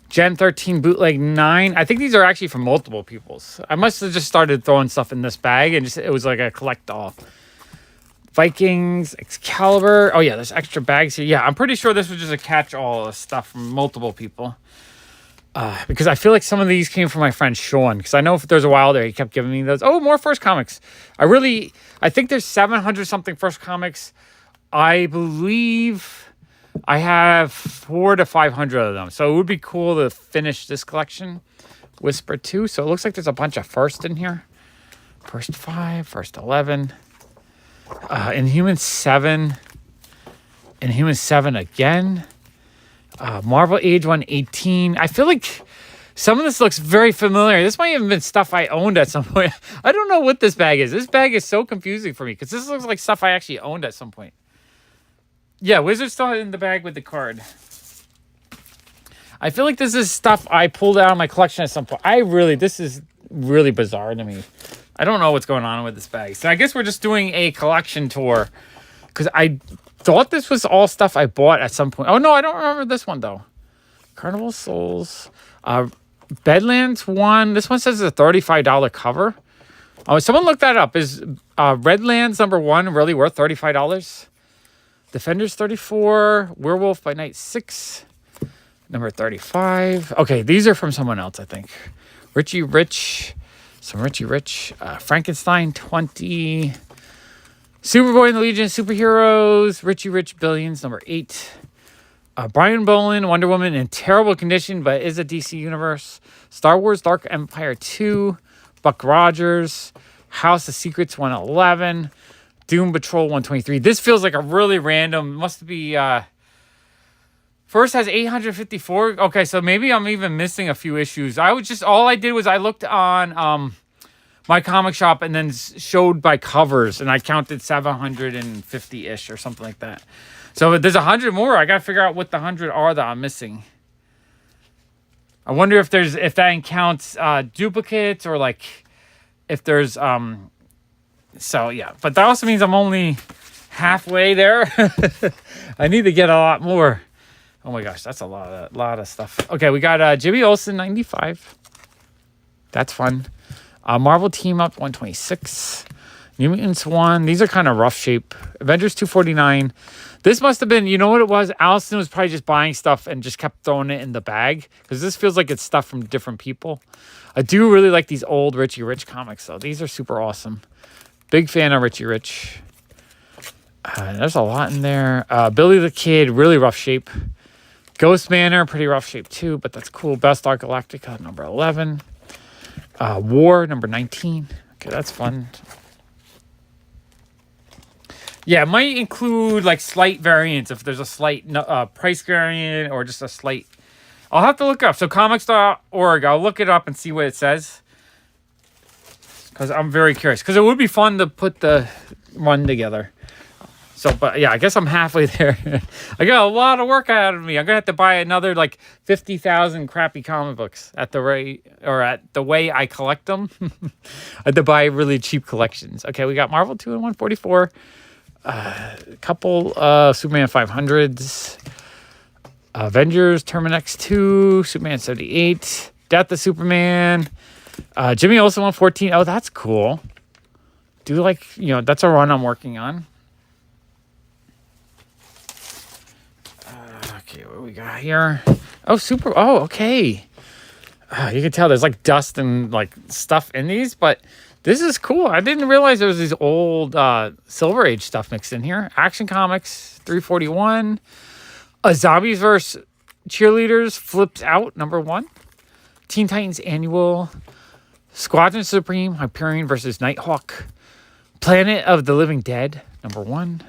Gen 13 bootleg 9. I think these are actually from multiple peoples. I must have just started throwing stuff in this bag and it was like a collect all. Vikings, Excalibur. Oh, yeah, there's extra bags here. Yeah, I'm pretty sure this was just a catch-all of stuff from multiple people. Because I feel like some of these came from my friend Sean. Because I know if there's a while there, he kept giving me those. Oh, more First Comics. I think there's 700-something First Comics. I believe I have 400 to 500 of them. So it would be cool to finish this collection. Whisper 2. So it looks like there's a bunch of First in here. First 5, First 11. Inhuman 7. Inhuman 7 again. Marvel Age 118. I feel like some of this looks very familiar. This might have been stuff I owned at some point. I don't know what this bag is. This bag is so confusing for me because this looks like stuff I actually owned at some point. Yeah, Wizard's still in the bag with the card. I feel like this is stuff I pulled out of my collection at some point. This is really bizarre to me. I don't know what's going on with this bag. So I guess we're just doing a collection tour. Because I thought this was all stuff I bought at some point. Oh, no, I don't remember this one, though. Carnival Souls. Badlands 1. This one says it's a $35 cover. Oh, someone looked that up. Is Redlands #1 really worth $35? Defenders 34. Werewolf by Night 6. Number 35. Okay, these are from someone else, I think. Richie Rich. Some Richie Rich. Frankenstein 20. Superboy and the Legion of Superheroes. Richie Rich Billions #8. Brian Bolin, Wonder Woman in terrible condition, but is a DC universe. Star Wars Dark Empire 2. Buck Rogers. House of Secrets 111. Doom Patrol 123. This feels like a really random. Must be. First has 854. Okay, so maybe I'm even missing a few issues. All I did was I looked on my comic shop and then showed by covers, and I counted 750-ish or something like that. So there's 100 more. I got to figure out what the 100 are that I'm missing. I wonder if that counts duplicates or like if there's so yeah. But that also means I'm only halfway there. I need to get a lot more. Oh my gosh, that's a lot of stuff. Okay, we got Jimmy Olsen 95. That's fun. Marvel Team Up 126. New Mutants 1. These are kind of rough shape. Avengers 249. This must have been, you know what it was? Allison was probably just buying stuff and just kept throwing it in the bag. Because this feels like it's stuff from different people. I do really like these old Richie Rich comics, though. These are super awesome. Big fan of Richie Rich. There's a lot in there. Billy the Kid, really rough shape. Ghost Manor, pretty rough shape too, but that's cool. Battlestar Galactica, number 11. War, number 19. Okay, that's fun. Yeah, it might include like slight variants if there's a slight price variant or just a slight. I'll have to look up. So comics.org, I'll look it up and see what it says. Because I'm very curious. Because it would be fun to put the one together. So, but yeah, I guess I'm halfway there. I got a lot of work out of me. I'm going to have to buy another like 50,000 crappy comic books at the rate, or at the way I collect them. I had to buy really cheap collections. Okay, we got Marvel 2 and 144. A couple Superman 500s. Avengers, Terminex 2, Superman 78, Death of Superman, Jimmy Olsen 114. Oh, that's cool. Do like, that's a run I'm working on. Okay, what we got here? Oh, okay. You can tell there's like dust and like stuff in these, but this is cool. I didn't realize there was these old Silver Age stuff mixed in here. Action Comics 341. A Zombies vs. Cheerleaders flips out, number 1. Teen Titans Annual. Squadron Supreme, Hyperion versus Nighthawk. Planet of the Living Dead, number 1.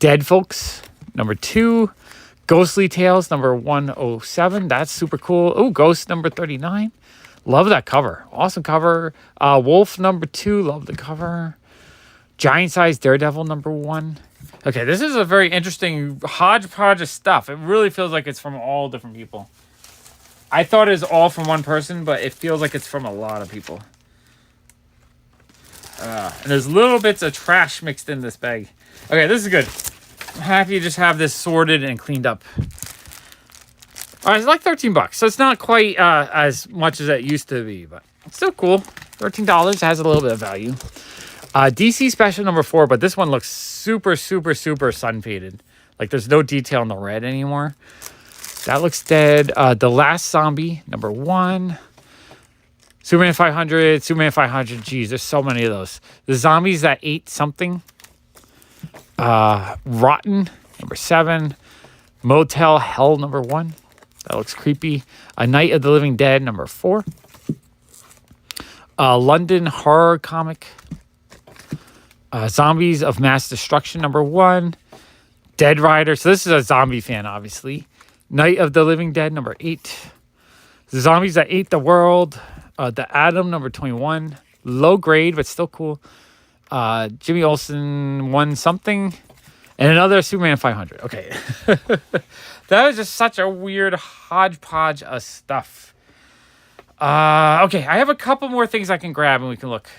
Dead Folks, number 2. Ghostly Tales, number 107. That's super cool. Oh, Ghost, number 39. Love that cover. Awesome cover. Wolf, number 2. Love the cover. Giant Size Daredevil, number 1. Okay, this is a very interesting hodgepodge of stuff. It really feels like it's from all different people. I thought it was all from one person, but it feels like it's from a lot of people. And there's little bits of trash mixed in this bag. Okay, this is good. I'm happy to just have this sorted and cleaned up. All right, it's like $13, so it's not quite as much as it used to be, but it's still cool. $13 has a little bit of value. DC Special number 4, but this one looks super, super, super sun faded. Like there's no detail in the red anymore. That looks dead. The Last Zombie number 1. Superman 500, Superman 500. Geez, there's so many of those. The Zombies That Ate Something. Rotten number 7. Motel Hell number 1. That looks creepy. A Night of the Living Dead number 4. London Horror Comic. Zombies of Mass Destruction, number 1. Dead Rider. So this is a zombie fan, obviously. Night of the Living Dead, number 8. The Zombies That Ate the World. The Atom, number 21. Low grade, but still cool. Jimmy Olsen 1 something. And another Superman 500. Okay. That was just such a weird hodgepodge of stuff. Okay, I have a couple more things I can grab and we can look.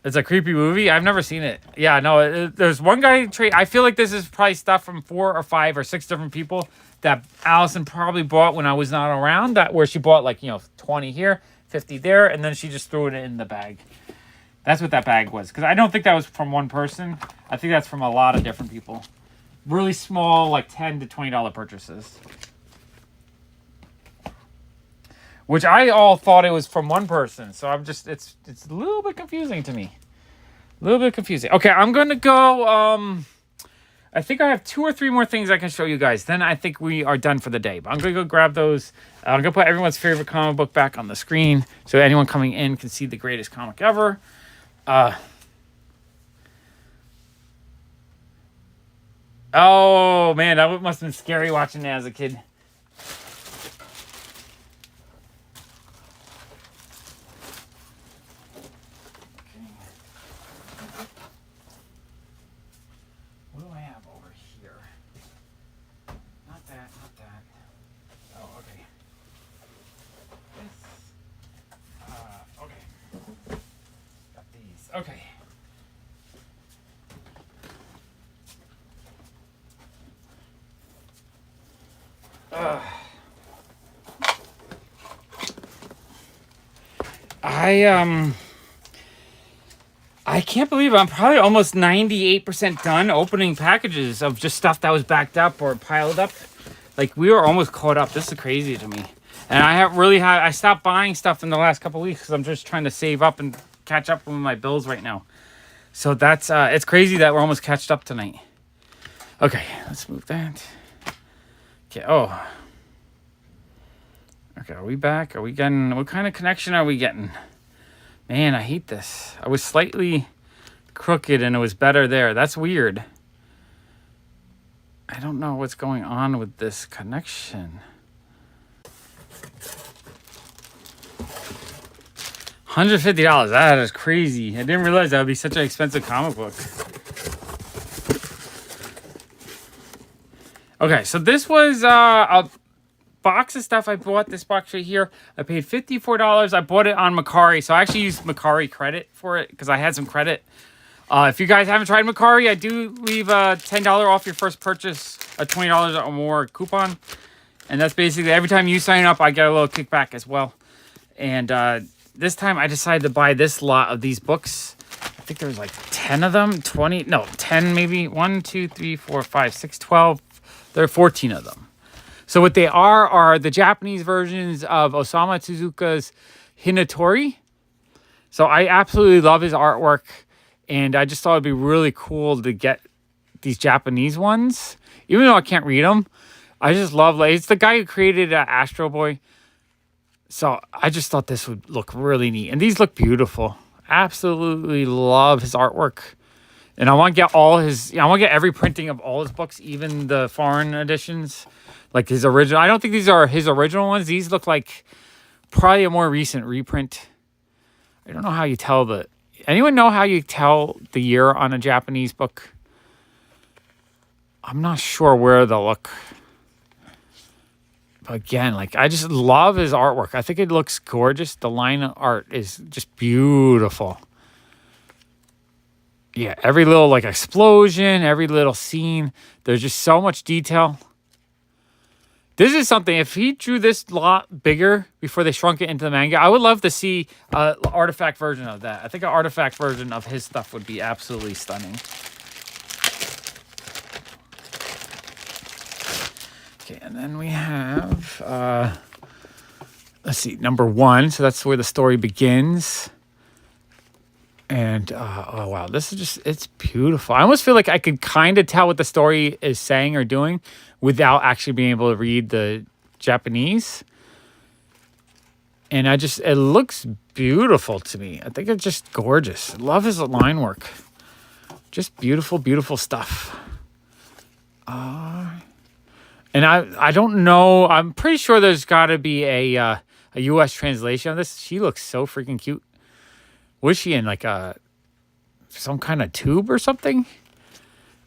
It's a creepy movie. I've never seen it. Yeah, no, there's one guy trade. I feel like this is probably stuff from 4 or 5 or 6 different people that Allison probably bought when I was not around. Where she bought 20 here, 50 there, and then she just threw it in the bag. That's what that bag was. Because I don't think that was from one person. I think that's from a lot of different people. Really small, like $10 to $20 purchases. Which I all thought it was from one person. So I'm just, it's a little bit confusing to me. A little bit confusing. Okay, I'm going to go, I think I have 2 or 3 more things I can show you guys. Then I think we are done for the day. But I'm going to go grab those. I'm going to put everyone's favorite comic book back on the screen. So anyone coming in can see the greatest comic ever. Oh, man, that must have been scary watching that as a kid. Okay. I can't believe I'm probably almost 98% done opening packages of just stuff that was backed up or piled up. Like, we were almost caught up. This is crazy to me. And I stopped buying stuff in the last couple of weeks because I'm just trying to save up and catch up with my bills right now. So that's, it's crazy that we're almost catched up tonight. Okay, let's move that. Okay, oh. Okay, are we back? Are we getting, what kind of connection are we getting? Man, I hate this. I was slightly crooked and it was better there. That's weird. I don't know what's going on with this connection. $150. That is crazy. I didn't realize that would be such an expensive comic book. Okay, so this was a box of stuff I bought. This box right here, I paid $54. I bought it on Macari, so I actually used Macari credit for it because I had some credit. If you guys haven't tried Macari, I do leave a $10 off your first purchase, a $20 or more coupon, and that's basically every time you sign up, I get a little kickback as well. And this time, I decided to buy this lot of these books. I think there was like 10 of them, 10 maybe. 1, 2, 3, 4, 5, 6, 12. There are 14 of them. So what they are the Japanese versions of Osamu Tezuka's Hinatori. So I absolutely love his artwork, and I just thought it'd be really cool to get these Japanese ones. Even though I can't read them, I just love, like, it's the guy who created Astro Boy. So I just thought this would look really neat. And these look beautiful. Absolutely love his artwork. And I want to get I want to get every printing of all his books, even the foreign editions. Like his original. I don't think these are his original ones. These look like probably a more recent reprint. I don't know how you tell anyone know how you tell the year on a Japanese book? I'm not sure where they'll look. But again, like, I just love his artwork. I think it looks gorgeous. The line art is just beautiful. Yeah, every little, like, explosion, every little scene. There's just so much detail. This is something, if he drew this lot bigger before they shrunk it into the manga, I would love to see an artifact version of that. I think an artifact version of his stuff would be absolutely stunning. Okay, and then we have, let's see, number 1. So that's where the story begins. And, oh, wow, this is just, it's beautiful. I almost feel like I could kind of tell what the story is saying or doing without actually being able to read the Japanese. And it looks beautiful to me. I think it's just gorgeous. I love his line work. Just beautiful, beautiful stuff. And I don't know. I'm pretty sure there's got to be a U.S. translation of this. She looks so freaking cute. Was she in like some kind of tube or something?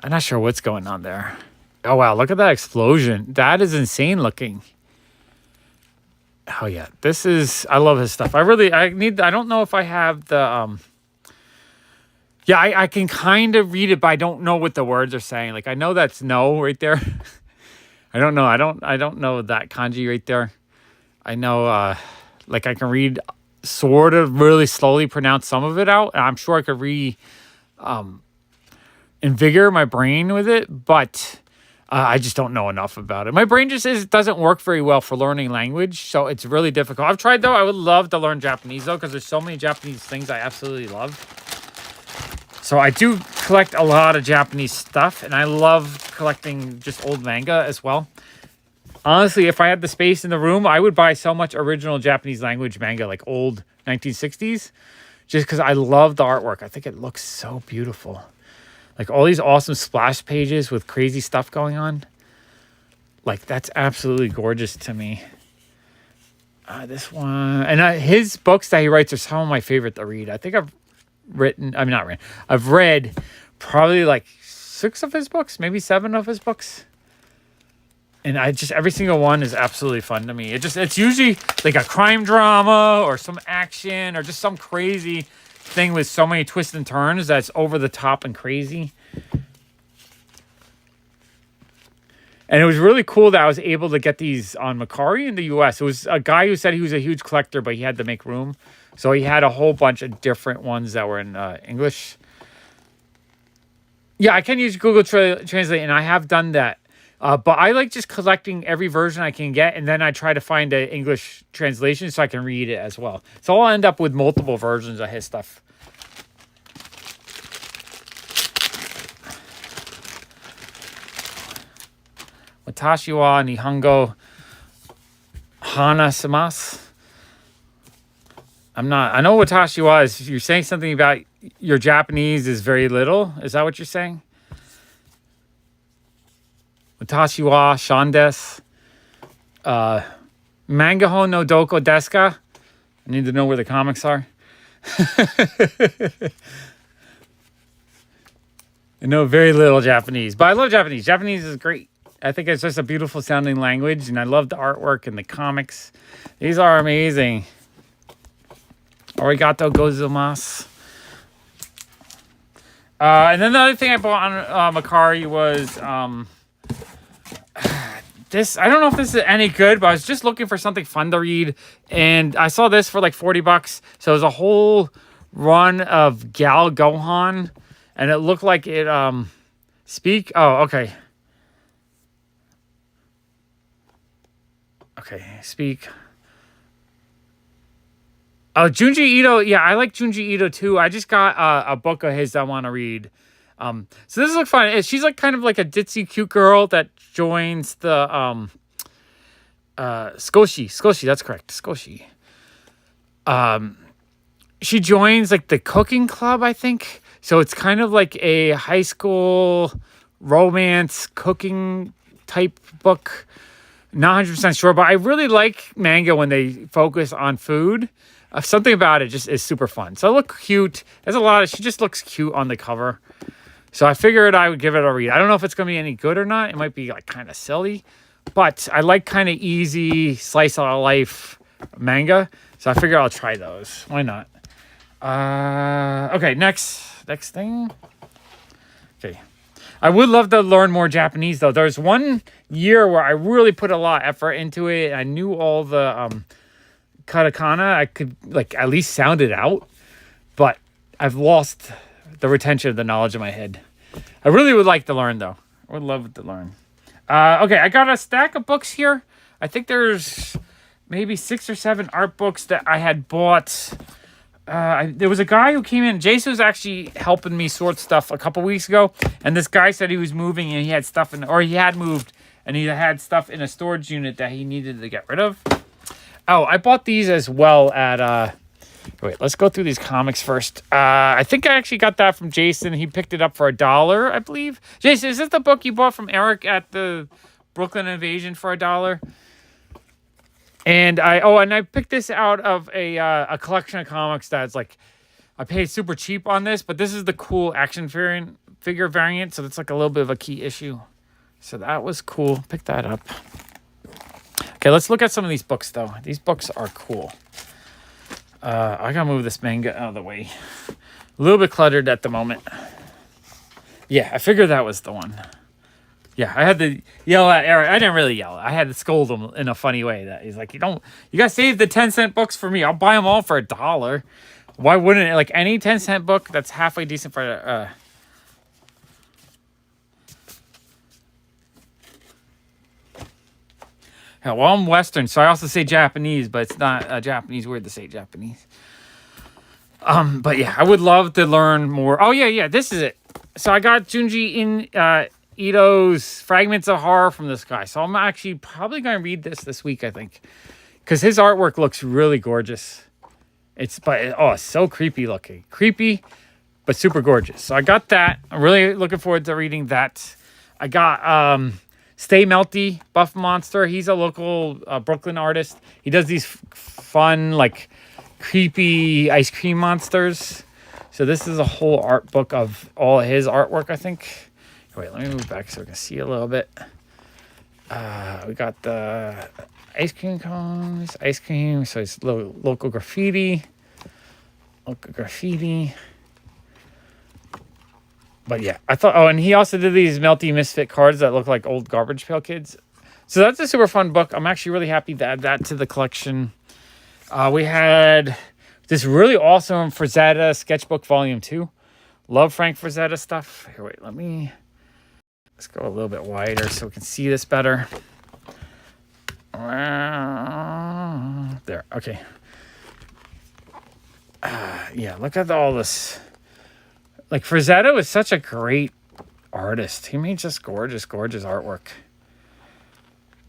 I'm not sure what's going on there. Oh, wow. Look at that explosion. That is insane looking. Oh, yeah. I love his stuff. I don't know if I have the, yeah, I can kind of read it, but I don't know what the words are saying. Like, I know that's no right there. I don't know. I don't know that kanji right there. I know, like, I can read sort of really slowly pronounce some of it out. And I'm sure I could invigorate my brain with it, but I just don't know enough about it. My brain just doesn't work very well for learning language, so it's really difficult. I've tried, though. I would love to learn Japanese, though, because there's so many Japanese things I absolutely love. So I do collect a lot of Japanese stuff, and I love collecting just old manga as well. Honestly, if I had the space in the room, I would buy so much original Japanese language manga, like old 1960s, just because I love the artwork. I think it looks so beautiful. Like all these awesome splash pages with crazy stuff going on. Like, that's absolutely gorgeous to me. This one, and his books that he writes are some of my favorite to read. I think I've read probably like 6 of his books, maybe 7 of his books. And every single one is absolutely fun to me. It's usually like a crime drama or some action or just some crazy thing with so many twists and turns that's over the top and crazy. And it was really cool that I was able to get these on Macari in the US. It was a guy who said he was a huge collector, but he had to make room. So he had a whole bunch of different ones that were in English. Yeah, I can use Google Translate, and I have done that. But I like just collecting every version I can get, and then I try to find an English translation so I can read it as well. So I'll end up with multiple versions of his stuff. Watashi wa Nihongo Hana Shimasu. I know Watashi wa is, you're saying something about your Japanese is very little. Is that what you're saying? Watashi wa shan desu. Manga ho no doko desu ka? I need to know where the comics are. I know very little Japanese, but I love Japanese. Japanese is great. I think it's just a beautiful sounding language, and I love the artwork and the comics. These are amazing. Arigato gozaimasu. And then the other thing I bought on Macari was this. I don't know if this is any good, but I was just looking for something fun to read, and I saw this for like $40. So it was a whole run of Gal Gohan, and it looked like it speak. Oh, okay. Okay, speak. Oh, Junji Ito. Yeah, I like Junji Ito too. I just got a book of his that I want to read. So this looks fun. She's like kind of like a ditzy cute girl that joins the Skoshi. That's correct. Skoshi. She joins like the cooking club, I think. So it's kind of like a high school romance cooking type book. Not 100% sure, but I really like manga when they focus on food. Something about it just is super fun. So it looks cute. There's a lot of, she just looks cute on the cover. So I figured I would give it a read. I don't know if it's going to be any good or not. It might be like kind of silly, but I like kind of easy slice of life manga. So I figure I'll try those. Why not? Okay, next thing. Okay. I would love to learn more Japanese though. There's one year where I really put a lot of effort into it. I knew all the katakana. I could like at least sound it out, but I've lost the retention of the knowledge in my head. I really would like to learn though. I would love to learn. Okay, I got a stack of books here. I think there's maybe 6 or 7 art books that I had bought. There was a guy who came in. Jason was actually helping me sort stuff a couple weeks ago, and this guy said he was moving and he had stuff he had moved and he had stuff in a storage unit that he needed to get rid of. Oh, I bought these as well at wait, let's go through these comics first. I think I actually got that from Jason. He picked it up for $1, I believe. Jason, is this the book you bought from Eric at the Brooklyn Invasion for $1? And I picked this out of a collection of comics that's like, I paid super cheap on this, but this is the cool action figure variant, so it's like a little bit of a key issue. So that was cool. Pick that up. Okay, let's look at some of these books though. These books are cool. I gotta move this manga out of the way. A little bit cluttered at the moment. Yeah, I figured that was the one. Yeah, I had to yell at Eric. I didn't really yell. I had to scold him in a funny way. That he's like, you gotta save the 10-cent books for me. I'll buy them all for $1. Why wouldn't it? Like any 10-cent book that's halfway decent for yeah, well, I'm Western, so I also say Japanese, but it's not a Japanese word to say Japanese. But yeah, I would love to learn more. Oh yeah, this is it. So I got Junji Ito's Fragments of Horror from this guy. So I'm actually probably going to read this week, I think. Because his artwork looks really gorgeous. It's so creepy looking. Creepy, but super gorgeous. So I got that. I'm really looking forward to reading that. I got Stay Melty, Buff Monster. He's a local Brooklyn artist. He does these fun, like, creepy ice cream monsters. So this is a whole art book of all his artwork, I think. Wait, let me move back so we can see a little bit. We got the ice cream cones, ice cream. So it's local graffiti. Local graffiti. But yeah, I thought, oh, and he also did these Melty Misfit cards that look like old Garbage Pail Kids. So that's a super fun book. I'm actually really happy to add that to the collection. We had this really awesome Frazetta Sketchbook Volume 2. Love Frank Frazetta stuff. Here, wait, let's go a little bit wider so we can see this better. There, okay. Yeah, look at all this. Like, Frazetta was such a great artist. He made just gorgeous, gorgeous artwork.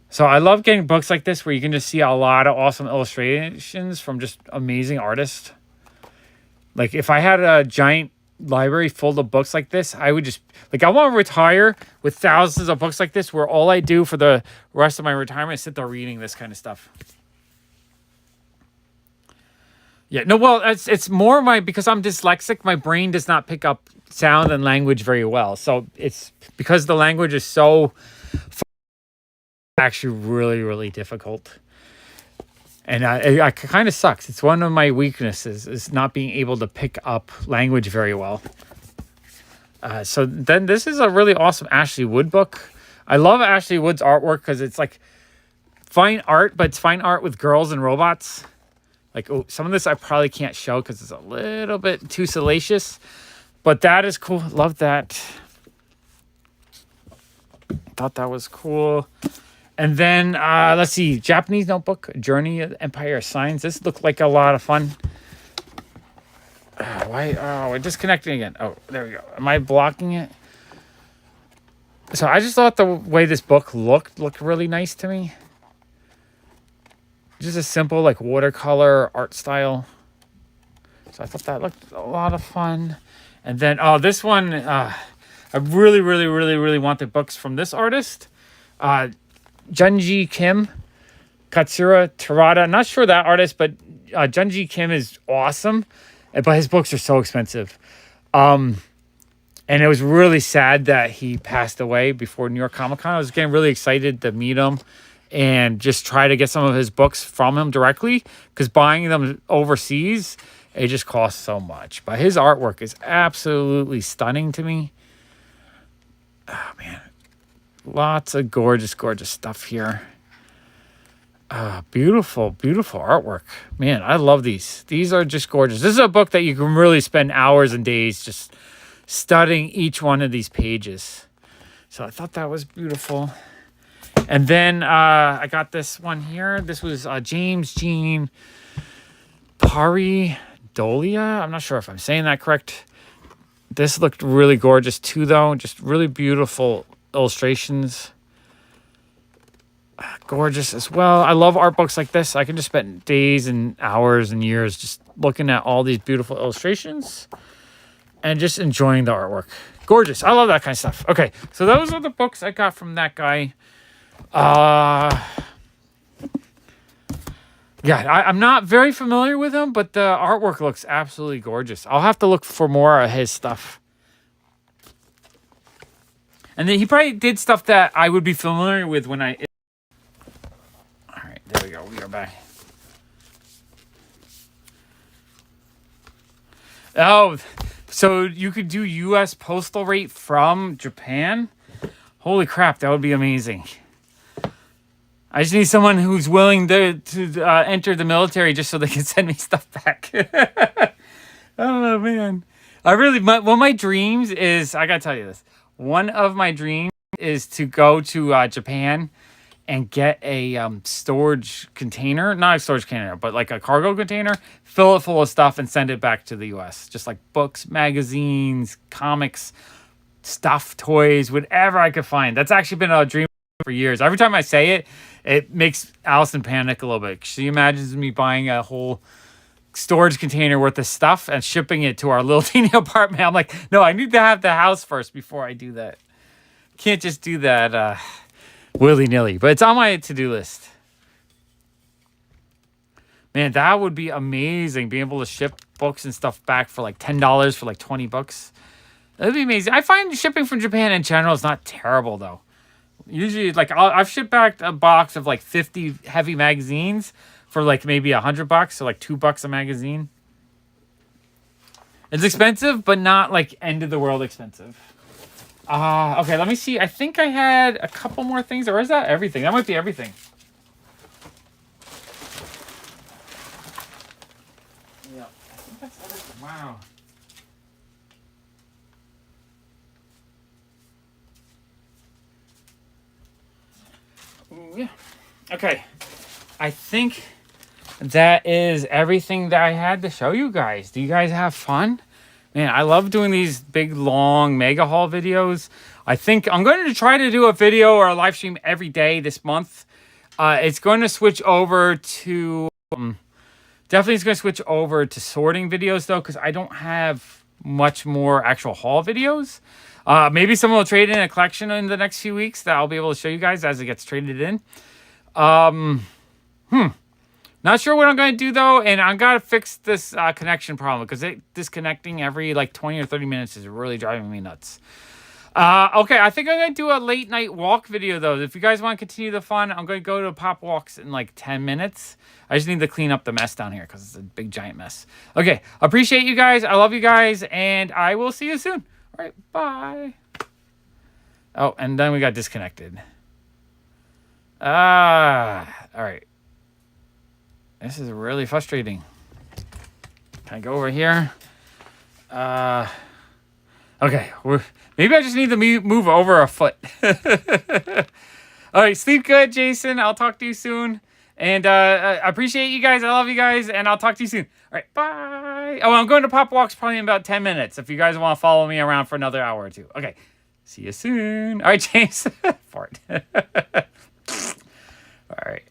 So I love getting books like this where you can just see a lot of awesome illustrations from just amazing artists. Like, if I had a giant library full of books like this, I would just... Like, I want to retire with thousands of books like this where all I do for the rest of my retirement is sit there reading this kind of stuff. Yeah, no, well, it's more because I'm dyslexic, my brain does not pick up sound and language very well. So it's because the language is so actually really, really difficult. And it kind of sucks. It's one of my weaknesses is not being able to pick up language very well. So then this is a really awesome Ashley Wood book. I love Ashley Wood's artwork because it's like fine art, but it's fine art with girls and robots. Like, oh, some of this I probably can't show because it's a little bit too salacious. But that is cool. Love that. Thought that was cool. And then, let's see. Japanese Notebook, Journey of the Empire of Signs. This looked like a lot of fun. Why? Oh, we're disconnecting again. Oh, there we go. Am I blocking it? So I just thought the way this book looked really nice to me. Just a simple, like, watercolor art style. So I thought that looked a lot of fun. And then, oh, this one, I really, really, really, really wanted books from this artist. Junji Kim, Katsura Terada. Not sure that artist, but Junji Kim is awesome. But his books are so expensive. And it was really sad that he passed away before New York Comic Con. I was getting really excited to meet him and just try to get some of his books from him directly, because buying them overseas, it just costs so much. But his artwork is absolutely stunning to me. Oh, man. Lots of gorgeous, gorgeous stuff here. Beautiful, beautiful artwork. Man, I love these. These are just gorgeous. This is a book that you can really spend hours and days just studying each one of these pages. So I thought that was beautiful. And then I got this one here. This was James Jean Paridolia. I'm not sure if I'm saying that correct. This looked really gorgeous too, though. Just really beautiful illustrations. Gorgeous as well. I love art books like this. I can just spend days and hours and years just looking at all these beautiful illustrations and just enjoying the artwork. Gorgeous. I love that kind of stuff. Okay, so those are the books I got from that guy. Yeah, I'm not very familiar with him, but the artwork looks absolutely gorgeous. I'll have to look for more of his stuff. And then he probably did stuff that I would be familiar with when I... All right, there we go. We are back. Oh, so you could do U.S. postal rate from Japan? Holy crap, that would be amazing. I just need someone who's willing to enter the military just so they can send me stuff back. Oh, man. One of my dreams is, I gotta tell you this. One of my dreams is to go to Japan and get a storage container. Not a storage container, but like a cargo container. Fill it full of stuff and send it back to the U.S. Just like books, magazines, comics, stuff, toys, whatever I could find. That's actually been a dream for years. Every time I say it, it makes Allison panic a little bit. She imagines me buying a whole storage container worth of stuff and shipping it to our little teeny apartment. I'm like, no, I need to have the house first before I do that. Can't just do that willy-nilly. But it's on my to-do list. Man, that would be amazing. Being able to ship books and stuff back for like $10 for like $20. That'd be amazing. I find shipping from Japan in general is not terrible, though. Usually, like, I've shipped back a box of like 50 heavy magazines for like maybe $100, so like $2 a magazine. It's expensive, but not like end of the world expensive. Okay, let me see. I think I had a couple more things, or is that everything? That might be everything. Yeah, I think that's everything. Wow. Ooh, yeah. Okay. I think that is everything that I had to show you guys. Do you guys have fun? Man, I love doing these big, long mega haul videos. I think I'm going to try to do a video or a live stream every day this month. It's going to switch over to... definitely it's going to switch over to sorting videos, though, because I don't have much more actual haul videos. Maybe someone will trade in a collection in the next few weeks that I'll be able to show you guys as it gets traded in. Not sure what I'm going to do, though, and I got to fix this connection problem because disconnecting every, like, 20 or 30 minutes is really driving me nuts. Okay, I think I'm going to do a late night walk video, though. If you guys want to continue the fun, I'm going to go to Pop Walks in, like, 10 minutes. I just need to clean up the mess down here because it's a big, giant mess. Okay, appreciate you guys. I love you guys, and I will see you soon. All right, bye. Oh, and then we got disconnected. All right. This is really frustrating. Can I go over here? Okay. Maybe I just need to move over a foot. All right. Sleep good, Jason. I'll talk to you soon. And I appreciate you guys. I love you guys. And I'll talk to you soon. All right. Bye. Oh, I'm going to Pop Walks probably in about 10 minutes if you guys want to follow me around for another hour or two. Okay. See you soon. All right, James. Fart. All right.